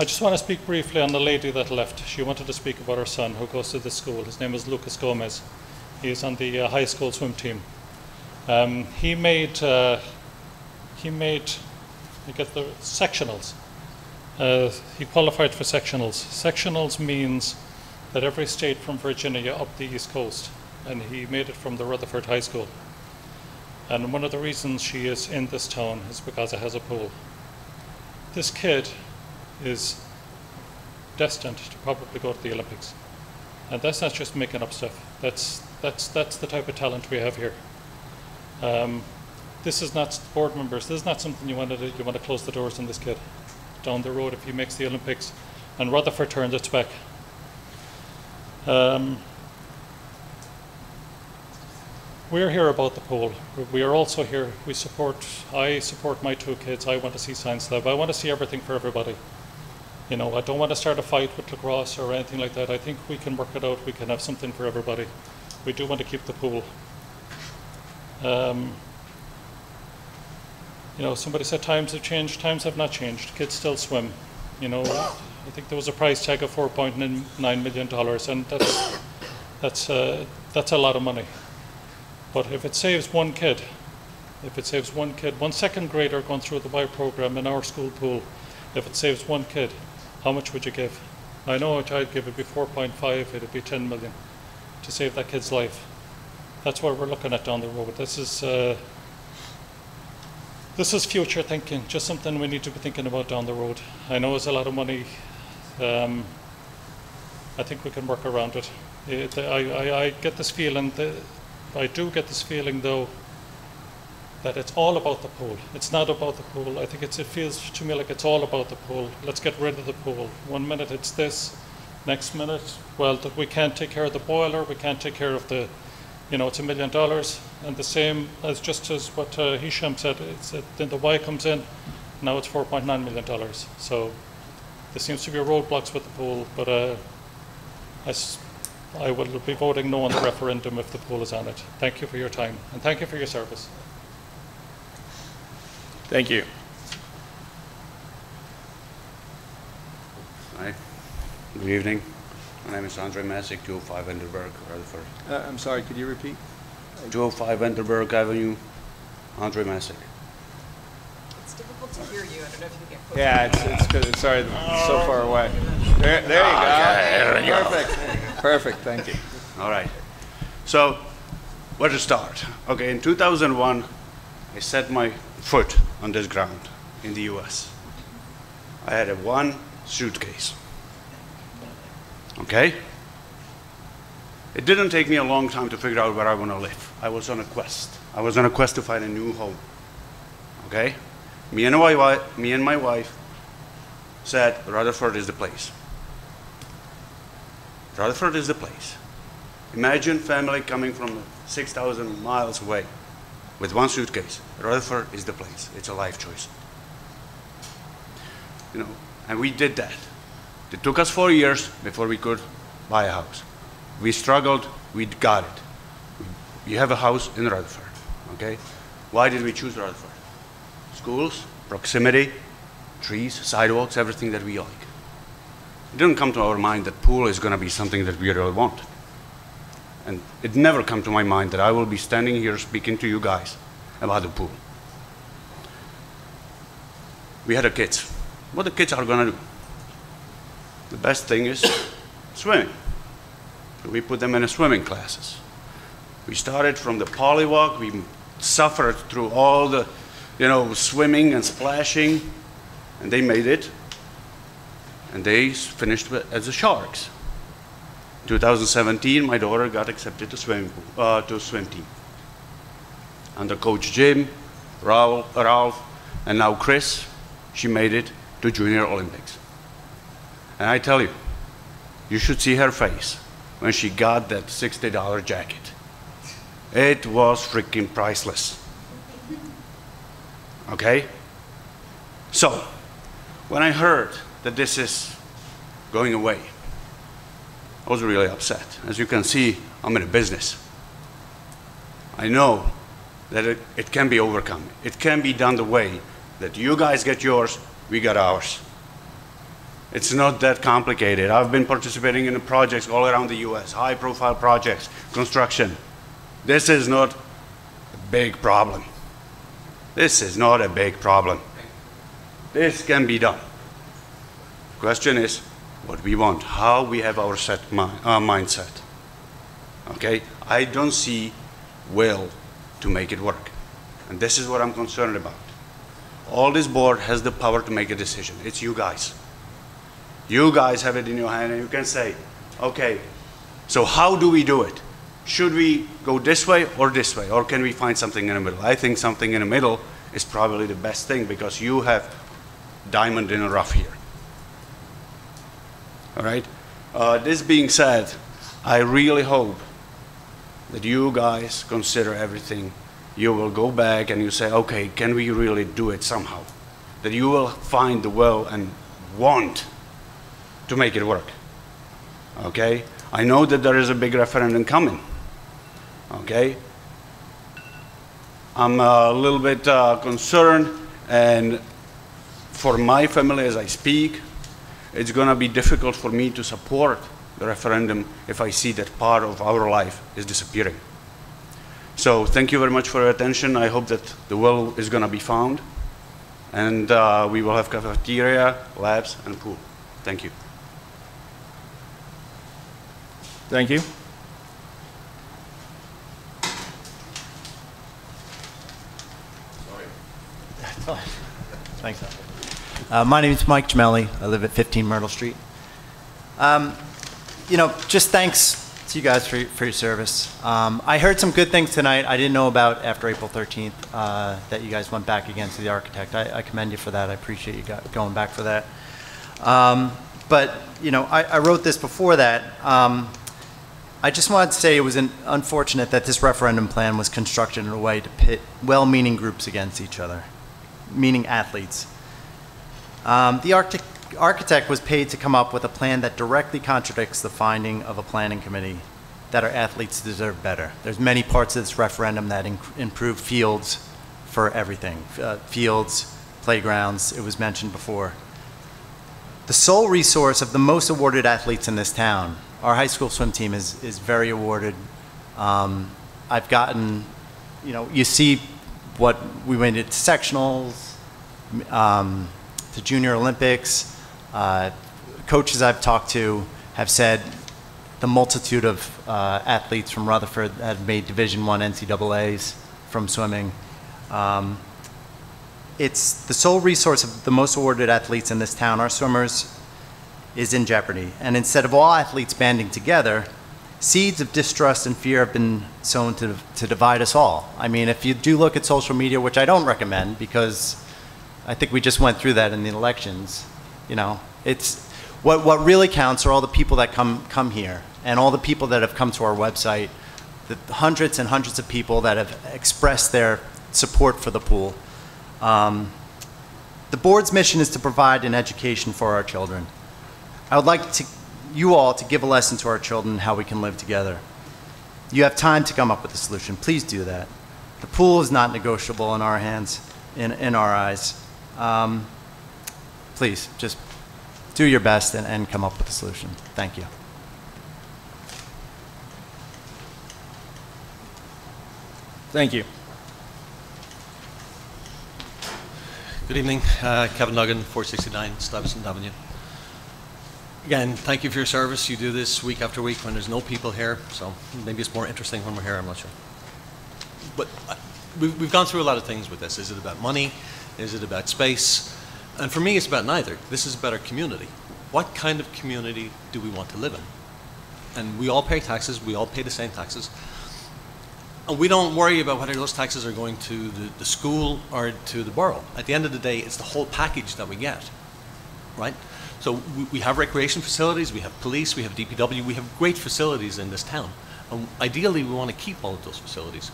just want to speak briefly on the lady that left. She wanted to speak about her son who goes to this school. His name is Lucas Gomez. He's on the high school swim team. He made I get the sectionals. He qualified for sectionals. Sectionals means that every state from Virginia up the East Coast, and he made it from the Rutherford High School. And one of the reasons she is in this town is because it has a pool. This kid is destined to probably go to the Olympics. And that's not just making up stuff. That's the type of talent we have here. This is not, board members, this is not something you want to close the doors on this kid. Down the road, if he makes the Olympics and Rutherford turns its back. We're here about the pool. We are also here, I support my two kids. I want to see Science Lab. I want to see everything for everybody. You know, I don't want to start a fight with lacrosse or anything like that. I think we can work it out. We can have something for everybody. We do want to keep the pool. You know, somebody said times have changed. Times have not changed. Kids still swim. You know, I think there was a price tag of $4.9 million, and that's a lot of money. But if it saves one kid, one second grader going through the Y program in our school pool, if it saves one kid, how much would you give? I know what I'd give. It'd be 4.5. It'd be 10 million to save that kid's life. That's what we're looking at down the road. This is future thinking, just something we need to be thinking about down the road. I know it's a lot of money. I think we can work around it. I get this feeling, I do get this feeling though, that it's all about the pool. It's not about the pool. I think it feels to me like it's all about the pool. Let's get rid of the pool. 1 minute it's this, next minute, well, that we can't take care of the boiler, we can't take care of the, you know, it's $1 million. And the same as just as what Hisham said, it's then the Y comes in, now it's $4.9 million. So there seems to be roadblocks with the pool, but I will be voting no on the referendum if the pool is on it. Thank you for your time, and thank you for your service. Thank you. Hi. Good evening. My name is Andre Masick, 205 Enderberg, Rutherford. I'm sorry, could you repeat? 205 Enderberg Avenue, Andre Masick. It's difficult to hear you. I don't know if you can get closer. Yeah, it's good. Sorry, it's so far away. There you go. There we go. Perfect. Perfect. Thank you. All right. So, where to start? Okay, in 2001, I set my foot on this ground in the US. I had one suitcase. Okay? It didn't take me a long time to figure out where I want to live. I was on a quest. I was on a quest to find a new home. Okay? Me and my wife said, Rutherford is the place. Rutherford is the place. Imagine family coming from 6,000 miles away with one suitcase. Rutherford is the place. It's a life choice. You know, and we did that. It took us 4 years before we could buy a house. We struggled, we got it. You have a house in Rutherford, okay? Why did we choose Rutherford? Schools, proximity, trees, sidewalks, everything that we like. It didn't come to our mind that pool is going to be something that we really want. And it never came to my mind that I will be standing here speaking to you guys about the pool. We had the kids. What the kids are going to do? The best thing is swimming. So we put them in swimming classes. We started from the polywalk. We suffered through all the, you know, swimming and splashing, and they made it. And they finished as the Sharks. 2017, my daughter got accepted to swim team. Under Coach Jim, Ralph, and now Chris, she made it to Junior Olympics. And I tell you, you should see her face when she got that $60 jacket. It was freaking priceless. Okay? So, when I heard that this is going away, I was really upset. As you can see, I'm in a business. I know that it can be overcome. It can be done the way that you guys get yours, we got ours. It's not that complicated. I've been participating in projects all around the US, high-profile projects, construction. This is not a big problem. This is not a big problem. This can be done. The question is what we want, how we have our mindset. Okay? I don't see will to make it work. And this is what I'm concerned about. All this board has the power to make a decision. It's you guys. You guys have it in your hand and you can say, okay, so how do we do it? Should we go this way, or can we find something in the middle? I think something in the middle is probably the best thing because you have diamond in the rough here. All right? This being said, I really hope that you guys consider everything. You will go back and you say, okay, can we really do it somehow? That you will find the will and want to make it work. Okay? I know that there is a big referendum coming. Okay? I'm a little bit concerned, and for my family as I speak, it's going to be difficult for me to support the referendum if I see that part of our life is disappearing. So thank you very much for your attention. I hope that the will is going to be found, and we will have cafeteria, labs, and pool. Thank you. Thank you. Thanks. My name is Mike Gemelli. I live at 15 Myrtle Street. You know, just thanks to you guys for your service. I heard some good things tonight I didn't know about after April 13th, that you guys went back again to the architect. I commend you for that. I appreciate you going back for that. But, you know, I wrote this before that. I just wanted to say it was unfortunate that this referendum plan was constructed in a way to pit well-meaning groups against each other, meaning athletes. The architect was paid to come up with a plan that directly contradicts the finding of a planning committee that our athletes deserve better. There's many parts of this referendum that improve fields for everything. Fields, playgrounds, it was mentioned before. The sole resource of the most awarded athletes in this town, our high school swim team is very awarded. I've gotten, you know, you see what we went into sectionals, to Junior Olympics. Coaches I've talked to have said the multitude of athletes from Rutherford have made Division I NCAAs from swimming. It's the sole resource of the most awarded athletes in this town, our swimmers, is in jeopardy. And instead of all athletes banding together, seeds of distrust and fear have been sown to divide us all. I mean, if you do look at social media, which I don't recommend because I think we just went through that in the elections, you know, it's what really counts are all the people that come here and all the people that have come to our website, the hundreds and hundreds of people that have expressed their support for the pool. The board's mission is to provide an education for our children. I would like you all to give a lesson to our children how we can live together. You have time to come up with a solution. Please do that. The pool is not negotiable in our hands, in our eyes. Please, just do your best and come up with a solution. Thank you. Thank you. Good evening, Kevin Nuggan, 469 Stuyvesant Avenue. Again, thank you for your service. You do this week after week when there's no people here, so maybe it's more interesting when we're here, I'm not sure. But we've gone through a lot of things with this. Is it about money? Is it about space? And for me, it's about neither. This is about our community. What kind of community do we want to live in? And we all pay taxes. We all pay the same taxes. And we don't worry about whether those taxes are going to the school or to the borough. At the end of the day, it's the whole package that we get, right? So we have recreation facilities, we have police, we have DPW, we have great facilities in this town. And ideally, we want to keep all of those facilities.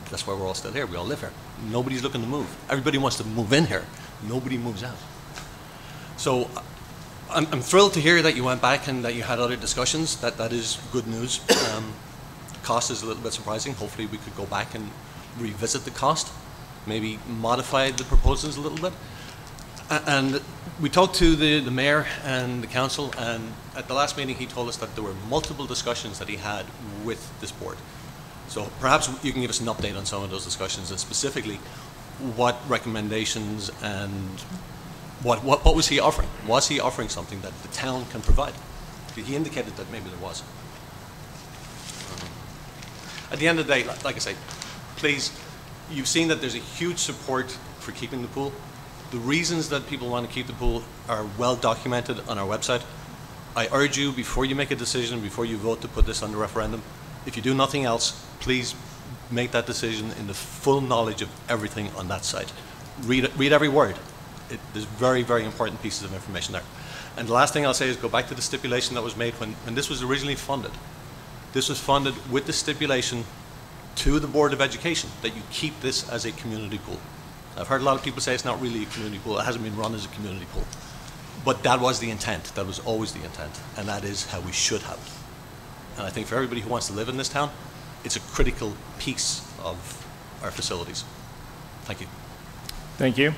That's why we're all still here. We all live here. Nobody's looking to move. Everybody wants to move in here. Nobody moves out. So I'm thrilled to hear that you went back and that you had other discussions. That is good news. Cost is a little bit surprising. Hopefully we could go back and revisit the cost, maybe modify the proposals a little bit. And we talked to the mayor and the council, and at the last meeting he told us that there were multiple discussions that he had with this board. So perhaps you can give us an update on some of those discussions, and specifically what recommendations and what was he offering? Was he offering something that the town can provide? He indicated that maybe there was. At the end of the day, like I say, please, you've seen that there's a huge support for keeping the pool. The reasons that people want to keep the pool are well documented on our website. I urge you, before you make a decision, before you vote to put this on the referendum, if you do nothing else, please make that decision in the full knowledge of everything on that site. Read every word. There's very, very important pieces of information there. And the last thing I'll say is go back to the stipulation that was made when this was originally funded. This was funded with the stipulation to the Board of Education that you keep this as a community pool. I've heard a lot of people say it's not really a community pool. It hasn't been run as a community pool. But that was the intent. That was always the intent. And that is how we should have it. And I think for everybody who wants to live in this town, it's a critical piece of our facilities. Thank you. Thank you.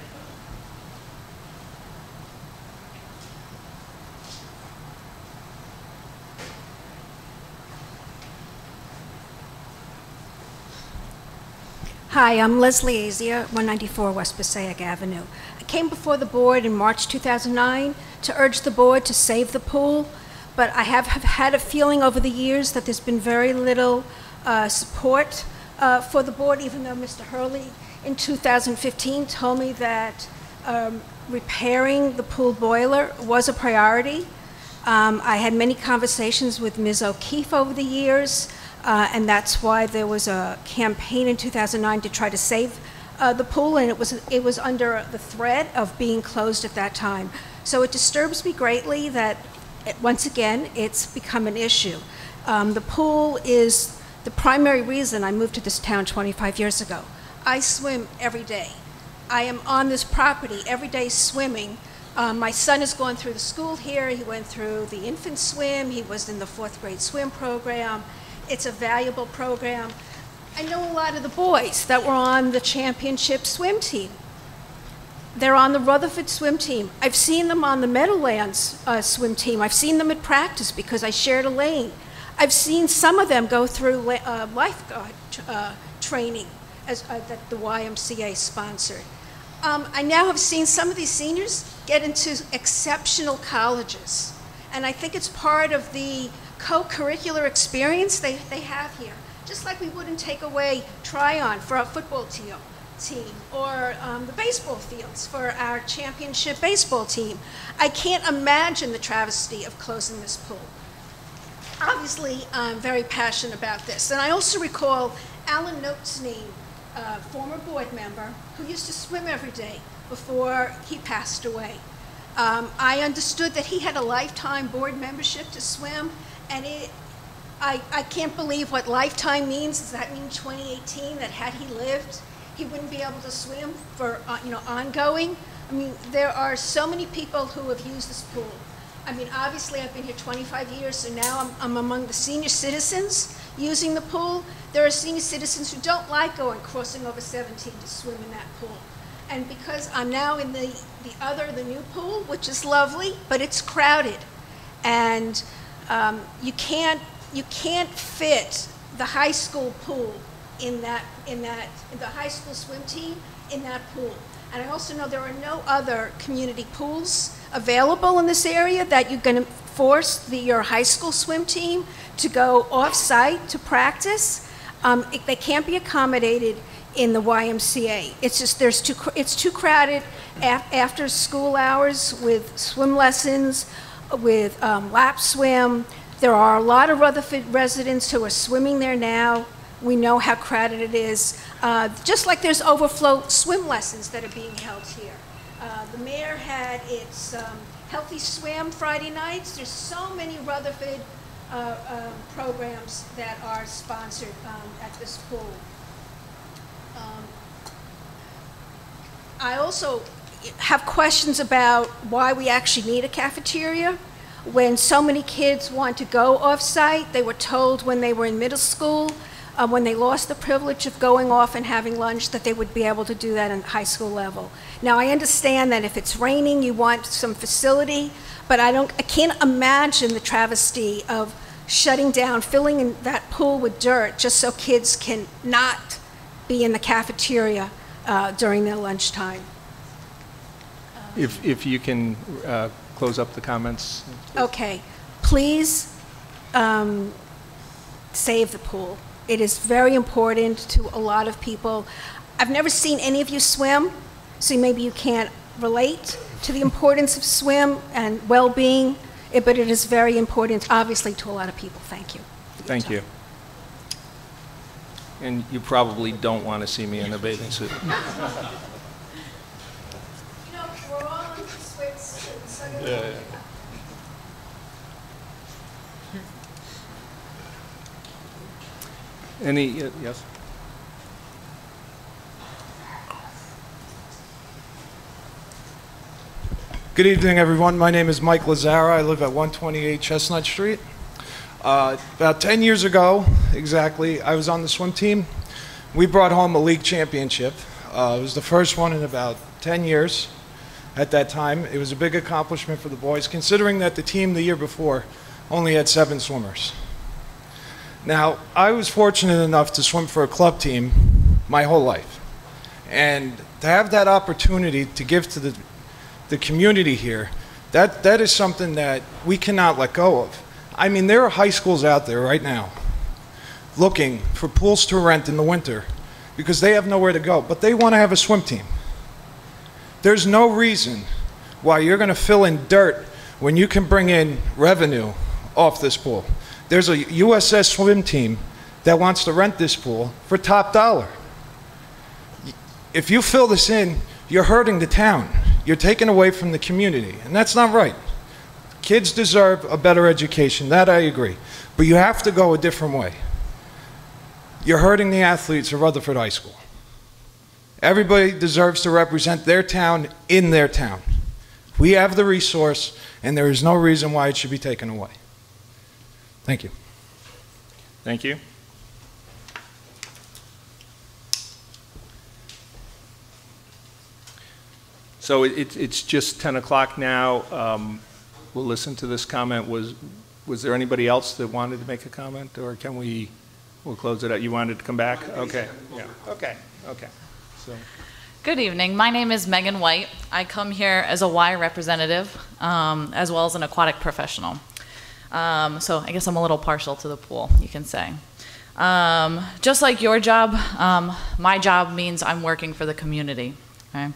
Hi, I'm Leslie Azia, 194 West Passaic Avenue. I came before the board in March 2009 to urge the board to save the pool, but I have had a feeling over the years that there's been very little support for the board, even though Mr. Hurley in 2015 told me that repairing the pool boiler was a priority. I had many conversations with Ms. O'Keefe over the years, and that's why there was a campaign in 2009 to try to save the pool, and it was under the threat of being closed at that time. So it disturbs me greatly that, once again, it's become an issue. The pool is the primary reason I moved to this town 25 years ago. I swim every day. I am on this property every day swimming. My son has gone through the school here. He went through the infant swim. He was in the 4th grade swim program. It's a valuable program. I know a lot of the boys that were on the championship swim team. They're on the Rutherford swim team. I've seen them on the Meadowlands swim team. I've seen them at practice because I shared a lane. I've seen some of them go through lifeguard training that the YMCA sponsored. I now have seen some of these seniors get into exceptional colleges. And I think it's part of the co-curricular experience they have here. Just like we wouldn't take away Tryon for our football team or the baseball fields for our championship baseball team. I can't imagine the travesty of closing this pool. Obviously, I'm very passionate about this. And I also recall Alan Note's name, former board member, who used to swim every day before he passed away. I understood that he had a lifetime board membership to swim, and I can't believe what lifetime means. Does that mean 2018, that had he lived, he wouldn't be able to swim for ongoing? I mean, there are so many people who have used this pool. I mean, obviously, I've been here 25 years, so now I'm among the senior citizens using the pool. There are senior citizens who don't like crossing over 17 to swim in that pool. And because I'm now in the new pool, which is lovely, but it's crowded. And you can't fit the high school pool in the high school swim team in that pool. And I also know there are no other community pools available in this area that you're going to force your high school swim team to go off-site to practice. They can't be accommodated in the YMCA. It's just it's too crowded after school hours with swim lessons, with lap swim. There are a lot of Rutherford residents who are swimming there now. We know how crowded it is. Just like there's overflow swim lessons that are being held here. The mayor had its Healthy Swim Friday nights. There's so many Rutherford programs that are sponsored at this pool. I also have questions about why we actually need a cafeteria. When so many kids want to go off-site, they were told when they were in middle school, when they lost the privilege of going off and having lunch, that they would be able to do that at high school level. Now, I understand that if it's raining, you want some facility, but I can't imagine the travesty of shutting down, filling in that pool with dirt just so kids can not be in the cafeteria during their lunchtime. If you can close up the comments. Okay, please save the pool. It is very important to a lot of people. I've never seen any of you swim, so maybe you can't relate to the importance of swim and well-being, but it is very important, obviously, to a lot of people. Thank you. Thank you. And you probably don't want to see me in a bathing suit. You know, we're all in swimsuits, so Yeah. Any, yes? Good evening, everyone. My name is Mike Lazara. I live at 128 Chestnut Street. About 10 years ago, exactly, I was on the swim team. We brought home a league championship. It was the first one in about 10 years at that time. It was a big accomplishment for the boys, considering that the team the year before only had 7 swimmers. Now, I was fortunate enough to swim for a club team my whole life. And to have that opportunity to give to the community here, that is something that we cannot let go of. I mean, there are high schools out there right now looking for pools to rent in the winter because they have nowhere to go, but they want to have a swim team. There's no reason why you're going to fill in dirt when you can bring in revenue off this pool. There's a USS swim team that wants to rent this pool for top dollar. If you fill this in, you're hurting the town. You're taking away from the community, and that's not right. Kids deserve a better education, that I agree. But you have to go a different way. You're hurting the athletes of Rutherford High School. Everybody deserves to represent their town in their town. We have the resource, and there is no reason why it should be taken away. Thank you. Thank you. So it's just 10 o'clock now. We'll listen to this comment. Was there anybody else that wanted to make a comment, or can we'll close it out? You wanted to come back? Okay. Yeah. Okay. So. Good evening. My name is Megan White. I come here as a Y representative, as well as an aquatic professional. So I guess I'm a little partial to the pool, you can say. Just like your job, my job means I'm working for the community. Okay?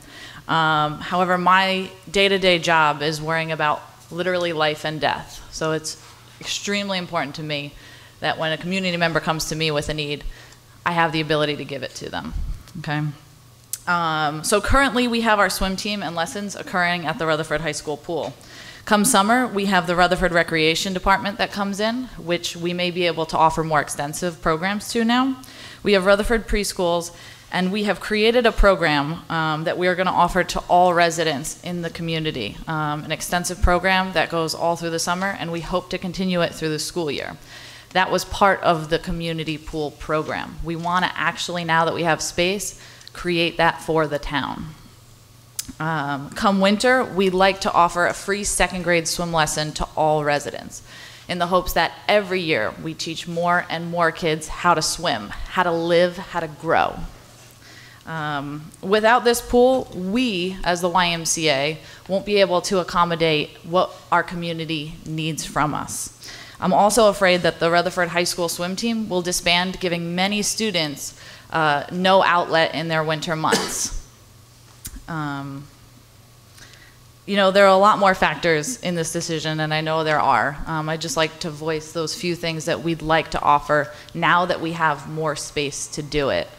However, my day-to-day job is worrying about literally life and death. So it's extremely important to me that when a community member comes to me with a need, I have the ability to give it to them. Okay? So currently we have our swim team and lessons occurring at the Rutherford High School pool. Come summer, we have the Rutherford Recreation Department that comes in, which we may be able to offer more extensive programs to now. We have Rutherford preschools, and we have created a program that we are going to offer to all residents in the community, an extensive program that goes all through the summer, and we hope to continue it through the school year. That was part of the community pool program. We want to actually, now that we have space, create that for the town. Come winter, we'd like to offer a free second grade swim lesson to all residents in the hopes that every year we teach more and more kids how to swim, how to live, how to grow. Without this pool, we, as the YMCA, won't be able to accommodate what our community needs from us. I'm also afraid that the Rutherford High School swim team will disband, giving many students no outlet in their winter months. You know, there are a lot more factors in this decision, and I know there are. I'd just like to voice those few things that we'd like to offer now that we have more space to do it.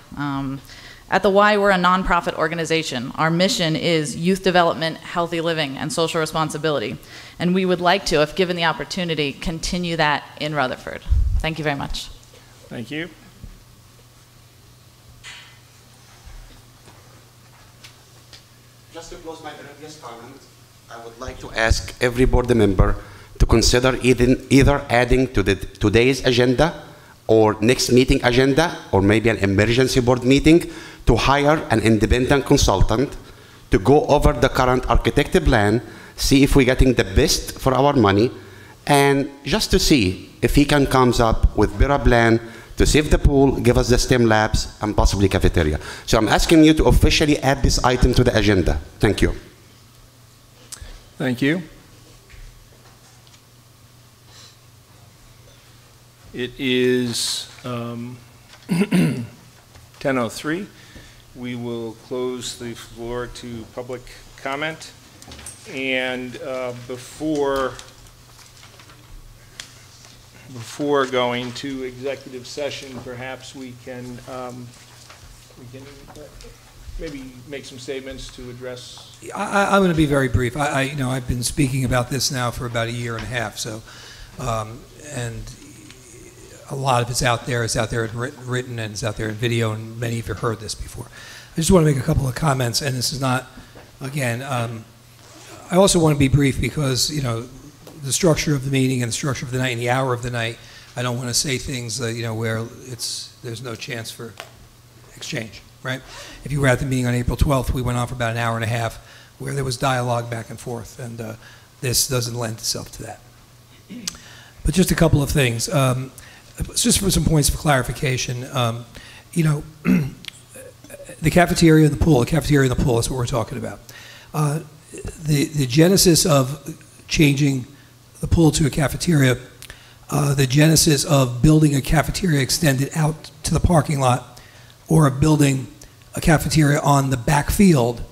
At the Y, we're a nonprofit organization. Our mission is youth development, healthy living, and social responsibility. And we would like to, if given the opportunity, continue that in Rutherford. Thank you very much. Thank you. Just to close my previous comment, I would like to ask every board member to consider either adding to today's agenda or next meeting agenda, or maybe an emergency board meeting, to hire an independent consultant to go over the current architecture plan, see if we're getting the best for our money, and just to see if he can come up with better plan to save the pool, give us the STEM labs, and possibly cafeteria. So I'm asking you to officially add this item to the agenda. Thank you. Thank you. It is 10:03. We will close the floor to public comment. And before going to executive session, perhaps we can maybe make some statements to address. I'm going to be very brief. You know, I've been speaking about this now for about a year and a half. So, and a lot of it's out there. It's out there in written, and it's out there in video, and many of you have heard this before. I just want to make a couple of comments, and this is not, again, I also want to be brief because, you know, the structure of the meeting and the structure of the night and the hour of the night, I don't want to say things, you know, where there's no chance for exchange, right? If you were at the meeting on April 12th, we went on for about an hour and a half where there was dialogue back and forth, and this doesn't lend itself to that. But just a couple of things. Just for some points of clarification, you know, the cafeteria and the pool, that's what we're talking about. The genesis of changing the pool to a cafeteria, the genesis of building a cafeteria extended out to the parking lot, or of building a cafeteria on the back field,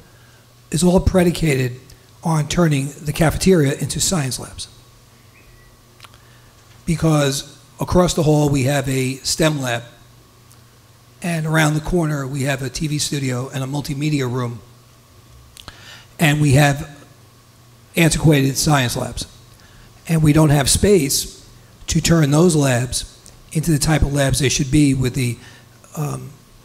is all predicated on turning the cafeteria into science labs. Because across the hall we have a STEM lab, and around the corner we have a TV studio and a multimedia room, and we have antiquated science labs. And we don't have space to turn those labs into the type of labs they should be with the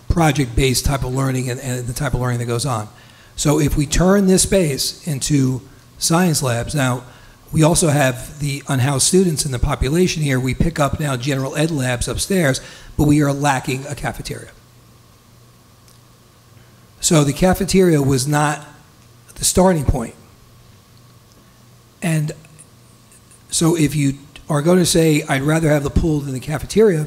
project-based type of learning and the type of learning that goes on. So if we turn this space into science labs, now we also have the unhoused students in the population here. We pick up now general ed labs upstairs, but we are lacking a cafeteria. So the cafeteria was not the starting point. And so if you are going to say, I'd rather have the pool than the cafeteria,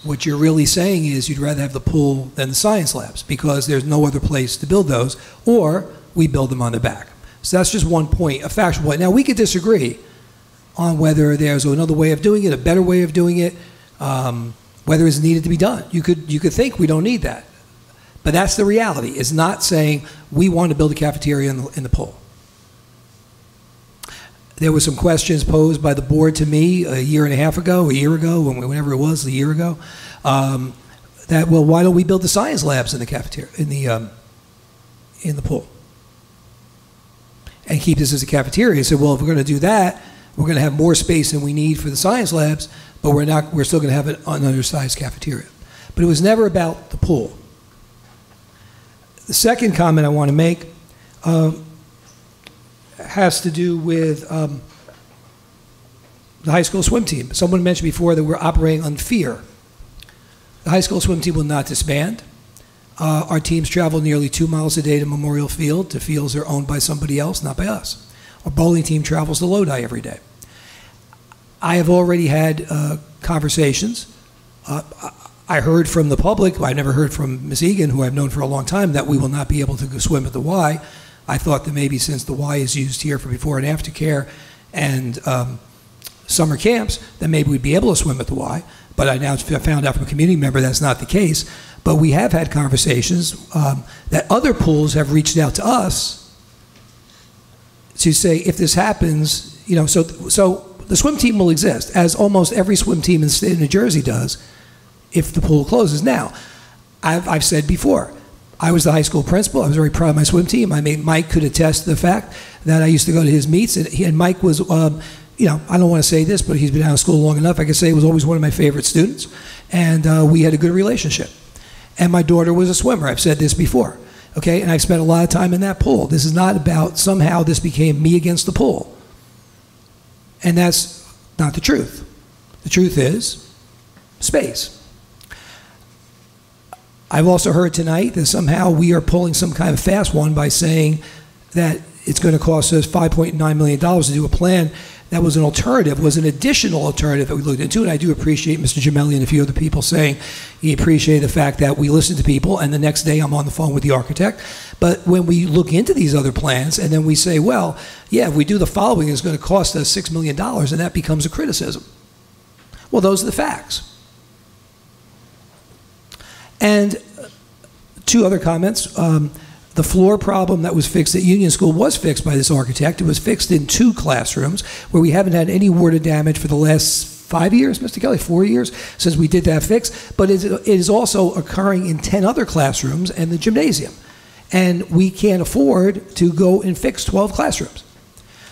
what you're really saying is you'd rather have the pool than the science labs because there's no other place to build those, or we build them on the back. So that's just one point, a factual point. Now, we could disagree on whether there's another way of doing it, a better way of doing it, whether it's needed to be done. You could think we don't need that. But that's the reality. It's not saying we want to build a cafeteria in the pool. There were some questions posed by the board to me a year ago, whenever it was, a year ago, that, well, why don't we build the science labs in the cafeteria, in the pool, and keep this as a cafeteria? I said, well, if we're going to do that, we're going to have more space than we need for the science labs, but we're still going to have an undersized cafeteria. But it was never about the pool. The second comment I want to make has to do with the high school swim team. Someone mentioned before that we're operating on fear. The high school swim team will not disband. Our teams travel nearly 2 miles a day to Memorial Field, to fields that are owned by somebody else, not by us. Our bowling team travels to Lodi every day. I have already had conversations. I heard from the public, I never heard from Ms. Egan, who I've known for a long time, that we will not be able to go swim at the Y. I thought that maybe since the Y is used here for before and after care and summer camps, that maybe we'd be able to swim at the Y. But I now found out from a community member that's not the case. But we have had conversations that other pools have reached out to us to say, if this happens, you know, so the swim team will exist, as almost every swim team in the state of New Jersey does, if the pool closes. Now, I've said before, I was the high school principal. I was very proud of my swim team. I mean, Mike could attest to the fact that I used to go to his meets, and Mike was, you know, I don't want to say this, but he's been out of school long enough. I can say he was always one of my favorite students, and we had a good relationship. And my daughter was a swimmer. I've said this before, okay? And I've spent a lot of time in that pool. This is not about somehow this became me against the pool. And that's not the truth. The truth is space. I've also heard tonight that somehow we are pulling some kind of fast one by saying that it's going to cost us $5.9 million to do a plan that was an alternative, was an additional alternative that we looked into. And I do appreciate Mr. Gemelli and a few other people saying he appreciated the fact that we listened to people, and the next day I'm on the phone with the architect. But when we look into these other plans and then we say, well, yeah, if we do the following, it's going to cost us $6 million, and that becomes a criticism. Well, those are the facts. And two other comments. The floor problem that was fixed at Union School was fixed by this architect. It was fixed in 2 classrooms where we haven't had any water damage for the last 5 years, Mr. Kelly, 4 years since we did that fix. But it is also occurring in 10 other classrooms and the gymnasium. And we can't afford to go and fix 12 classrooms.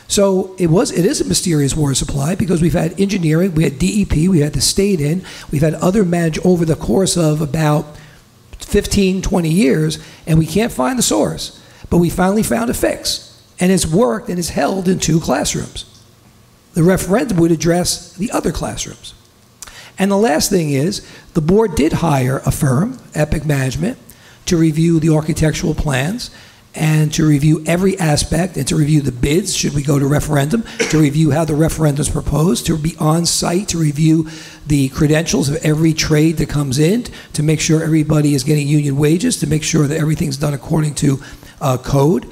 So it is a mysterious water supply because we've had engineering, we had DEP, we had the state in, we've had other managed over the course of about 15, 20 years, and we can't find the source. But we finally found a fix, and it's worked and it's held in 2 classrooms. The referendum would address the other classrooms. And the last thing is, the board did hire a firm, Epic Management, to review the architectural plans and to review every aspect and to review the bids, should we go to referendum, to review how the referendum is proposed, to be on site, to review the credentials of every trade that comes in, to make sure everybody is getting union wages, to make sure that everything's done according to code.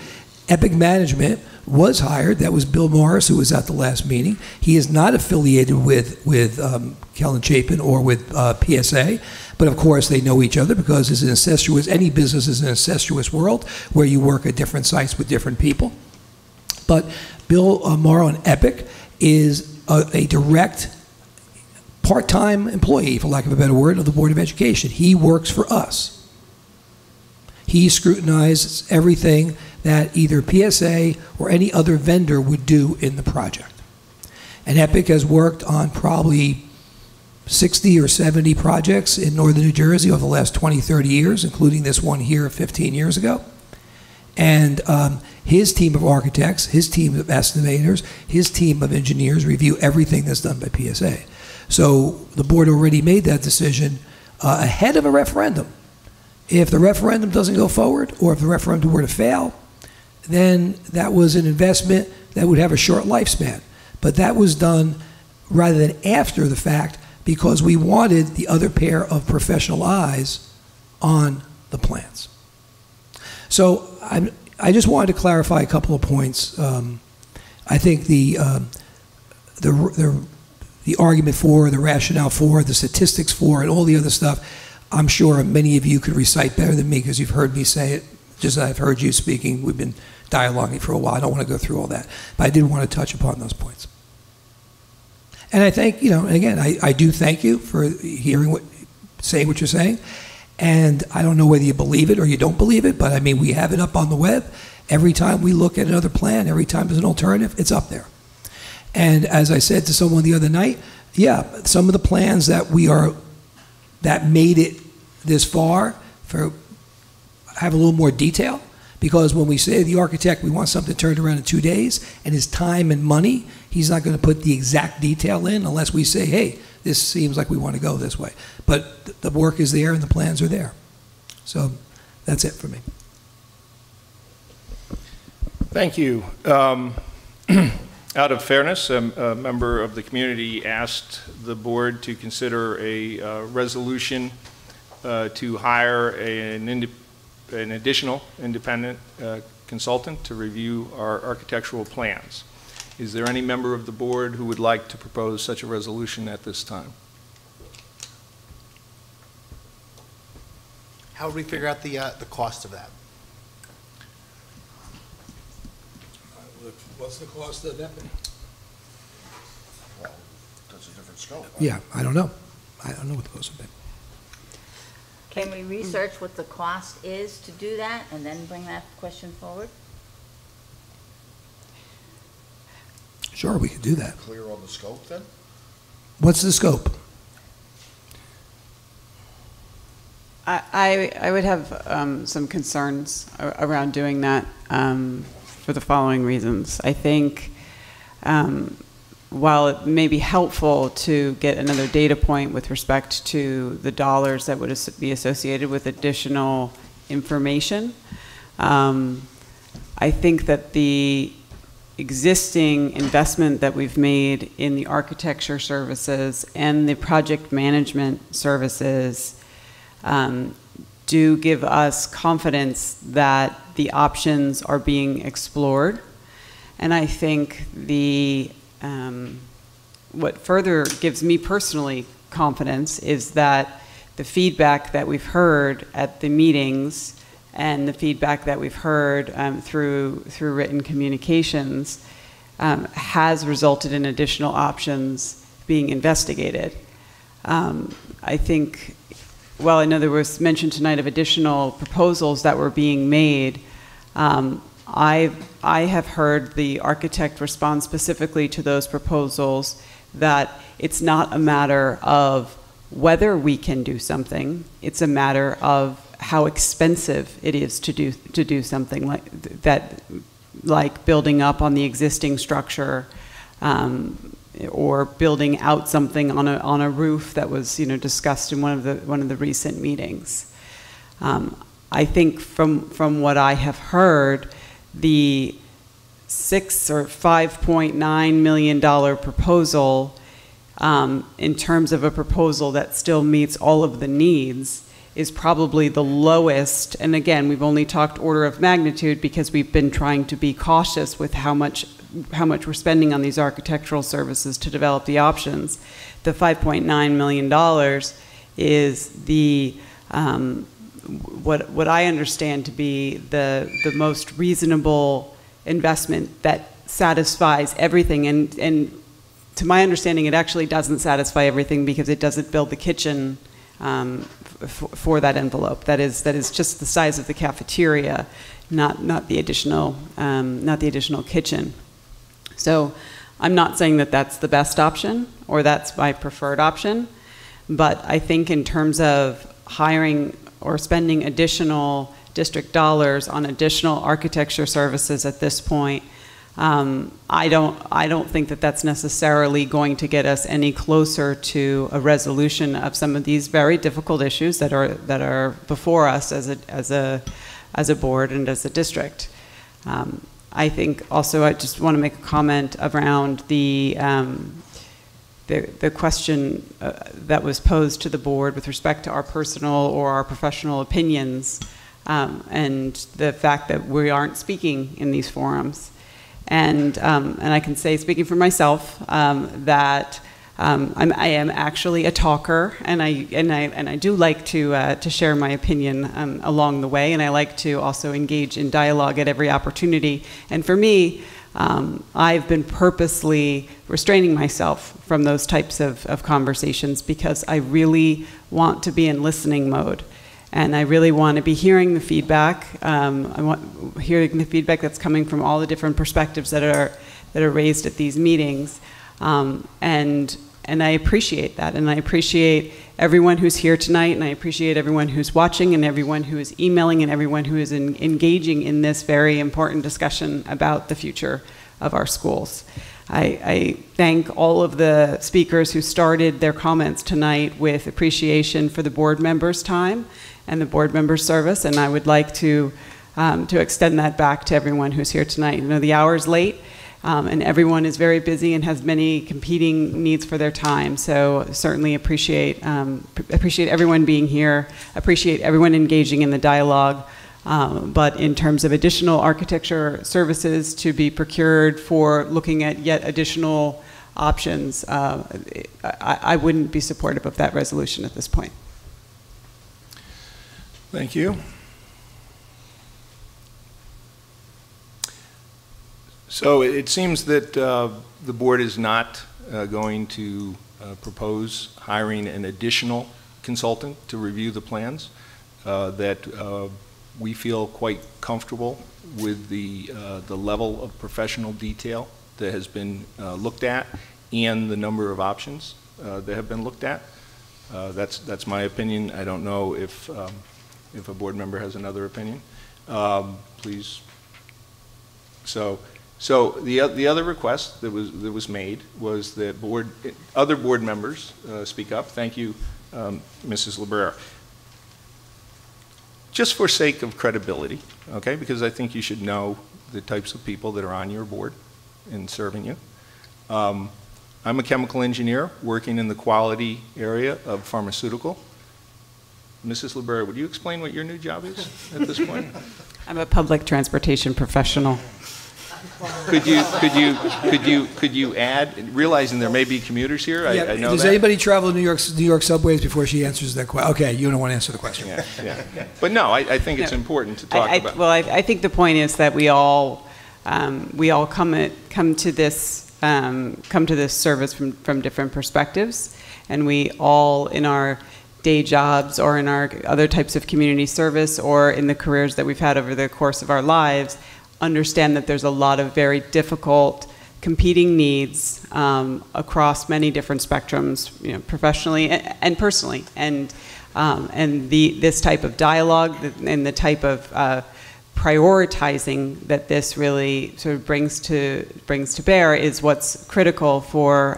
Epic Management was hired. That was Bill Morris, who was at the last meeting. He is not affiliated with Kellen Chapin or with PSA, but of course they know each other because it's an incestuous, any business is an incestuous world where you work at different sites with different people. But Bill Morrow and Epic is a direct part-time employee, for lack of a better word, of the Board of Education. He works for us. He scrutinizes everything that either PSA or any other vendor would do in the project. And Epic has worked on probably 60 or 70 projects in northern New Jersey over the last 20, 30 years, including this one here 15 years ago. And his team of architects, his team of estimators, his team of engineers review everything that's done by PSA. So the board already made that decision ahead of a referendum. If the referendum doesn't go forward, or if the referendum were to fail, then that was an investment that would have a short lifespan. But that was done rather than after the fact, because we wanted the other pair of professional eyes on the plans. So I just wanted to clarify a couple of points. I think the argument for, the rationale for, the statistics for, and all the other stuff, I'm sure many of you could recite better than me because you've heard me say it, just as I've heard you speaking. We've been dialoguing for a while. I don't want to go through all that, but I did want to touch upon those points. And I think, and again, I do thank you for saying what you're saying. And I don't know whether you believe it or you don't believe it, but I mean, we have it up on the web. Every time we look at another plan, every time there's an alternative, it's up there. And as I said to someone the other night, yeah, some of the plans that that made it this far have a little more detail. Because when we say to the architect, we want something turned around in 2 days, and his time and money, he's not going to put the exact detail in unless we say, hey, this seems like we want to go this way. But the work is there and the plans are there. So that's it for me. Thank you. Out of fairness, a member of the community asked the board to consider a resolution to hire an additional independent consultant to review our architectural plans. Is there any member of the board who would like to propose such a resolution at this time? How would we figure out the cost of that? What's the cost of that? Well, that's a different scope. Yeah, I don't know. I don't know what the cost of that. Can we research what the cost is to do that and then bring that question forward? Sure, we could do that. Clear on the scope then? What's the scope? I would have some concerns around doing that for the following reasons. I think while it may be helpful to get another data point with respect to the dollars that would be associated with additional information, I think that the existing investment that we've made in the architecture services and the project management services do give us confidence that the options are being explored. And I think what further gives me personally confidence is that the feedback that we've heard at the meetings and the feedback that we've heard through written communications has resulted in additional options being investigated. I think, well, I know there was mention tonight of additional proposals that were being made. I have heard the architect respond specifically to those proposals that it's not a matter of whether we can do something, it's a matter of how expensive it is to do something like that, like building up on the existing structure or building out something on a roof that was discussed in one of the recent meetings. I think from what I have heard, the $6 or $5.9 million proposal, in terms of a proposal that still meets all of the needs, is probably the lowest. And again, we've only talked order of magnitude because we've been trying to be cautious with how much we're spending on these architectural services to develop the options. The $5.9 million is the what I understand to be the most reasonable investment that satisfies everything. And to my understanding, it actually doesn't satisfy everything because it doesn't build the kitchen for that envelope. That is just the size of the cafeteria, not the additional kitchen. So I'm not saying that that's the best option or that's my preferred option, but I think in terms of hiring or spending additional district dollars on additional architecture services at this point, I don't think that that's necessarily going to get us any closer to a resolution of some of these very difficult issues that are before us as a board and as a district. I think also I just want to make a comment around the question that was posed to the board with respect to our personal or our professional opinions, and the fact that we aren't speaking in these forums. And I can say, speaking for myself, that I am actually a talker, and I do like to share my opinion along the way, and I like to also engage in dialogue at every opportunity. And for me, I've been purposely restraining myself from those types of conversations because I really want to be in listening mode. And I really want to be hearing the feedback. I want hearing the feedback that's coming from all the different perspectives that are raised at these meetings, and I appreciate that. And I appreciate everyone who's here tonight, and I appreciate everyone who's watching, and everyone who is emailing, and everyone who is engaging in this very important discussion about the future of our schools. I thank all of the speakers who started their comments tonight with appreciation for the board members' time and the board members' service, and I would like to extend that back to everyone who's here tonight. You know, the hour's late, and everyone is very busy and has many competing needs for their time, so certainly appreciate everyone being here, appreciate everyone engaging in the dialogue. But in terms of additional architecture services to be procured for looking at yet additional options, I wouldn't be supportive of that resolution at this point. Thank you. So it seems that the board is not going to propose hiring an additional consultant to review the plans, that we feel quite comfortable with the level of professional detail that has been looked at and the number of options that have been looked at. That's my opinion. I don't know if a board member has another opinion. Please. So the other request that was made was that other board members speak up. Thank you, Mrs. Libera. Just for sake of credibility, okay, because I think you should know the types of people that are on your board and serving you. I'm a chemical engineer working in the quality area of pharmaceutical. Mrs. Libera, would you explain what your new job is at this point? I'm a public transportation professional. Could you add, realizing there may be commuters here? Yeah, I know does that. anybody travel New York subways before she answers that question? Okay, you don't want to answer the question. Yeah. But no, I think it's important to talk about. Well, I think the point is that we all come to this service from different perspectives, and we all in our day jobs or in our other types of community service or in the careers that we've had over the course of our lives understand that there's a lot of very difficult competing needs across many different spectrums, you know, professionally and personally, and this type of dialogue and the type of prioritizing that this really sort of brings to bear is what's critical for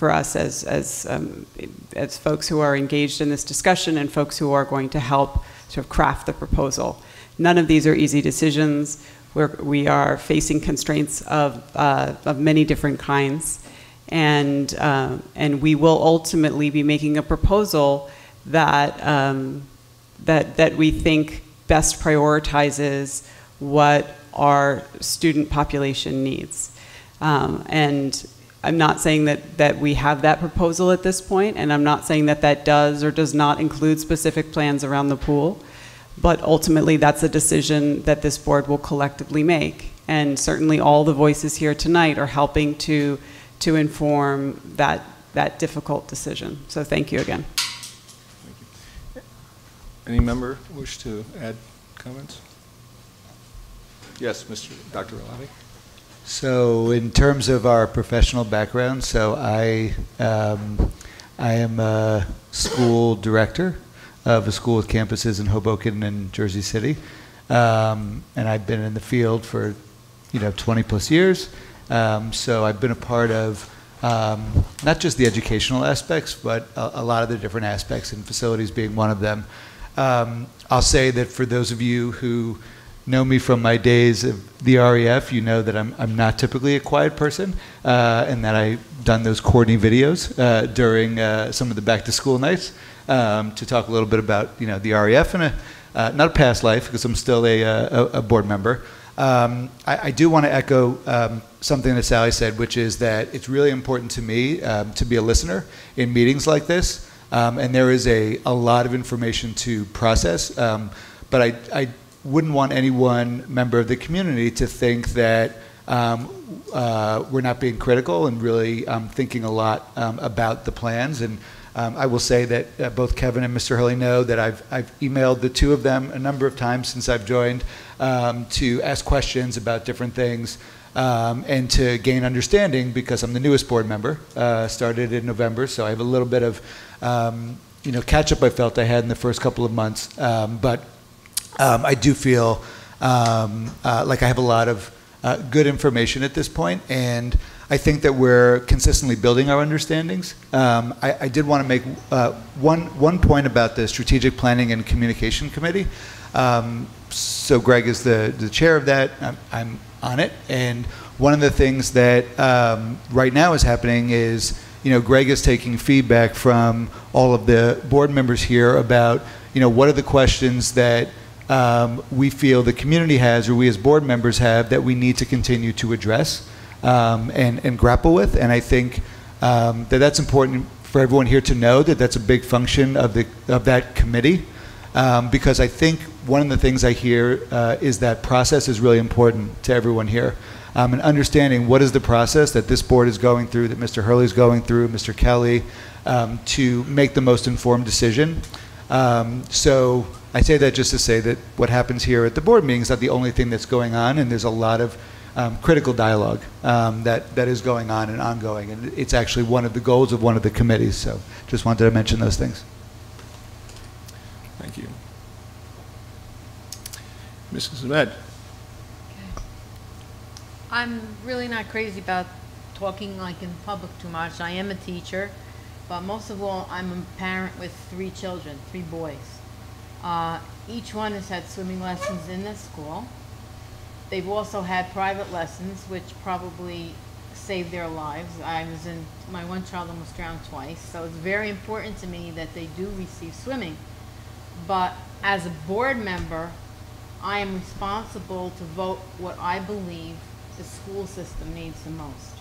us as folks who are engaged in this discussion and folks who are going to help sort of craft the proposal. None of these are easy decisions. We are facing constraints of many different kinds, and we will ultimately be making a proposal that that we think best prioritizes what our student population needs. And I'm not saying that we have that proposal at this point, and I'm not saying that that does or does not include specific plans around the pool, but ultimately that's a decision that this board will collectively make. And certainly all the voices here tonight are helping to inform that difficult decision. So thank you again. Any member wish to add comments? Yes, Dr. Alavi. So in terms of our professional background, so I am a school director of a school with campuses in Hoboken and Jersey City. And I've been in the field for 20 plus years. So I've been a part of not just the educational aspects, but a lot of the different aspects, and facilities being one of them. I'll say that for those of you who know me from my days of the REF, you know that I'm not typically a quiet person, and that I've done those corny videos during some of the back to school nights to talk a little bit about the REF and not a past life, because I'm still a board member. I do want to echo something that Sally said, which is that it's really important to me to be a listener in meetings like this. And there is a lot of information to process, but I wouldn't want any one member of the community to think that we're not being critical and really thinking a lot about the plans. And I will say that both Kevin and Mr. Hurley know that I've emailed the two of them a number of times since I've joined to ask questions about different things and to gain understanding, because I'm the newest board member, started in November, so I have a little bit of catch-up I felt I had in the first couple of months. But I do feel like I have a lot of good information at this point, and I think that we're consistently building our understandings. I did want to make one point about the Strategic Planning and Communication Committee. So Greg is the chair of that. I'm on it, and one of the things that right now is happening is Greg is taking feedback from all of the board members here about what are the questions that we feel the community has, or we as board members have, that we need to continue to address and grapple with. And I think that's important for everyone here to know that that's a big function of that committee, because I think one of the things I hear is that process is really important to everyone here. And understanding what is the process that this board is going through, that Mr. Hurley is going through, Mr. Kelly, to make the most informed decision. So I say that just to say that what happens here at the board meeting is not the only thing that's going on, and there's a lot of critical dialogue that is going on and ongoing, and it's actually one of the goals of one of the committees. So just wanted to mention those things. Thank you. Mrs. Ahmed. I'm really not crazy about talking like in public too much. I am a teacher, but most of all, I'm a parent with 3 children, 3 boys. Each one has had swimming lessons in this school. They've also had private lessons, which probably saved their lives. My one child almost drowned twice, so it's very important to me that they do receive swimming. But as a board member, I am responsible to vote what I believe the school system needs the most.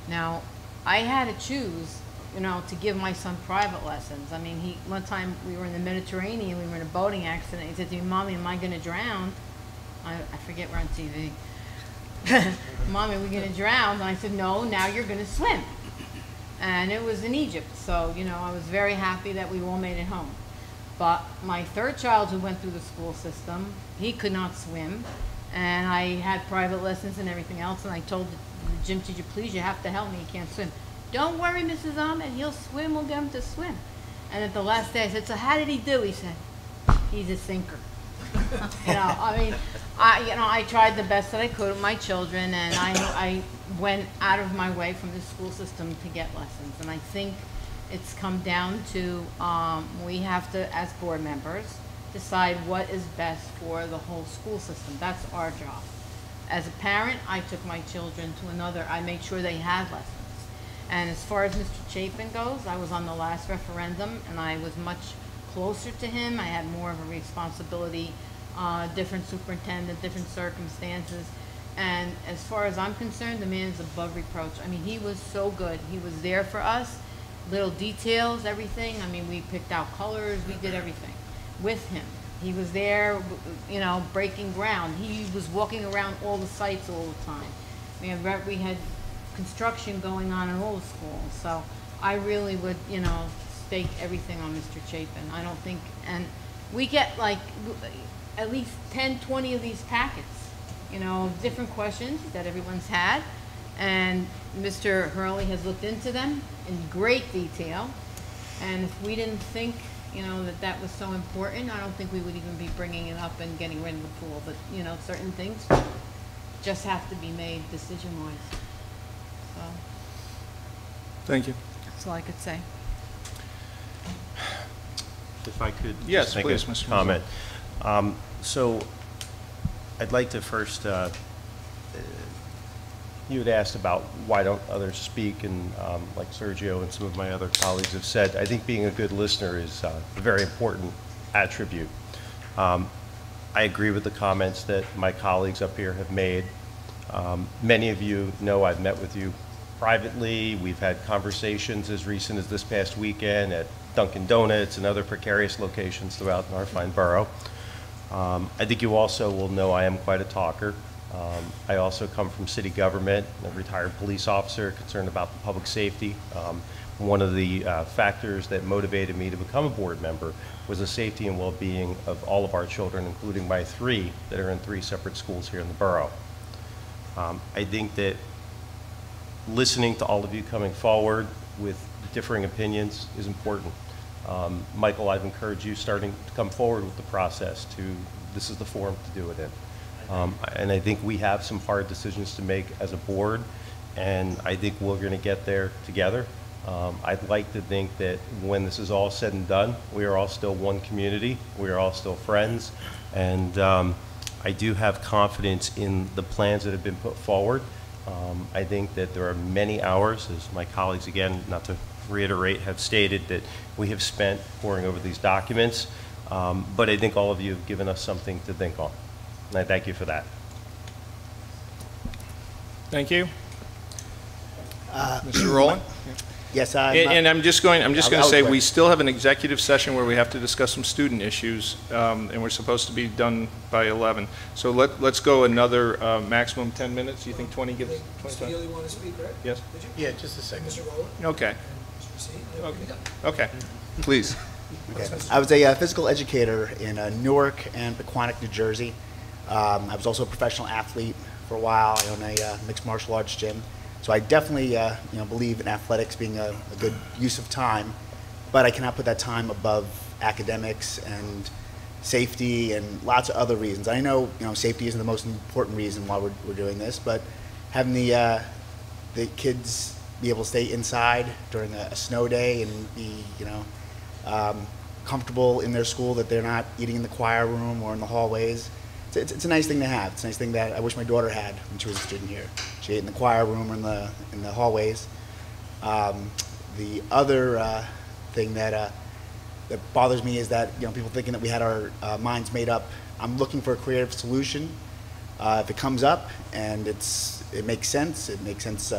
Now, I had to choose, to give my son private lessons. I mean, one time we were in the Mediterranean, we were in a boating accident. He said to me, "Mommy, am I going to drown?" I forget, we're on TV. "Mommy, are we going to drown?" And I said, "No, now you're going to swim." And it was in Egypt, so, I was very happy that we all made it home. But my 3rd child, who went through the school system, he could not swim. And I had private lessons and everything else, and I told the gym teacher, "Please, you have to help me, he can't swim." "Don't worry, Mrs. Ahmed, he'll swim, we'll get him to swim." And at the last day I said, "So how did he do?" He said, "He's a sinker." You know, I mean, I tried the best that I could with my children, and I went out of my way from the school system to get lessons. And I think it's come down to we have to, as board members, decide what is best for the whole school system. That's our job. As a parent, I took my children to another. I made sure they had lessons. And as far as Mr. Chapin goes, I was on the last referendum, and I was much closer to him. I had more of a responsibility, different superintendent, different circumstances. And as far as I'm concerned, the man is above reproach. I mean, he was so good. He was there for us, little details, everything. I mean, we picked out colors, we did everything with him. He was there, you know, breaking ground. He was walking around all the sites all the time. We had construction going on in all the schools. So I really would, you know, stake everything on Mr. Chapin. I don't think, and we get like at least 10, 20 of these packets, you know, different questions that everyone's had. And Mr. Hurley has looked into them in great detail. And if we didn't think, you know, that was so important, I don't think we would even be bringing it up and getting rid of the pool. But, you know, certain things just have to be made decision-wise. So. Thank you. That's all I could say. If I could yes, just make please, a Mr. comment. So I'd like to first, you had asked about why don't others speak, and like Sergio and some of my other colleagues have said, I think being a good listener is a very important attribute. I agree with the comments that my colleagues up here have made. Many of you know I've met with you privately. We've had conversations as recent as this past weekend at Dunkin' Donuts and other precarious locations throughout our fine borough. I think you also will know I am quite a talker. I also come from city government, a retired police officer concerned about the public safety. One of the factors that motivated me to become a board member was the safety and well-being of all of our children, including my 3 that are in 3 separate schools here in the borough. I think that listening to all of you coming forward with differing opinions is important. Michael, I've encouraged you starting to come forward with the process this is the forum to do it in. And I think we have some hard decisions to make as a board, and I think we're going to get there together. I'd like to think that when this is all said and done, we are all still one community, we are all still friends, and I do have confidence in the plans that have been put forward. I think that there are many hours, as my colleagues, again, not to reiterate, have stated, that we have spent poring over these documents, but I think all of you have given us something to think on. And I thank you for that. Thank you. Mr. Rowland? Yes, and I'm just going to say we still have an executive session where we have to discuss some student issues, and we're supposed to be done by 11. So let's go another maximum 10 minutes. You think 20 gives? Mr. Healy want to speak, right? Yes. Yeah, just a second. Mr. Rowland? Okay. Okay. Please. Okay. I was a physical educator in Newark and Pequannock, New Jersey. I was also a professional athlete for a while. I own a mixed martial arts gym. So I definitely believe in athletics being a good use of time, but I cannot put that time above academics and safety and lots of other reasons. I know safety isn't the most important reason why we're doing this, but having the kids be able to stay inside during a snow day and be comfortable in their school, that they're not eating in the choir room or in the hallways. It's a nice thing to have. It's a nice thing that I wish my daughter had when she was a student here. She ate in the choir room or in the hallways. The other thing that bothers me is that people thinking that we had our minds made up. I'm looking for a creative solution. If it comes up and it makes sense. It makes sense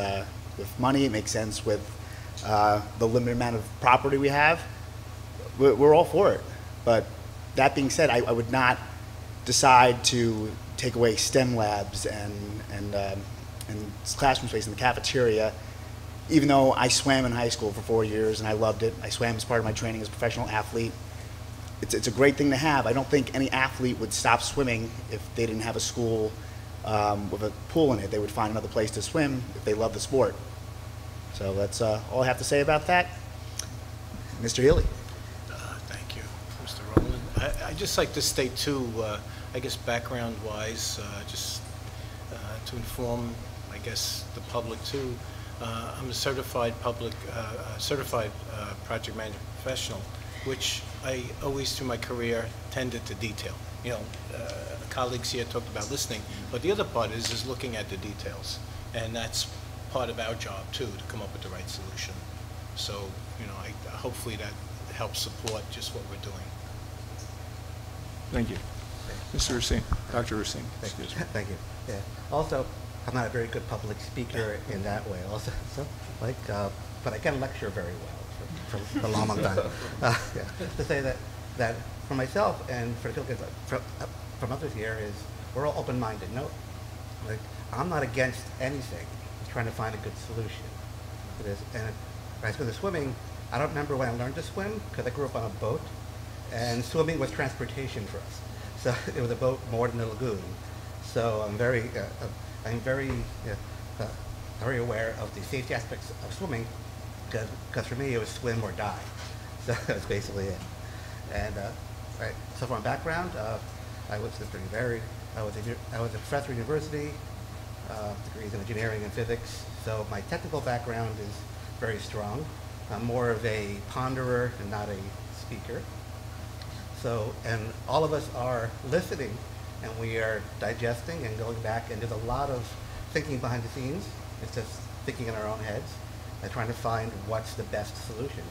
with money. It makes sense with the limited amount of property we have. We're all for it. But that being said, I would not decide to take away STEM labs and classroom space in the cafeteria, even though I swam in high school for 4 years and I loved it. I swam as part of my training as a professional athlete. It's a great thing to have. I don't think any athlete would stop swimming if they didn't have a school with a pool in it. They would find another place to swim if they love the sport. So that's all I have to say about that. Mr. Healy. Thank you, Mr. Rowland. I'd just like to state too, I guess background-wise, just to inform, I guess, the public too. I'm a certified project management professional, which I always through my career tended to detail. You know, colleagues here talked about listening, but the other part is looking at the details, and that's part of our job too, to come up with the right solution. So, you know, hopefully that helps support just what we're doing. Thank you. Mr. Racine, Dr. Racine, excuse me. Thank you. Yeah. Also, I'm not a very good public speaker in that way. Also, so like, but I can lecture very well for a long, long time. Yeah. To say that for myself and for from others here is we're all open-minded. No, like I'm not against anything. I'm trying to find a good solution for this. And when I go to swimming, I don't remember when I learned to swim because I grew up on a boat, and swimming was transportation for us. So it was a boat moored in the lagoon. So I'm very aware of the safety aspects of swimming, because for me it was swim or die. So that's basically it. And right, so from my background, I was a professor at university, degrees in engineering and physics. So my technical background is very strong. I'm more of a ponderer and not a speaker. So, and all of us are listening, and we are digesting and going back, and there's a lot of thinking behind the scenes. It's just thinking in our own heads and trying to find what's the best solution.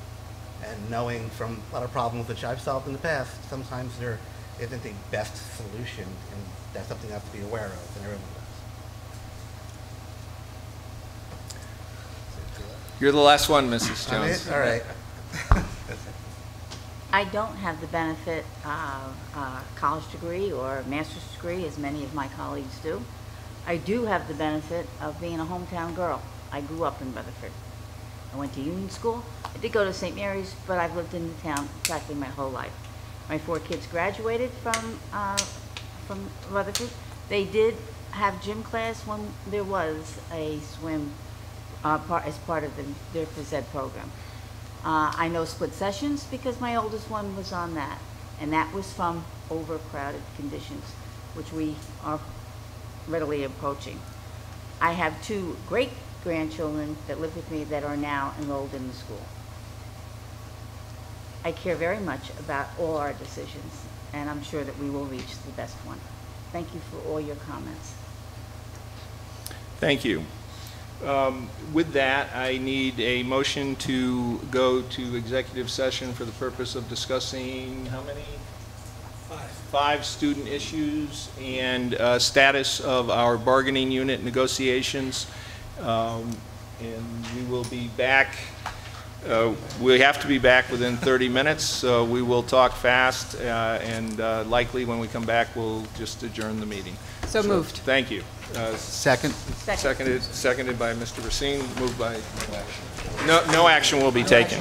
And knowing from a lot of problems which I've solved in the past, sometimes there isn't a best solution, and that's something I have to be aware of, and everyone does. You're the last one, Mrs. Jones. All right. I don't have the benefit of a college degree or a master's degree, as many of my colleagues do. I do have the benefit of being a hometown girl. I grew up in Rutherford. I went to Union School. I did go to St. Mary's, but I've lived in the town practically my whole life. My 4 kids graduated from Rutherford. They did have gym class when there was a swim as part of their phys ed program. I know split sessions because my oldest one was on that, and that was from overcrowded conditions, which we are readily approaching. I have 2 great-grandchildren that live with me that are now enrolled in the school. I care very much about all our decisions, and I'm sure that we will reach the best one. Thank you for all your comments. Thank you. With that, I need a motion to go to executive session for the purpose of discussing how many? 5 student issues and status of our bargaining unit negotiations. And we will be back. We have to be back within 30 minutes, so we will talk fast, and likely when we come back, we'll just adjourn the meeting. So moved. Thank you. Second. Seconded by Mr. Racine. Moved by no action will be taken.